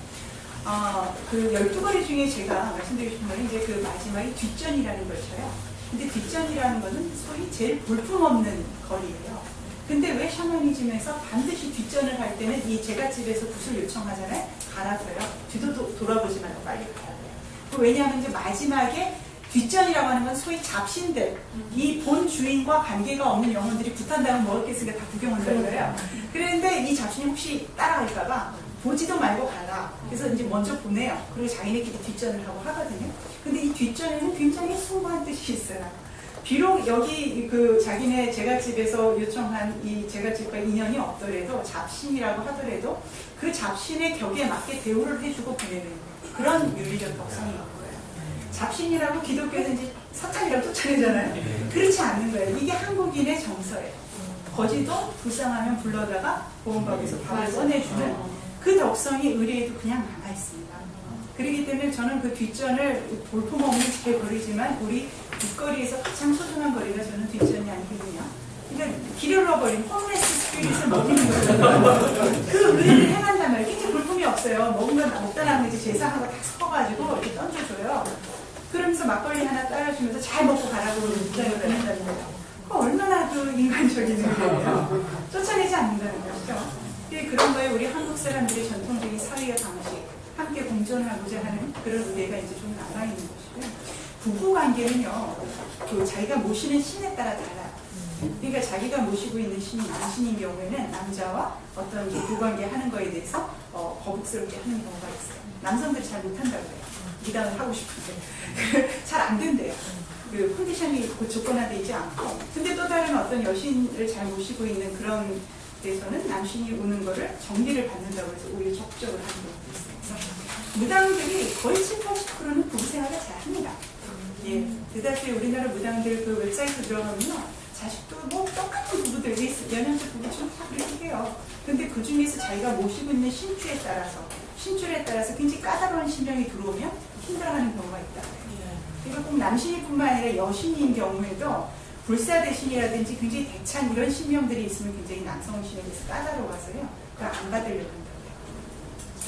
그 12거리 중에 제가 말씀드리고 싶은 건 이제 그 마지막에 뒷전이라는 걸 쳐요. 근데 뒷전이라는 것은 소위 제일 볼품없는 거리예요. 근데 왜 샤머니즘에서 반드시 뒷전을 할 때는 이 제갓집에서 굿을 요청하잖아요. 가라서요. 뒤도 돌아보지 말고 빨리 가야 돼요. 왜냐하면 이제 마지막에 뒷전이라고 하는 건 소위 잡신들, 이 본 주인과 관계가 없는 영혼들이 굿한 다음에 먹을 게 있으니까 다 구경한다는 거예요. 그런데 이 잡신이 혹시 따라갈까봐 보지도 말고 가라. 그래서 이제 먼저 보내요. 그리고 자기네끼리 뒷전을 하고 하거든요. 근데 이 뒷전에는 굉장히 숭고한 뜻이 있어요. 비록 여기 그 자기네 제갓집에서 요청한 이 제갓집과 인연이 없더라도 잡신이라고 하더라도 그 잡신의 격에 맞게 대우를 해주고 보내는 그런 윤리적 덕성이 있는 거예요. 잡신이라고 기독교에서 이제 사탄이라고 쫓아내잖아요. 그렇지 않는 거예요. 이게 한국인의 정서예요. 거지도 불쌍하면 불러다가 보험밥에서 밥을 꺼내주는 그 덕성이 의례에도 그냥 남아있습니다. 그렇기 때문에 저는 그 뒷전을 볼품없는 잘 버리지만 우리 길거리에서 가장 소중한 거리가 저는 뒷전이 아니거든요. 그러니까 길을 잃어버린 홈레스 스피릿을 먹이는 거예요. 그 의례를 행한단 말이에요. 굉장히 볼품이 없어요. 먹은 건 먹다 남은 이제 제사하고 다 섞어가지고 이렇게 던져줘요. 그러면서 막걸리 하나 따라주면서 잘 먹고 가라고 무장을 보낸다는 거예요. 그 얼마나 그 인간적인 의례예요. 쫓아내지 않는다는 거죠. 그런 거에 우리 한국 사람들의 전통적인 사회의 방식, 함께 공존하고자 하는 그런 의례가 이제 좀 남아있는 것이고요. 부부 관계는요, 그 자기가 모시는 신에 따라 달라요. 그러니까 자기가 모시고 있는 신이 남신인 경우에는 남자와 어떤 부부관계 하는 거에 대해서 거북스럽게 하는 경우가 있어요. 남성들이 잘 못한다고 해요. 미담을 하고 싶은데 잘 안 된대요. 그 컨디션이 그 조건화되어 있지 않고. 근데 또 다른 어떤 여신을 잘 모시고 있는 그런 데서는 남신이 오는 거를 정리를 받는다고 해서 오히려 적극적으로 하는 경우도 있어요. 그래서 무당들이 거의 70, 80%는 부부 생활을 잘 합니다. 예, 그다지 우리나라 무당들 그 웹사이트 들어가면요, 자식도 뭐 똑같은 부부들, 연년제 부부처럼 다 그렇게 해요. 근데 그 중에서 자기가 모시고 있는 신줄에 따라서 굉장히 까다로운 신명이 들어오면 힘들어하는 경우가 있다. 그리고 꼭 남신뿐만 아니라 여신인 경우에도 불사대신이라든지 굉장히 대찬 이런 신명들이 있으면 굉장히 남성신에 대해서 까다로워서요, 그걸 안 받으려고 한다고요.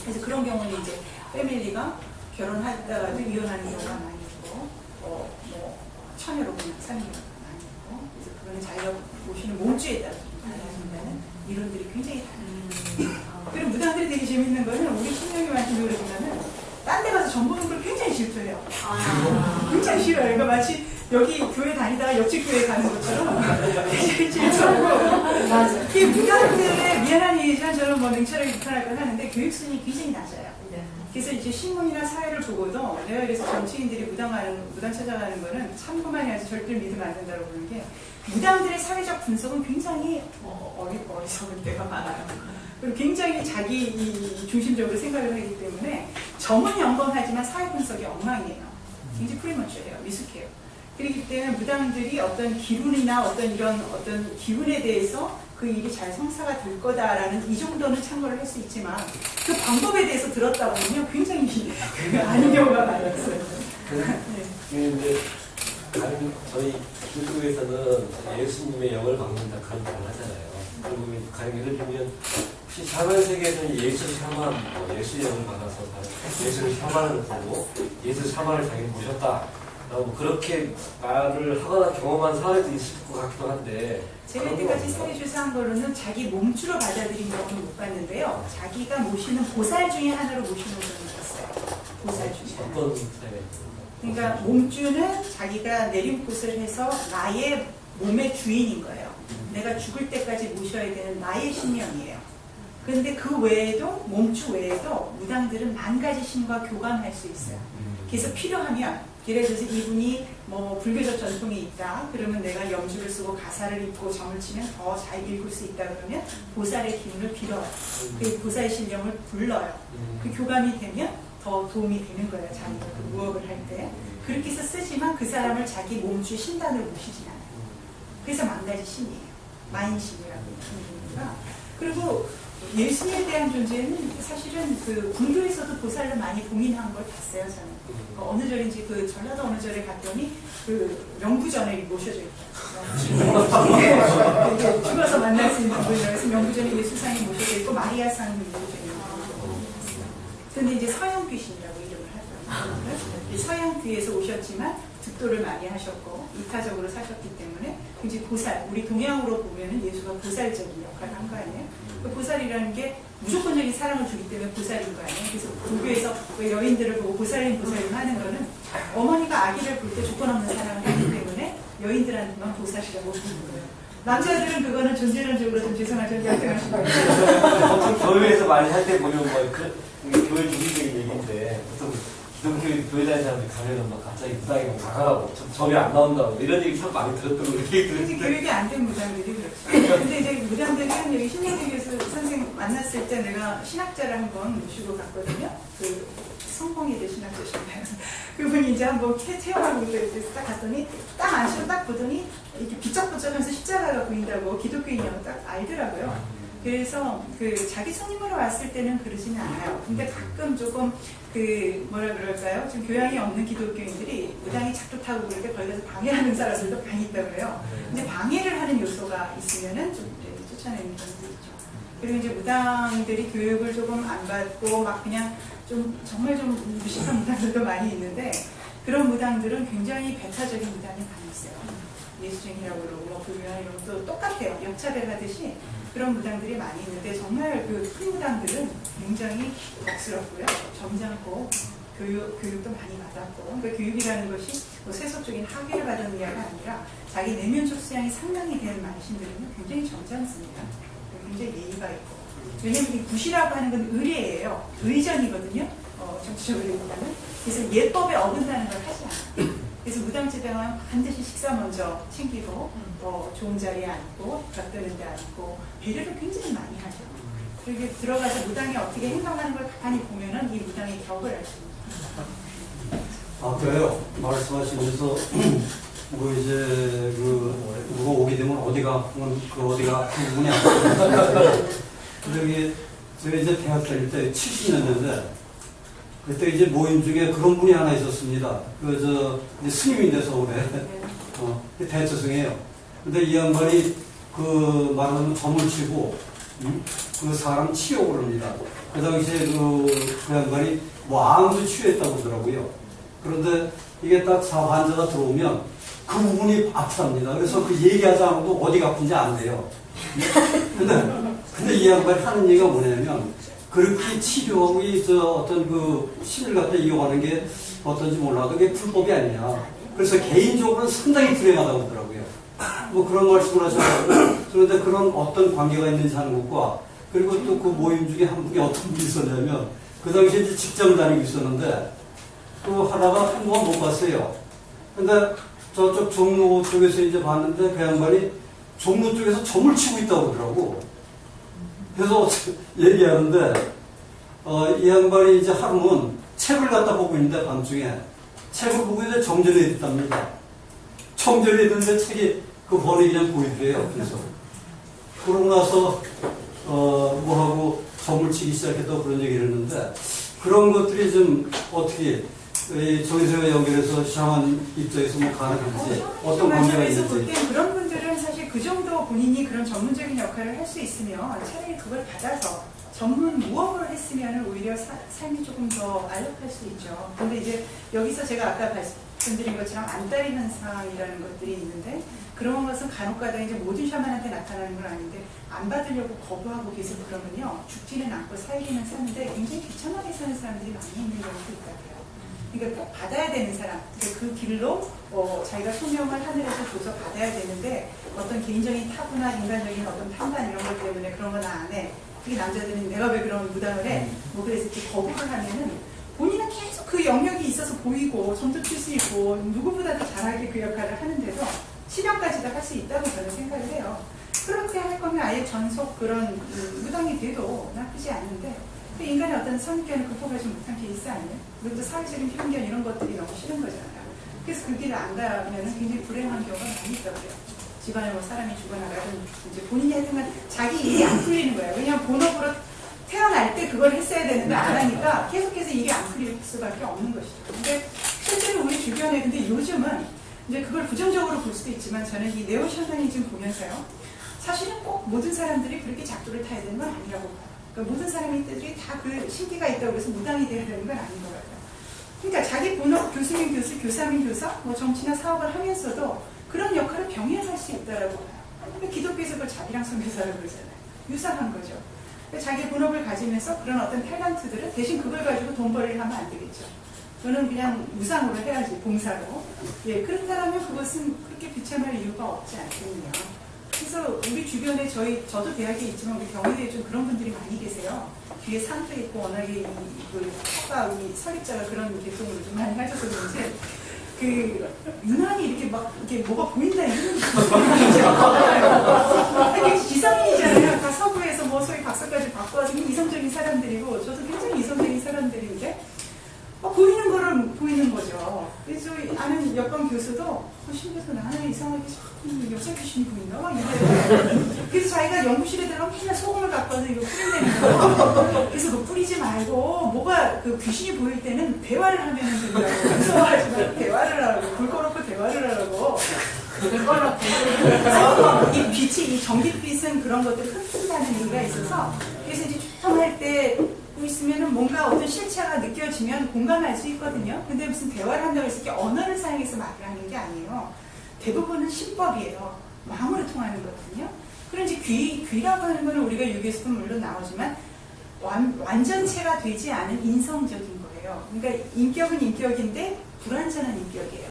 그래서 그런 경우는 이제 패밀리가 결혼하다가도 이혼하는 경우가 많이 있고, 뭐 처녀로 그냥 사는 경우가 많이 있고, 그래서 그거는 자기가 모시는 몸주에 따라서 좀 달라진다는 이론들이 굉장히 달라요. 그리고 무당들이 되게 재밌는 거는 우리 신명이 같은 경우를 보면은 딴 데 가서 전 보는 걸 굉장히 질투해요. 굉장히 싫어요. 그러니까 마치 여기 교회 다니다가 옆집 교회 가는 것처럼 굉장히 질투하고. 맞아. 이 무당들의 미안한 얘기지만 저는 뭐 냉철하게 비판할 걸 하는데 교육순이 굉장히 낮아요. 그래서 이제 신문이나 사회를 보고도 내가 그래서 정치인들이 무당 찾아가는 거는 참고만 해야지 절대로 믿으면 안 된다고 보는 게, 무당들의 사회적 분석은 굉장히 어리석을 때가 많아요. 그리고 굉장히 자기 중심적으로 생각을 하기 때문에 점은 영검하지만 사회 분석이 엉망이에요. 굉장히 프리머처해요. 미숙해요. 그렇기 때문에 무당들이 어떤 기운이나 어떤 이런 어떤 기운에 대해서 그 일이 잘 성사가 될 거다라는 이 정도는 참고를 할 수 있지만 그 방법에 대해서 들었다 보면 굉장히 아닌 경우가 많이 있어요. 근데 저희 기독교에서는 예수님의 영을 받는다 그런 말을 하잖아요. 그리고 예를 들면 혹시 샤만 세계에서는 예수 샤만, 예수의 영을 받아서 예수를 샤만을 보고 예수 샤만을 자기는 모셨다 라고 그렇게 말을 하거나 경험한 사례도 있을 것 같기도 한데, 제가 이때까지 사회 조사한 걸로는 자기 몸주로 받아들인 경우는 못 봤는데요. 자기가 모시는 보살 중에 하나로 모시는 분이 있었어요. 보살 중에 하나. 어떤 사례가 그러니까 몸주는 자기가 내림꽃을 해서 나의 몸의 주인인 거예요. 내가 죽을 때까지 모셔야 되는 나의 신명이에요. 그런데 그 외에도, 몸주 외에도 무당들은 만 가지 신과 교감할 수 있어요. 그래서 필요하면, 예를 들어서 이분이 뭐 불교적 전통이 있다 그러면 내가 염주를 쓰고 가사를 읽고 점을 치면 더 잘 읽을 수 있다 그러면 보살의 기운을 빌어요. 그 보살의 신령을 불러요. 그 교감이 되면 더 도움이 되는 거예요. 자기가 그 무업을 할 때. 그렇게 해서 쓰지만 그 사람을 자기 몸주 신단으로 모시진 않아요. 그래서 만 가지 신이에요. 만신이라고 하는 겁니다. 그리고 예수에 대한 존재는 사실은 그 불교에서도 보살을 많이 봉인한 걸 봤어요, 저는. 어느 절인지 그 전라도 어느 절에 갔더니 그 명부전에 모셔져 있고 죽어서 만날 수 있는 분이라서 명부전에 예수상이 모셔져 있고 마리아상이 모셔져 있는 분이 있어요. 근데 이제 서양 귀신이라고 이름을 하더라고요. 서양 귀에서 오셨지만 득도를 많이 하셨고 이타적으로 사셨기 때문에 굉장히 보살, 우리 동양으로 보면은 예수가 보살적인 역할을 한 거 아니에요? 그 보살이라는 게 무조건적인 사랑을 주기 때문에 보살인 거 아니에요? 그래서 불교에서 여인들을 보고 보살님 하는 거는 어머니가 아기를 볼 때 조건 없는 사랑을 하기 때문에 여인들한테만 보살이라고 부르는 거예요. 남자들은 그거는 존재론적으로 좀 죄송하지만 약정하신 거예요. 보통 교회에서 많이 할 때 보면 뭐 교회 주기적인 얘기인데 보통 기독교 교회 다니는 사람들이 가면은 막 갑자기 무당이 막 나가라고 점이 안 나온다고 이런 얘기 참 많이 들었던 거 얘기 근데 들었는데, 교육이 안 된 무당들이 그렇죠. 근데 이제 무당들은 여기 신명대교에서 선생님 만났을 때 내가 신학자를 한번 모시고 갔거든요. 그 성공회대 신학자신가요? 그분이 이제 한번 체험하고 이렇게 딱 갔더니 딱 안시고 딱 보더니 이렇게 비쩍비쩍하면서 십자가가 보인다고 기독교인이라고 딱 알더라고요. 그래서 그 자기 손님으로 왔을 때는 그러지는 않아요. 근데 가끔 조금 그 뭐라 그럴까요? 좀 교양이 없는 기독교인들이 무당이 작두 타고 그럴 때 거기 가서 방해하는 사람들도 많이 있다고 해요. 근데 방해를 하는 요소가 있으면은 좀 쫓아내는 경우도 있죠. 그리고 이제 무당들이 교육을 조금 안 받고 막 그냥 좀 정말 좀 무식한 무당들도 많이 있는데 그런 무당들은 굉장히 배타적인 무당이 많이 있어요. 예수쟁이라고 그러고 불교나 이런 것도 똑같아요. 역차별하듯이 그런 무당들이 많이 있는데 정말 그 프리무당들은 굉장히 덕스럽고요. 점잖고 교육도 많이 받았고, 그러니까 교육이라는 것이 뭐 세속적인 학위를 받은 게 아니라 자기 내면적 수양이 상당히 된 만신들은요 굉장히 점잖습니다. 굉장히 예의가 있고. 왜냐면 이 굿이라고 하는 건 의례예요. 의전이거든요. 정치적으로 얘기하면. 그래서 예법에 어긋나는 걸 하지 않아요. 그래서 무당집에 가면 반드시 식사 먼저 챙기고 좋은 자리에 앉고 곁드는 데 앉고 배려를 굉장히 많이 하죠. 그리고 들어가서 무당이 어떻게 행동하는 걸 가만히 보면은 이 무당의 격을 알 수 있습니다. 그래요. 말씀하시면서 뭐 이제 누가 오게 되면 어디가 어디가 문이 아프고 저기 제가 이제 대학 다닐 때 70년대인데 그때 이제 모임 중에 그런 분이 하나 있었습니다. 이제 스님인데 서울에 대처승이에요. 근데 이 양반이 말하자면 점을 치고 그 사람 치욕을 합니다. 그 당시에 그 양반이 암도 치유했다고 그러더라고요. 그런데 이게 딱 환자가 들어오면 그 부분이 아프답니다. 그래서 그 얘기하지 않아도 어디가 아픈지 안 돼요. 근데 이 양반이 하는 얘기가 뭐냐면 그렇게 치료하고 어떤 그 신을 갖다 이용하는 게 어떤지 몰라도 그게 불법이 아니냐. 그래서 개인적으로는 상당히 불행하다고 그러더라고요. 뭐 그런 말씀을 하셔가지고 그런데 그런 어떤 관계가 있는지 하는 것과 그리고 또 그 모임 중에 한 분이 어떤 분이 있었냐면 그 당시에 이제 직장을 다니고 있었는데 또 하다가 한동안 못 봤어요. 근데 저쪽 종로 쪽에서 이제 봤는데 그 양반이 종로 쪽에서 점을 치고 있다고 그러더라고. 그래서 얘기하는데 이 양반이 이제 하루는 책을 갖다 보고 있는데 밤중에 책을 보고 있는데 정전이 있답니다. 정전이 있는데 책이 그 번이 그냥 보이더래요. 그래서 그러고 나서 뭐하고 점을 치기 시작했다고 그런 얘기를 했는데 그런 것들이 좀 어떻게 정의세와 연결해서 샤먼 입장에서 뭐 가능한지 어떤 관계가 있는지. 그런 분들은 사실 그 정도 본인이 그런 전문적인 역할을 할 수 있으면 차라리 그걸 받아서 전문 무업을 했으면 오히려 삶이 조금 더 알록할 수 있죠. 근데 이제 여기서 제가 아까 말씀드린 것처럼 안달인 현상이라는 것들이 있는데 그런 것은 간혹가다 이제 모든 샤먼한테 나타나는 건 아닌데 안 받으려고 거부하고 계속 그러면요 죽지는 않고 살기는 사는데 굉장히 귀찮아게 사는 사람들이 많이 있는 경우도 있다고요. 그러니까 꼭 받아야 되는 사람, 그 길로 자기가 소명을 하늘에서 줘서 받아야 되는데 어떤 개인적인 타부나 인간적인 어떤 판단 이런 것 때문에 그런 건 안 해. 특히 남자들은 내가 왜 그런 무당을 해? 뭐 그래서 이렇게 거부를 하면은 본인은 계속 그 영역이 있어서 보이고 점도 칠 수 있고 누구보다도 잘하게 그 역할을 하는데도 실현까지도 할 수 있다고 저는 생각을 해요. 그렇게 할 거면 아예 전속 그런 무당이 돼도 나쁘지 않은데 그 인간의 어떤 선입견을 극복하지 못한 케이스 아니에요? 그리고 사회적인 편견 이런 것들이 너무 싫은 거잖아요. 그래서 그 길을 안 가면 굉장히 불행한 경우가 많이 있다고요. 집안에 뭐 사람이 죽어나가든 이제 본인이 하여튼 자기 일이 안 풀리는 거예요. 왜냐하면 본업으로 태어날 때 그걸 했어야 되는데 안 하니까 계속해서 일이 안 풀릴 수밖에 없는 것이죠. 근데 실제로 우리 주변에 근데 요즘은 이제 그걸 부정적으로 볼 수도 있지만 저는 이 네오 샤머니즘 보면서요. 사실은 꼭 모든 사람들이 그렇게 작두를 타야 되는 건 아니라고 봐요. 그러니까 모든 사람들이 다 그 신기가 있다고 해서 무당이 돼야 되는 건 아닌 것 같아요. 그러니까 자기 본업 교수님 교수, 교사님 교사, 뭐 정치나 사업을 하면서도 그런 역할을 병행할 수 있다라고 봐요. 그러니까 기독교에서 그걸 자비랑 선교사라고 그러잖아요. 유사한 거죠. 그러니까 자기 본업을 가지면서 그런 어떤 탤런트들은 대신 그걸 가지고 돈벌이를 하면 안 되겠죠. 저는 그냥 무상으로 해야지, 봉사로. 예, 그렇다면 그것은 그렇게 비참할 이유가 없지 않겠냐. 그래서 우리 주변에 저도 대학에 있지만 우리 경희대에 좀 그런 분들이 많이 계세요. 뒤에 산도 있고 워낙에 우리 설립자가 그런 개통을 좀 많이 하셔서 그런지 유난히 이렇게 막 이렇게 뭐가 보인다 이런 이게 지성인이잖아요. 다 서구에서 뭐 소위 박사까지 받고 와서 이성적인 사람들이고 저도 굉장히 이성적인 사람들인데 보이는 거를 보이는 거죠. 그래서 아는 여권 교수도 신교수 나는 이상하게 자꾸 역사 귀신이 보인다 막 이래요. 그래서 자기가 연구실에 들어가면 맨날 소금을 갖고 와서 이거 뿌린다는 거예요. 그래서 너 뿌리지 말고 뭐가 그 귀신이 보일 때는 대화를 하면 된다고. 무서워하지 말고 대화를 하라고. 불 꺼놓고 대화를 하라고. 불 꺼놓고 이 빛이 이 전기빛은 그런 것들을 흡수하는 의미가 있어서 그래서 이제 출판할 때 있으면은 뭔가 어떤 실체가 느껴지면 공감할 수 있거든요. 근데 무슨 대화를 한다고 해서 이렇게 언어를 사용해서 말을 하는 게 아니에요. 대부분은 신법이에요. 마음으로 통하는 거거든요. 그런지 귀라고 하는 거는 우리가 유교에서도 물론 나오지만 완전체가 되지 않은 인성적인 거예요. 그러니까 인격은 인격인데 불완전한 인격이에요.